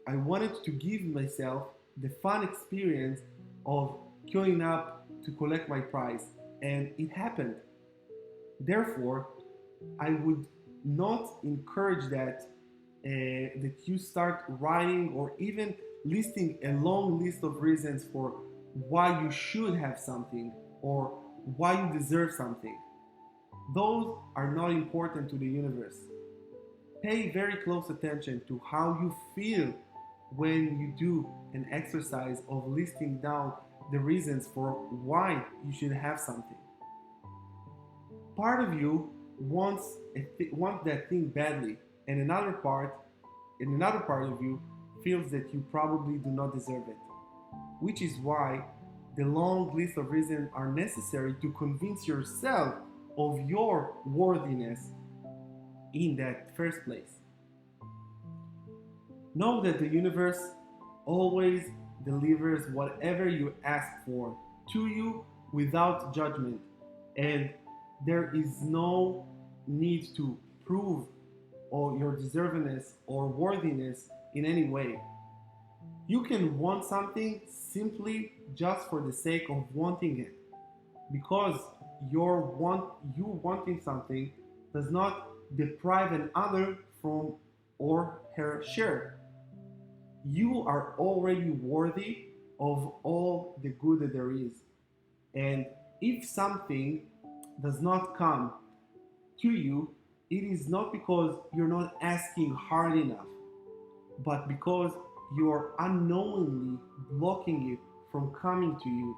wanted to give myself the fun experience of queuing up to collect my prize, and it happened. Therefore, I would not encourage that you start writing or even listing a long list of reasons for why you should have something or why you deserve something. Those are not important to the universe. Pay very close attention to how you feel when you do an exercise of listing down the reasons for why you should have something. Part of you wants that thing badly, and another part of you feels that you probably do not deserve it. Which is why the long list of reasons are necessary to convince yourself of your worthiness in that first place. Know that the universe always delivers whatever you ask for to you without judgment, and there is no need to prove or your deservedness or worthiness in any way. You can want something simply just for the sake of wanting it, because you wanting something does not deprive an other from or her share. You are already worthy of all the good that there is. And if something does not come to you, it is not because you're not asking hard enough, but because you are unknowingly blocking it from coming to you.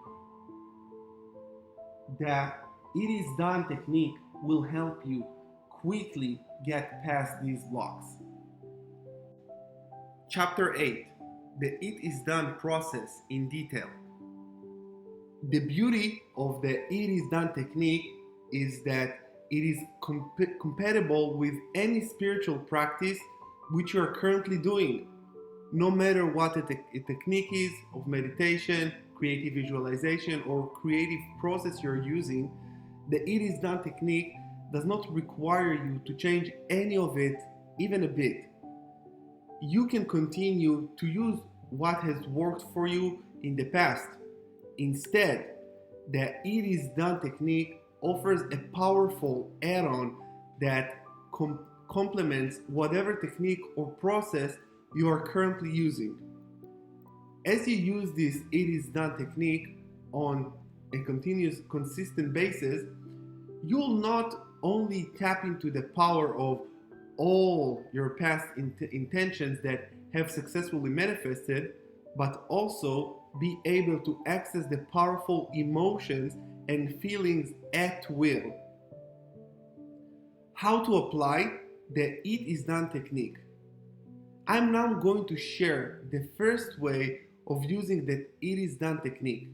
The it is done technique will help you quickly get past these blocks. Chapter 8: The It Is Done process in detail. The beauty of the It Is Done technique is that it is compatible with any spiritual practice which you are currently doing. No matter what a technique is of meditation, creative visualization, or creative process you're using, the it is done technique does not require you to change any of it, even a bit. You can continue to use what has worked for you in the past. Instead, the it is done technique offers a powerful add-on that complements whatever technique or process you are currently using. As you use this it is done technique on a continuous, consistent basis, you'll not only tap into the power of all your past intentions that have successfully manifested, but also be able to access the powerful emotions and feelings at will. How to apply the it is done technique. I'm now going to share the first way of using the it is done technique,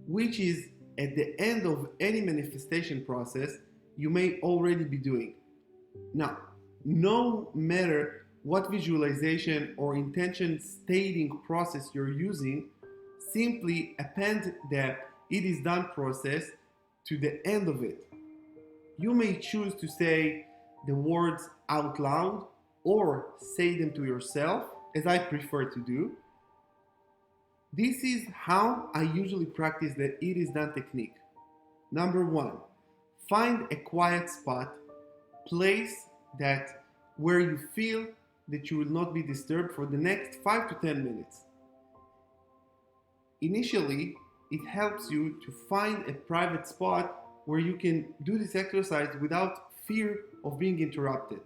which is at the end of any manifestation process you may already be doing. Now, no matter what visualization or intention stating process you're using, simply append the it is done process to the end of it. You may choose to say the words out loud or say them to yourself, as I prefer to do. This is how I usually practice the it is done technique. Number one, find a quiet spot, place that where you feel that you will not be disturbed for the next 5 to 10 minutes. Initially, it helps you to find a private spot where you can do this exercise without fear of being interrupted.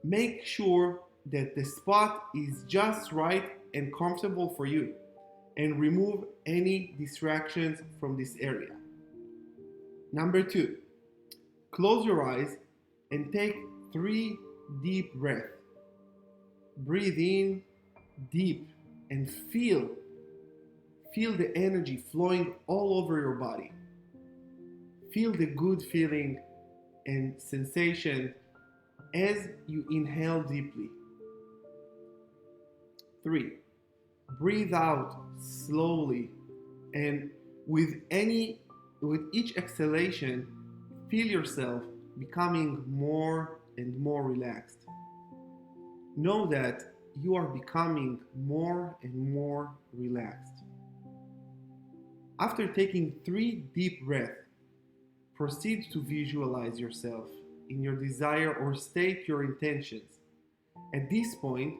Make sure that the spot is just right and comfortable for you, and remove any distractions from this area. Number two, close your eyes and take 3 deep breaths. Breathe in deep and feel the energy flowing all over your body. Feel the good feeling and sensation as you inhale deeply. 3. Breathe out slowly, and with each exhalation, feel yourself becoming more and more relaxed. Know that you are becoming more and more relaxed. After taking 3 deep breaths, proceed to visualize yourself in your desire or state your intentions. At this point,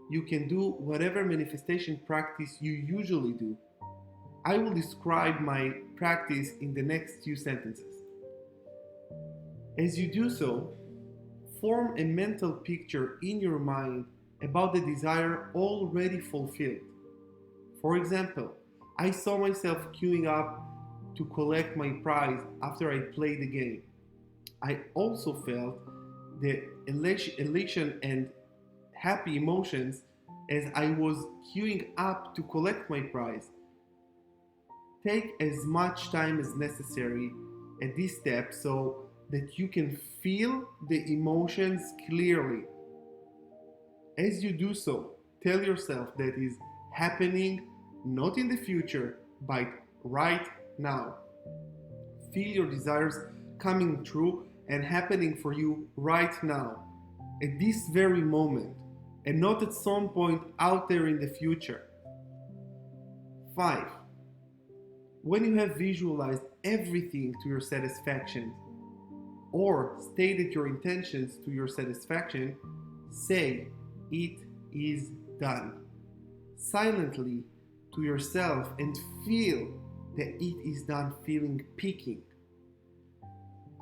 you can do whatever manifestation practice you usually do. I will describe my practice in the next few sentences. As you do so, form a mental picture in your mind about the desire already fulfilled. For example, I saw myself queuing up to collect my prize after I played the game. I also felt the elation and happy emotions as I was queuing up to collect my prize. Take as much time as necessary at this step so that you can feel the emotions clearly. As you do so, tell yourself that is happening not in the future, but right now. Feel your desires coming true and happening for you right now, at this very moment, and not at some point out there in the future. 5. When you have visualized everything to your satisfaction, or stated your intentions to your satisfaction, say, "It is done," silently to yourself, and feel the "it is done" feeling peaking.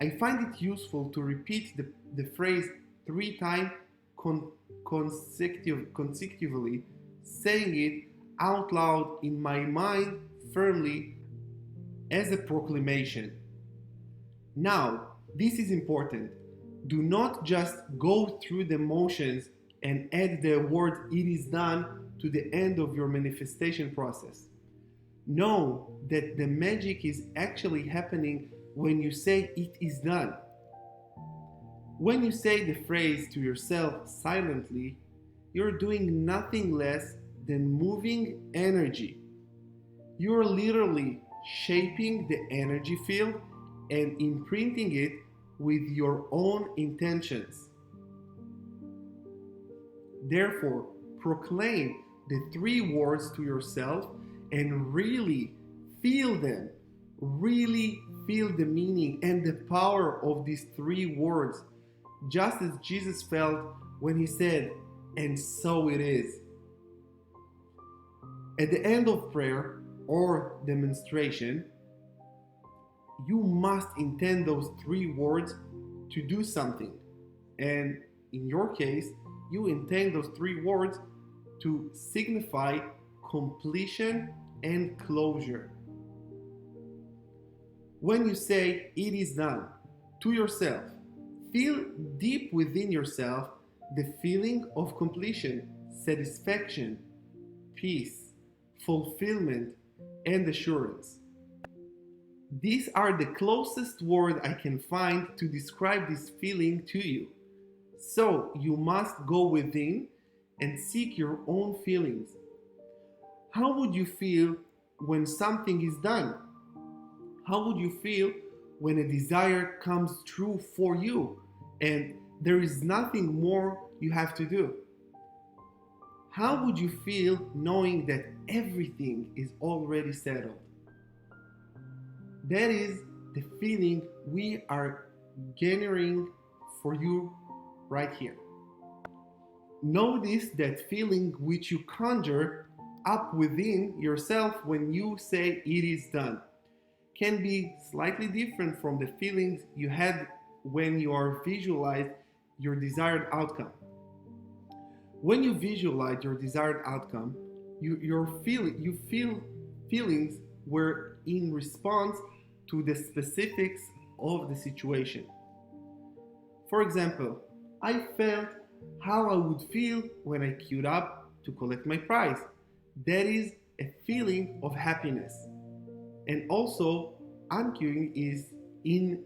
I find it useful to repeat the phrase 3 times consecutively, saying it out loud in my mind firmly as a proclamation. Now, this is important. Do not just go through the motions and add the word "it is done" to the end of your manifestation process. Know that the magic is actually happening when you say "it is done." When you say the phrase to yourself silently, you're doing nothing less than moving energy. You're literally shaping the energy field and imprinting it with your own intentions. Therefore, proclaim the three words to yourself and really feel them. Really feel the meaning and the power of these three words, just as Jesus felt when he said, "And so it is." At the end of prayer or demonstration, you must intend those three words to do something. And in your case, you intend those three words to signify completion and closure. When you say "it is done" to yourself, feel deep within yourself the feeling of completion, satisfaction, peace, fulfillment, and assurance. These are the closest words I can find to describe this feeling to you. So you must go within and seek your own feelings. How would you feel when something is done? How would you feel when a desire comes true for you and there is nothing more you have to do? How would you feel knowing that everything is already settled? That is the feeling we are generating for you right here. Notice that feeling which you conjure up within yourself when you say "it is done" can be slightly different from the feelings you had when you are visualized your desired outcome. When you visualize your desired outcome, you feel feelings were in response to the specifics of the situation. For example, I felt how I would feel when I queued up to collect my prize. That is a feeling of happiness. And also, unqueuing is in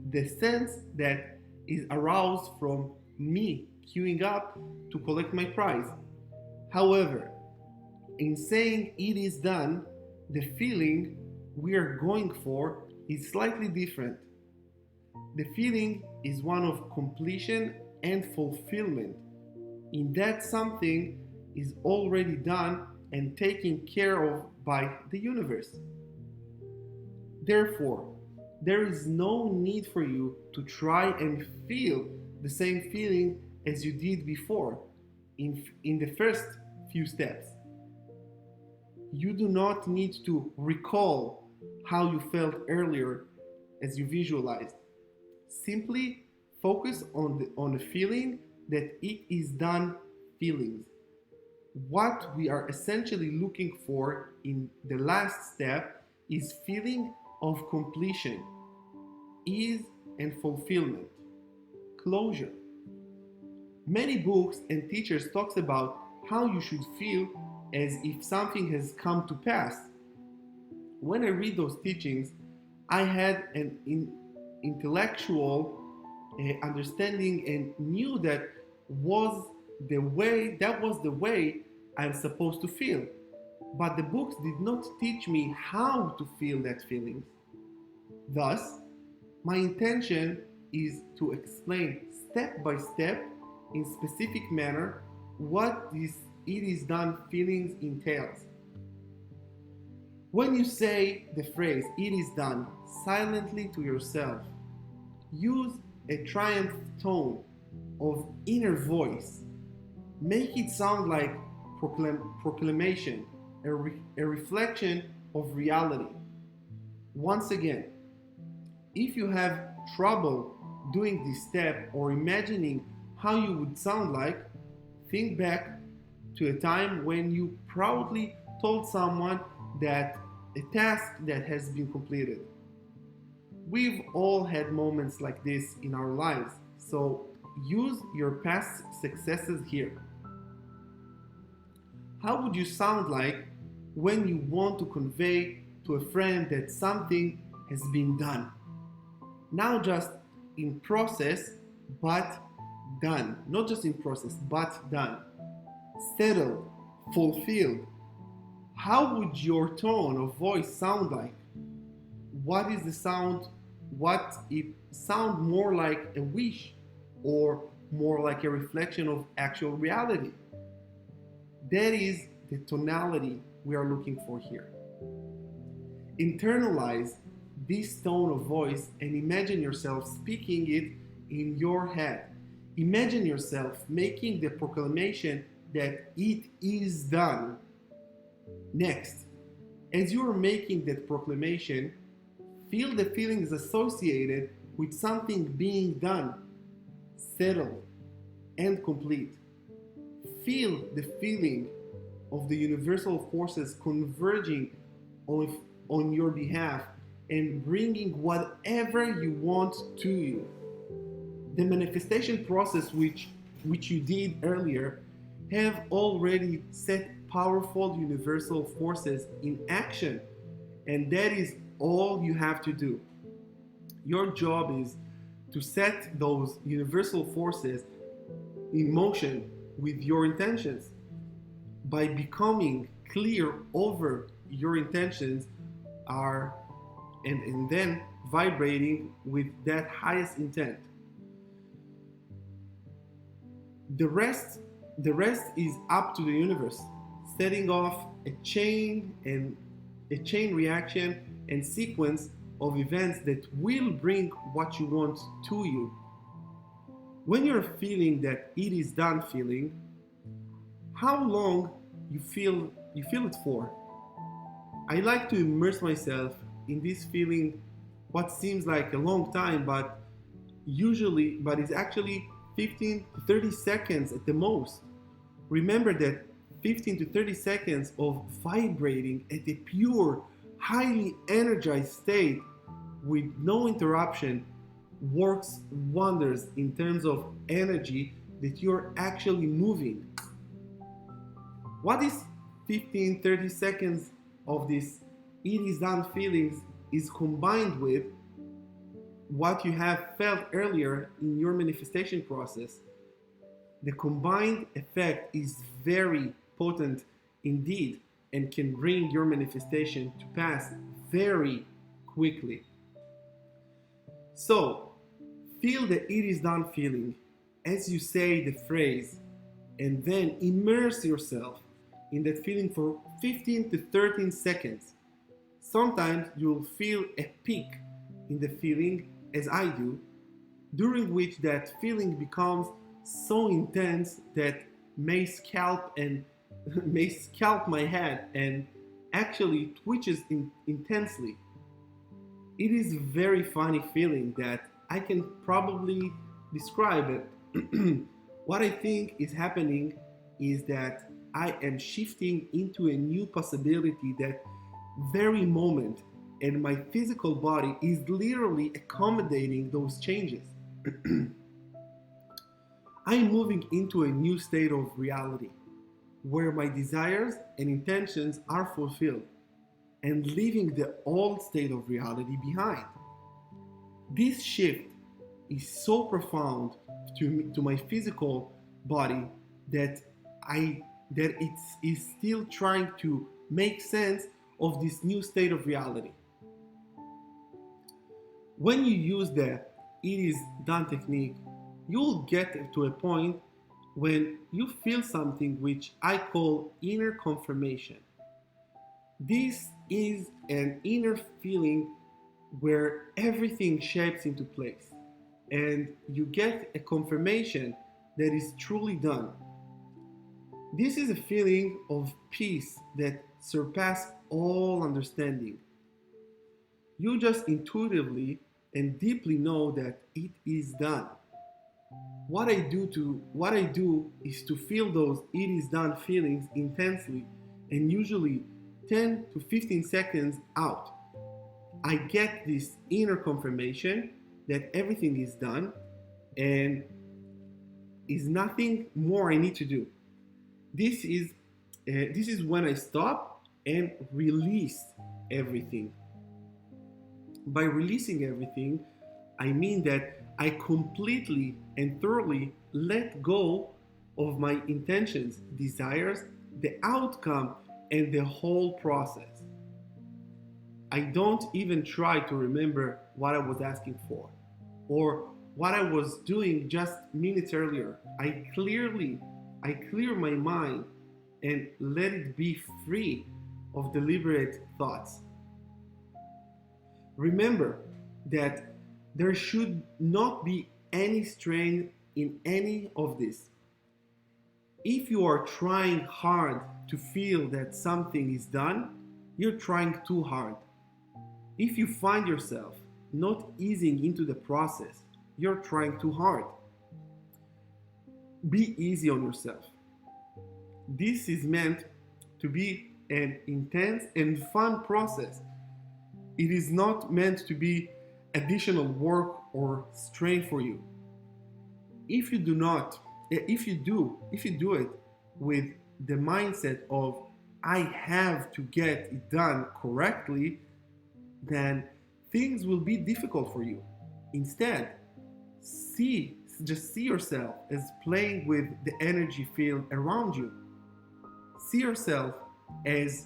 the sense that is aroused from me queuing up to collect my prize. However, in saying "it is done," the feeling we are going for is slightly different. The feeling is one of completion and fulfillment, in that something is already done and taken care of by the universe. Therefore, there is no need for you to try and feel the same feeling as you did before in the first few steps. You do not need to recall how you felt earlier as you visualized. Simply focus on the feeling that "it is done" feelings. What we are essentially looking for in the last step is feeling of completion, ease and fulfillment, closure. Many books and teachers talks about how you should feel as if something has come to pass. When I read those teachings, I had an intellectual understanding and knew that was the way I'm supposed to feel. But the books did not teach me how to feel that feeling. Thus, my intention is to explain step by step in specific manner what this "it is done" feelings entails. When you say the phrase "it is done" silently to yourself, use a triumph tone of inner voice. Make it sound like proclamation, a reflection of reality. Once again, if you have trouble doing this step or imagining how you would sound like, think back to a time when you proudly told someone that a task that has been completed. We've all had moments like this in our lives, so use your past successes here. How would you sound like when you want to convey to a friend that something has been done? Now just in process but done. Not just in process, but done. Settled, fulfilled. How would your tone of voice sound like? What is the sound? What it sound more like a wish or more like a reflection of actual reality? That is the tonality we are looking for here. Internalize this tone of voice and imagine yourself speaking it in your head. Imagine yourself making the proclamation that it is done. Next, as you are making that proclamation, feel the feelings associated with something being done, settled, and complete. Feel the feeling of the universal forces converging on your behalf and bringing whatever you want to you. The manifestation process which you did earlier have already set powerful universal forces in action, and that is all you have to do. Your job is to set those universal forces in motion with your intentions. By becoming clear over your intentions are and then vibrating with that highest intent. The rest is up to the universe, setting off a chain reaction and sequence of events that will bring what you want to you. When you're feeling that it is done feeling, how long you feel it for? I like to immerse myself in this feeling what seems like a long time, but it's actually 15 to 30 seconds at the most. Remember that 15 to 30 seconds of vibrating at a pure, highly energized state with no interruption works wonders in terms of energy that you're actually moving. What is 15-30 seconds of this it is done feelings is combined with what you have felt earlier in your manifestation process. The combined effect is very potent indeed and can bring your manifestation to pass very quickly. So, feel the it is done feeling as you say the phrase, and then immerse yourself in that feeling for 15 to 13 seconds. Sometimes you'll feel a peak in the feeling, as I do, during which that feeling becomes so intense that may scalp and may scalp my head and actually twitches intensely. It is a very funny feeling that I can probably describe it. What I think is happening is that I am shifting into a new possibility that very moment, and my physical body is literally accommodating those changes. I am moving into a new state of reality where my desires and intentions are fulfilled and leaving the old state of reality behind. This shift is so profound to my physical body that it is still trying to make sense of this new state of reality. When you use the it is done technique, you'll get to a point when you feel something which I call inner confirmation. This is an inner feeling where everything shapes into place and you get a confirmation that is truly done. This is a feeling of peace that surpasses all understanding. You just intuitively and deeply know that it is done. What I do is to feel those it is done feelings intensely and usually 10 to 15 seconds out. I get this inner confirmation that everything is done and is nothing more I need to do. This is when I stop and release everything. By releasing everything, I mean that I completely and thoroughly let go of my intentions, desires, the outcome, and the whole process. I don't even try to remember what I was asking for or what I was doing just minutes earlier. I clear my mind and let it be free of deliberate thoughts. Remember that there should not be any strain in any of this. If you are trying hard to feel that something is done, you're trying too hard. If you find yourself not easing into the process, you're trying too hard. Be easy on yourself. This is meant to be an intense and fun process. It is not meant to be additional work or strain for you. If you do not, if you do it with the mindset of I have to get it done correctly, then things will be difficult for you. Instead, just see yourself as playing with the energy field around you. See yourself as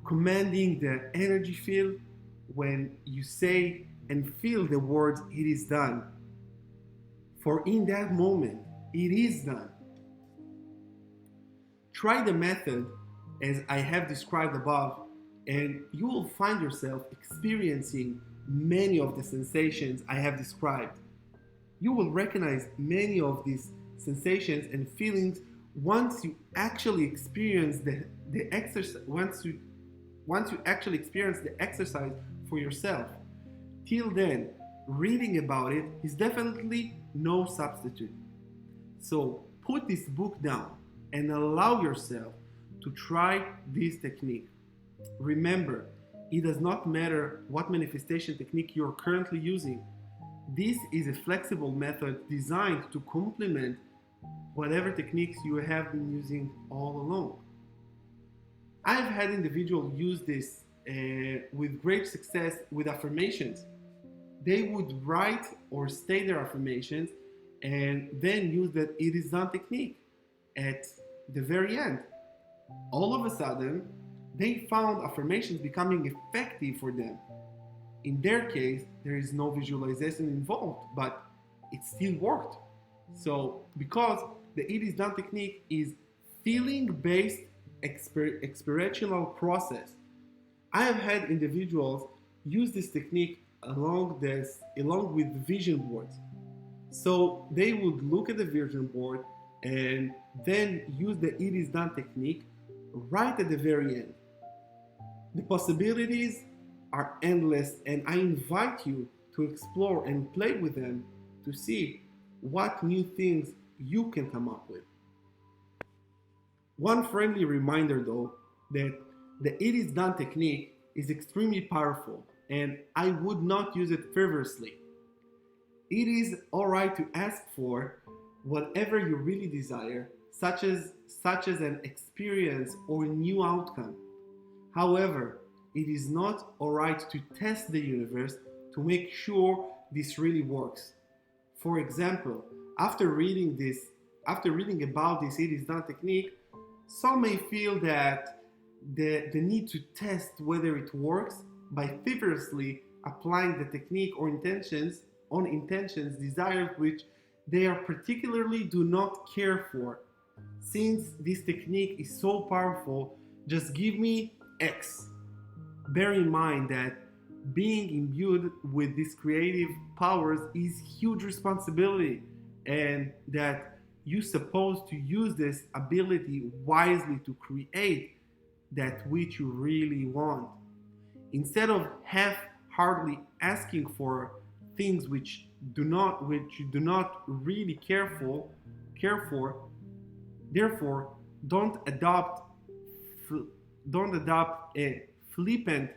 commanding the energy field when you say and feel the words, it is done. For in that moment, it is done. Try the method as I have described above, and you will find yourself experiencing many of the sensations I have described. You will recognize many of these sensations and feelings once you actually experience the exercise, once you actually experience the exercise for yourself. Till then, reading about it is definitely no substitute. So put this book down and allow yourself to try this technique. Remember, it does not matter what manifestation technique you're currently using. This is a flexible method designed to complement whatever techniques you have been using all along. I've had individuals use this with great success with affirmations. They would write or state their affirmations and then use that it is done technique at the very end. All of a sudden, they found affirmations becoming effective for them. In their case, there is no visualization involved, but it still worked. So, because the it is done technique is feeling-based experiential process, I have had individuals use this technique along with vision boards. So they would look at the vision board and then use the it is done technique right at the very end. The possibilities are endless, and I invite you to explore and play with them to see what new things you can come up with. One friendly reminder though, that the it is done technique is extremely powerful and I would not use it frivolously. It is alright to ask for whatever you really desire, such as an experience or a new outcome. However, it is not alright to test the universe to make sure this really works. For example, after reading about this it is done technique, some may feel that the need to test whether it works by feverishly applying the technique or intentions desired which they are particularly do not care for. Since this technique is so powerful, just give me X. Bear in mind that being imbued with these creative powers is huge responsibility, and that you're supposed to use this ability wisely to create that which you really want. Instead of half-heartedly asking for things which you do not really care for, therefore don't adopt a flippant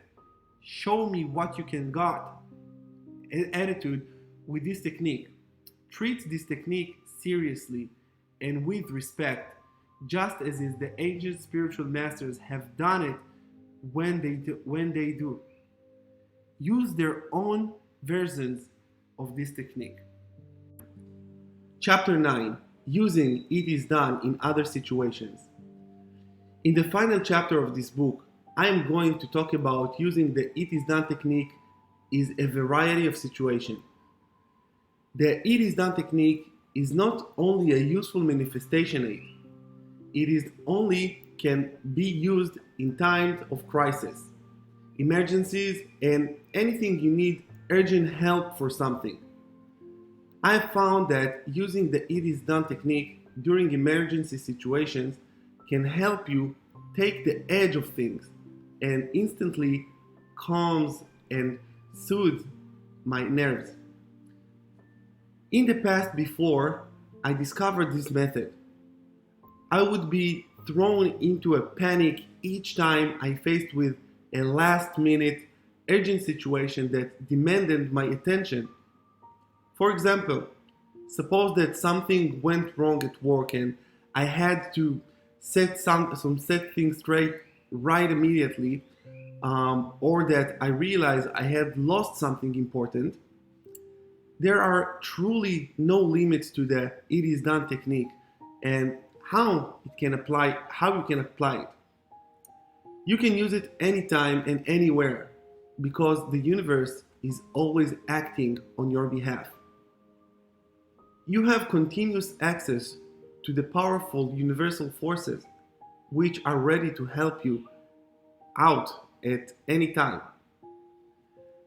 show me what you can got attitude with this technique. Treat this technique seriously and with respect, just as is the ancient spiritual masters have done it when they do. Use their own versions of this technique. Chapter 9: Using It Is Done in Other Situations. In the final chapter of this book, I am going to talk about using the It Is Done technique in a variety of situations. The It Is Done technique is not only a useful manifestation aid, it is only can be used in times of crisis, emergencies, and anything you need urgent help for something. I have found that using the It Is Done technique during emergency situations can help you take the edge of things and instantly calms and soothes my nerves. In the past, before I discovered this method, I would be thrown into a panic each time I faced with a last minute urgent situation that demanded my attention. For example, suppose that something went wrong at work and I had to set things straight right immediately, or that I realized I had lost something important. There are truly no limits to the It Is Done technique and how you can apply it. You can use it anytime and anywhere because the universe is always acting on your behalf. You have continuous access to the powerful universal forces which are ready to help you out at any time.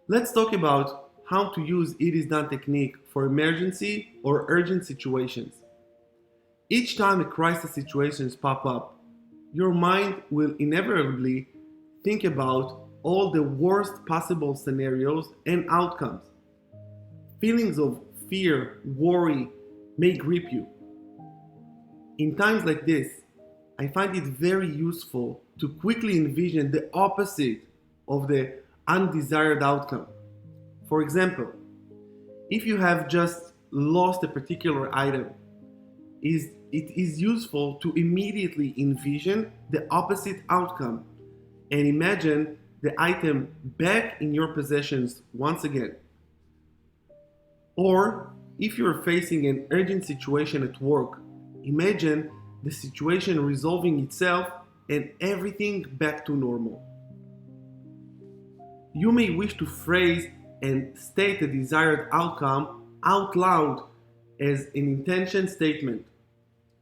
Let's talk about how to use It Is Done technique for emergency or urgent situations. Each time a crisis situations pop up, your mind will inevitably think about all the worst possible scenarios and outcomes. Feelings of fear, worry may grip you. In times like this, I find it very useful to quickly envision the opposite of the undesired outcome. For example, if you have just lost a particular item, it is useful to immediately envision the opposite outcome and imagine the item back in your possessions once again. Or if you're facing an urgent situation at work, imagine the situation resolving itself and everything back to normal. You may wish to phrase and state the desired outcome out loud as an intention statement.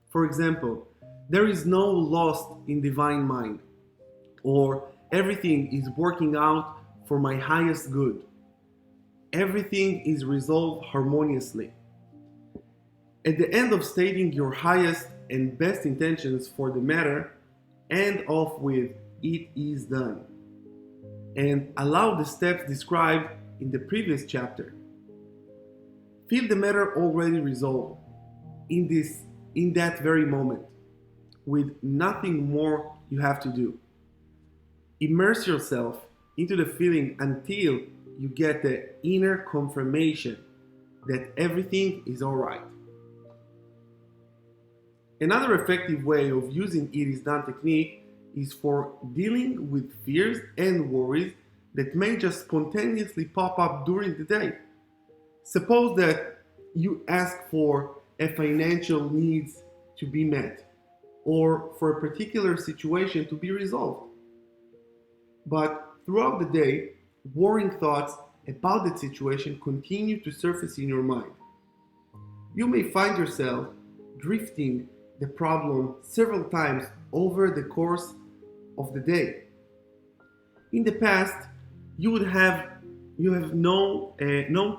For example, there is no loss in divine mind, or everything is working out for my highest good. Everything is resolved harmoniously. At the end of stating your highest and best intentions for the matter, end off with "It is done" and allow the steps described in the previous chapter. Feel the matter already resolved in that very moment, with nothing more you have to do. Immerse yourself into the feeling until you get the inner confirmation that everything is alright. Another effective way of using It Is Done technique is for dealing with fears and worries that may just spontaneously pop up during the day. Suppose that you ask for a financial needs to be met or for a particular situation to be resolved. But throughout the day, worrying thoughts about that situation continue to surface in your mind. You may find yourself drifting the problem several times over the course of the day. In the past, you have no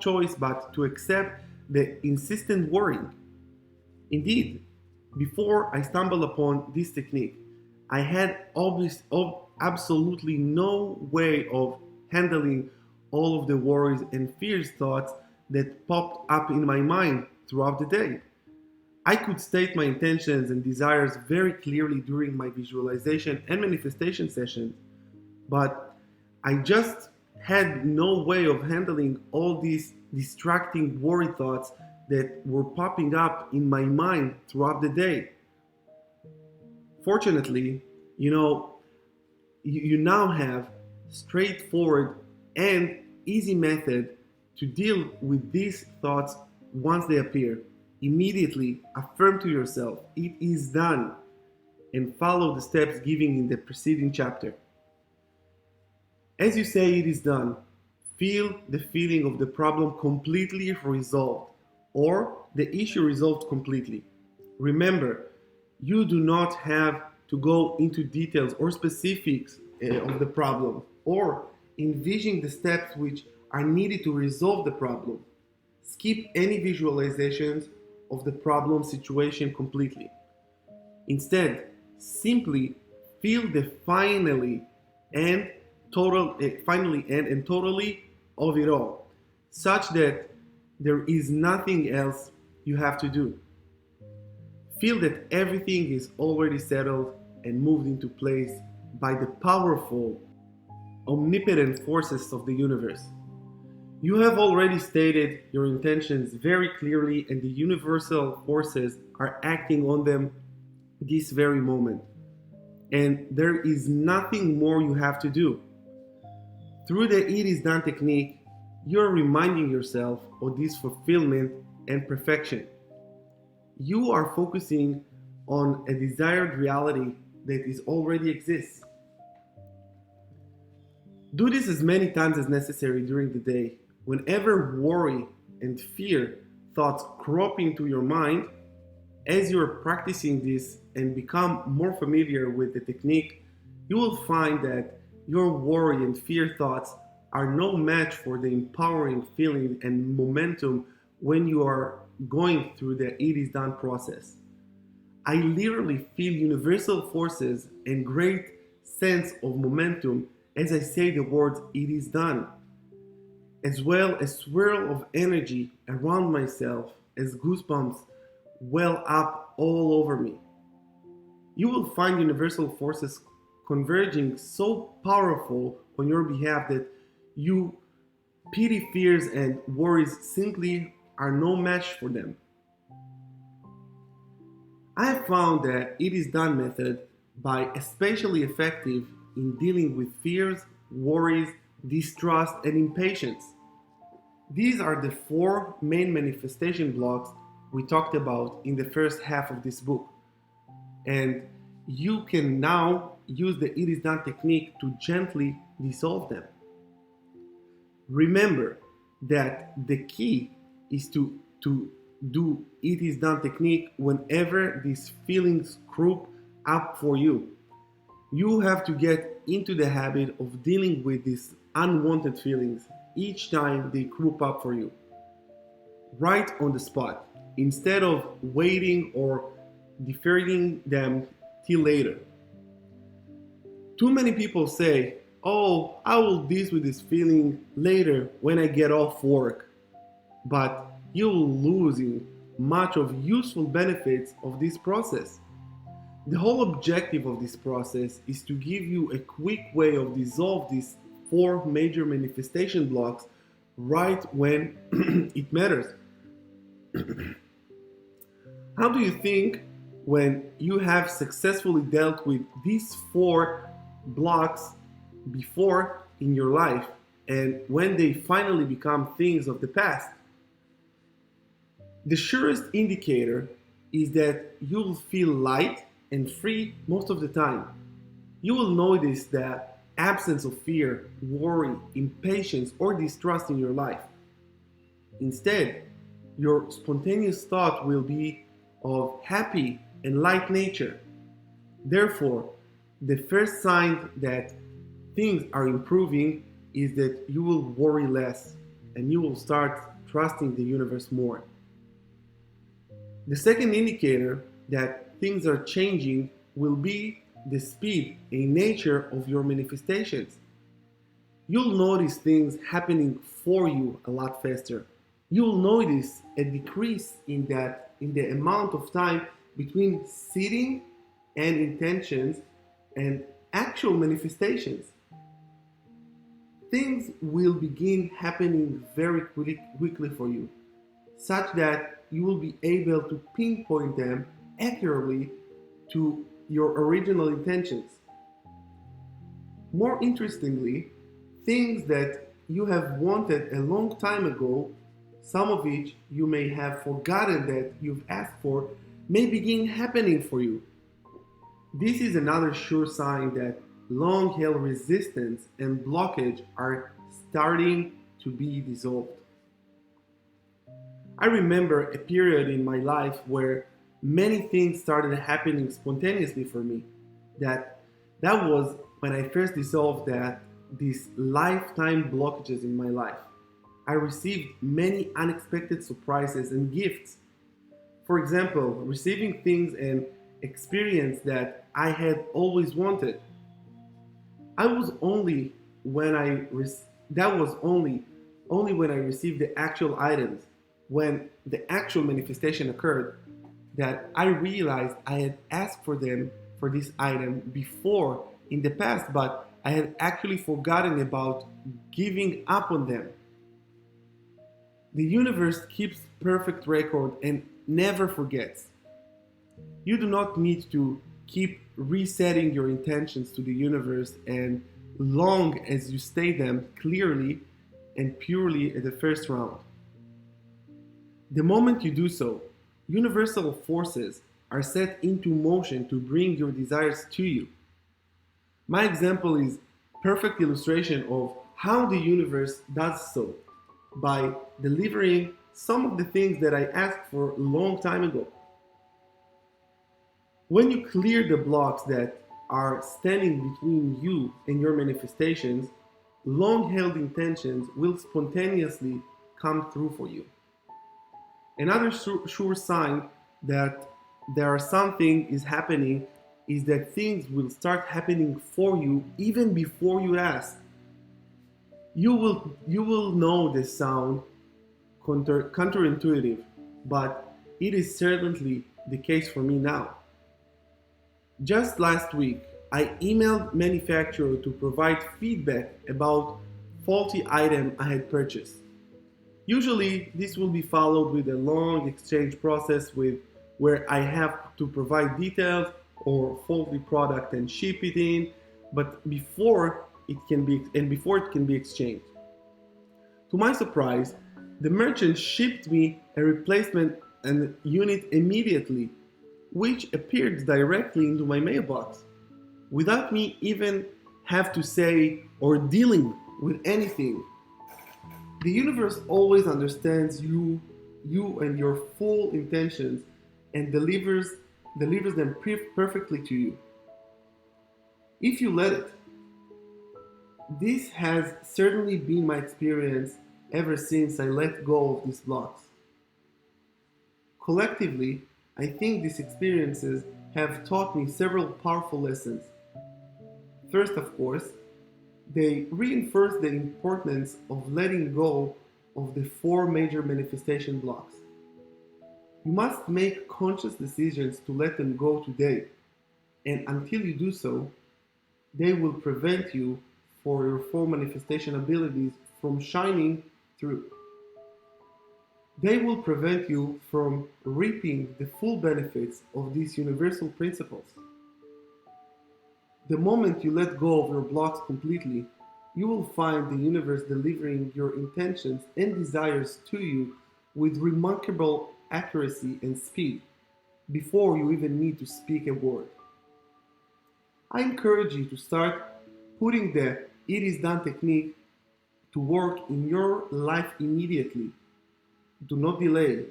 choice but to accept the insistent worrying. Indeed, before I stumbled upon this technique, I had absolutely no way of handling all of the worries and fears thoughts that popped up in my mind throughout the day. I could state my intentions and desires very clearly during my visualization and manifestation sessions, but I just had no way of handling all these distracting worry thoughts that were popping up in my mind throughout the day. Fortunately, you now have straightforward and easy method to deal with these thoughts once they appear. Immediately affirm to yourself, "It is done," and follow the steps given in the preceding chapter. As you say it is done, feel the feeling of the problem completely resolved or the issue resolved completely. Remember, you do not have to go into details or specifics of the problem or envision the steps which are needed to resolve the problem. Skip any visualizations of the problem situation completely. Instead, simply feel the and finally and totally of it all, such that there is nothing else you have to do. Feel that everything is already settled and moved into place by the powerful, omnipotent forces of the universe. You have already stated your intentions very clearly, and the universal forces are acting on them this very moment. And there is nothing more you have to do. Through the "it is done" technique, you're reminding yourself of this fulfillment and perfection. You are focusing on a desired reality that is already exists. Do this as many times as necessary during the day. Whenever worry and fear thoughts crop into your mind, as you're practicing this and become more familiar with the technique, you will find that your worry and fear thoughts are no match for the empowering feeling and momentum when you are going through the "it is done" process. I literally feel universal forces and great sense of momentum as I say the words "it is done," as well as swirl of energy around myself as goosebumps well up all over me. You will find universal forces converging so powerful on your behalf that you petty fears and worries simply are no match for them. I have found that "it is done" method by especially effective in dealing with fears, worries, distrust, and impatience. These are the four main manifestation blocks we talked about in the first half of this book. And you can now use the "it is done" technique to gently dissolve them. Remember that the key is to do "it is done" technique whenever these feelings crop up for you. You have to get into the habit of dealing with these unwanted feelings each time they crop up for you, right on the spot, instead of waiting or deferring them till later. Too many people say, "Oh, I will deal with this feeling later when I get off work," but you're losing much of useful benefits of this process. The whole objective of this process is to give you a quick way of dissolve these four major manifestation blocks right when it matters. How do you think when you have successfully dealt with these four blocks before in your life and when they finally become things of the past? The surest indicator is that you'll feel light and free most of the time. You will notice the absence of fear, worry, impatience, or distrust in your life. Instead, your spontaneous thought will be of happy and light nature. Therefore, the first sign that things are improving is that you will worry less and you will start trusting the universe more. The second indicator that things are changing will be the speed and nature of your manifestations. You'll notice things happening for you a lot faster. You'll notice a decrease in the amount of time between sitting and intentions and actual manifestations. Things will begin happening very quickly for you, such that you will be able to pinpoint them accurately to your original intentions. More interestingly, things that you have wanted a long time ago some of which you may have forgotten that you've asked for, may begin happening for you. This is another sure sign that long-held resistance and blockage are starting to be dissolved. I remember a period in my life where many things started happening spontaneously for me. That that was when I first dissolved that these lifetime blockages in my life. I received many unexpected surprises and gifts. For example, receiving things and experience that I had always wanted. I was only when I re- that was only when I received the actual items, when the actual manifestation occurred, that I realized I had asked for them for this item before in the past, but I had actually forgotten about giving up on them. The universe keeps perfect record and never forgets. You do not need to keep resetting your intentions to the universe and long as you state them clearly and purely at the first round. The moment you do so, universal forces are set into motion to bring your desires to you. My example is perfect illustration of how the universe does so by delivering some of the things that I asked for a long time ago. When you clear the blocks that are standing between you and your manifestations, long held intentions will spontaneously come through for you. Another sure sign that there are something is happening is that things will start happening for you even before you ask. You will know this sound counterintuitive, but it is certainly the case for me now. Just last week, I emailed manufacturer to provide feedback about faulty item I had purchased. Usually, this will be followed with a long exchange process with where I have to provide details or faulty product and ship it in, but before it can be exchanged. To my surprise, the merchant shipped me a replacement and unit immediately, which appeared directly into my mailbox without me even have to say or dealing with anything. The universe always understands you and your full intentions and delivers them perfectly to you if you let it. This has certainly been my experience ever since I let go of these blocks. Collectively, I think these experiences have taught me several powerful lessons. First, of course, they reinforce the importance of letting go of the four major manifestation blocks. You must make conscious decisions to let them go today, and until you do so, they will prevent you for your full manifestation abilities from shining through. They will prevent you from reaping the full benefits of these universal principles. The moment you let go of your blocks completely, you will find the universe delivering your intentions and desires to you with remarkable accuracy and speed before you even need to speak a word. I encourage you to start putting the it is done technique to work in your life immediately. Do not delay.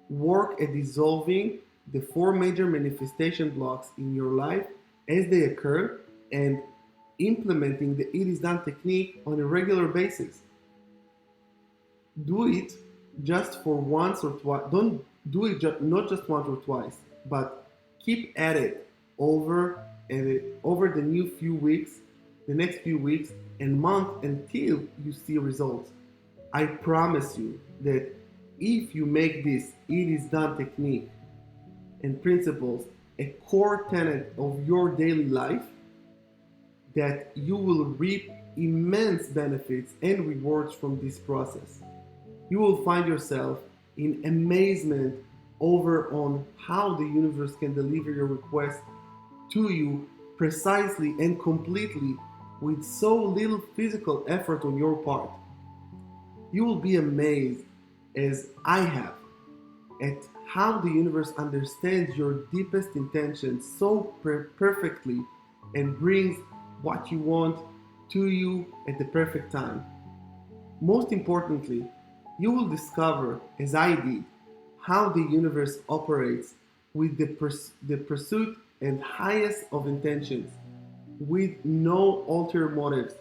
Work at dissolving the four major manifestation blocks in your life as they occur and implementing the it is done technique on a regular basis. Do it just for once or twice. Don't do it not just once or twice, but keep at it over and over the next few weeks and month until you see results. I promise you that if you make this it is done technique and principles a core tenet of your daily life, that you will reap immense benefits and rewards from this process. You will find yourself in amazement over on how the universe can deliver your request to you precisely and completely with so little physical effort on your part. You will be amazed as I have at how the universe understands your deepest intentions so perfectly and brings what you want to you at the perfect time. Most importantly, you will discover, as I did, how the universe operates with the pursuit and highest of intentions, with no ulterior motives,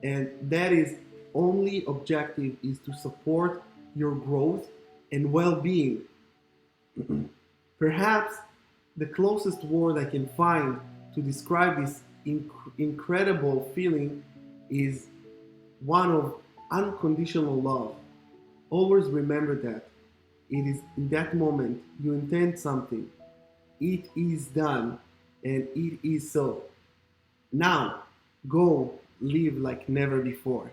and that is only objective is to support your growth and well-being. Perhaps the closest word I can find to describe this incredible feeling is one of unconditional love. Always remember that it is in that moment you intend something, it is done, and it is so. Now, go live like never before.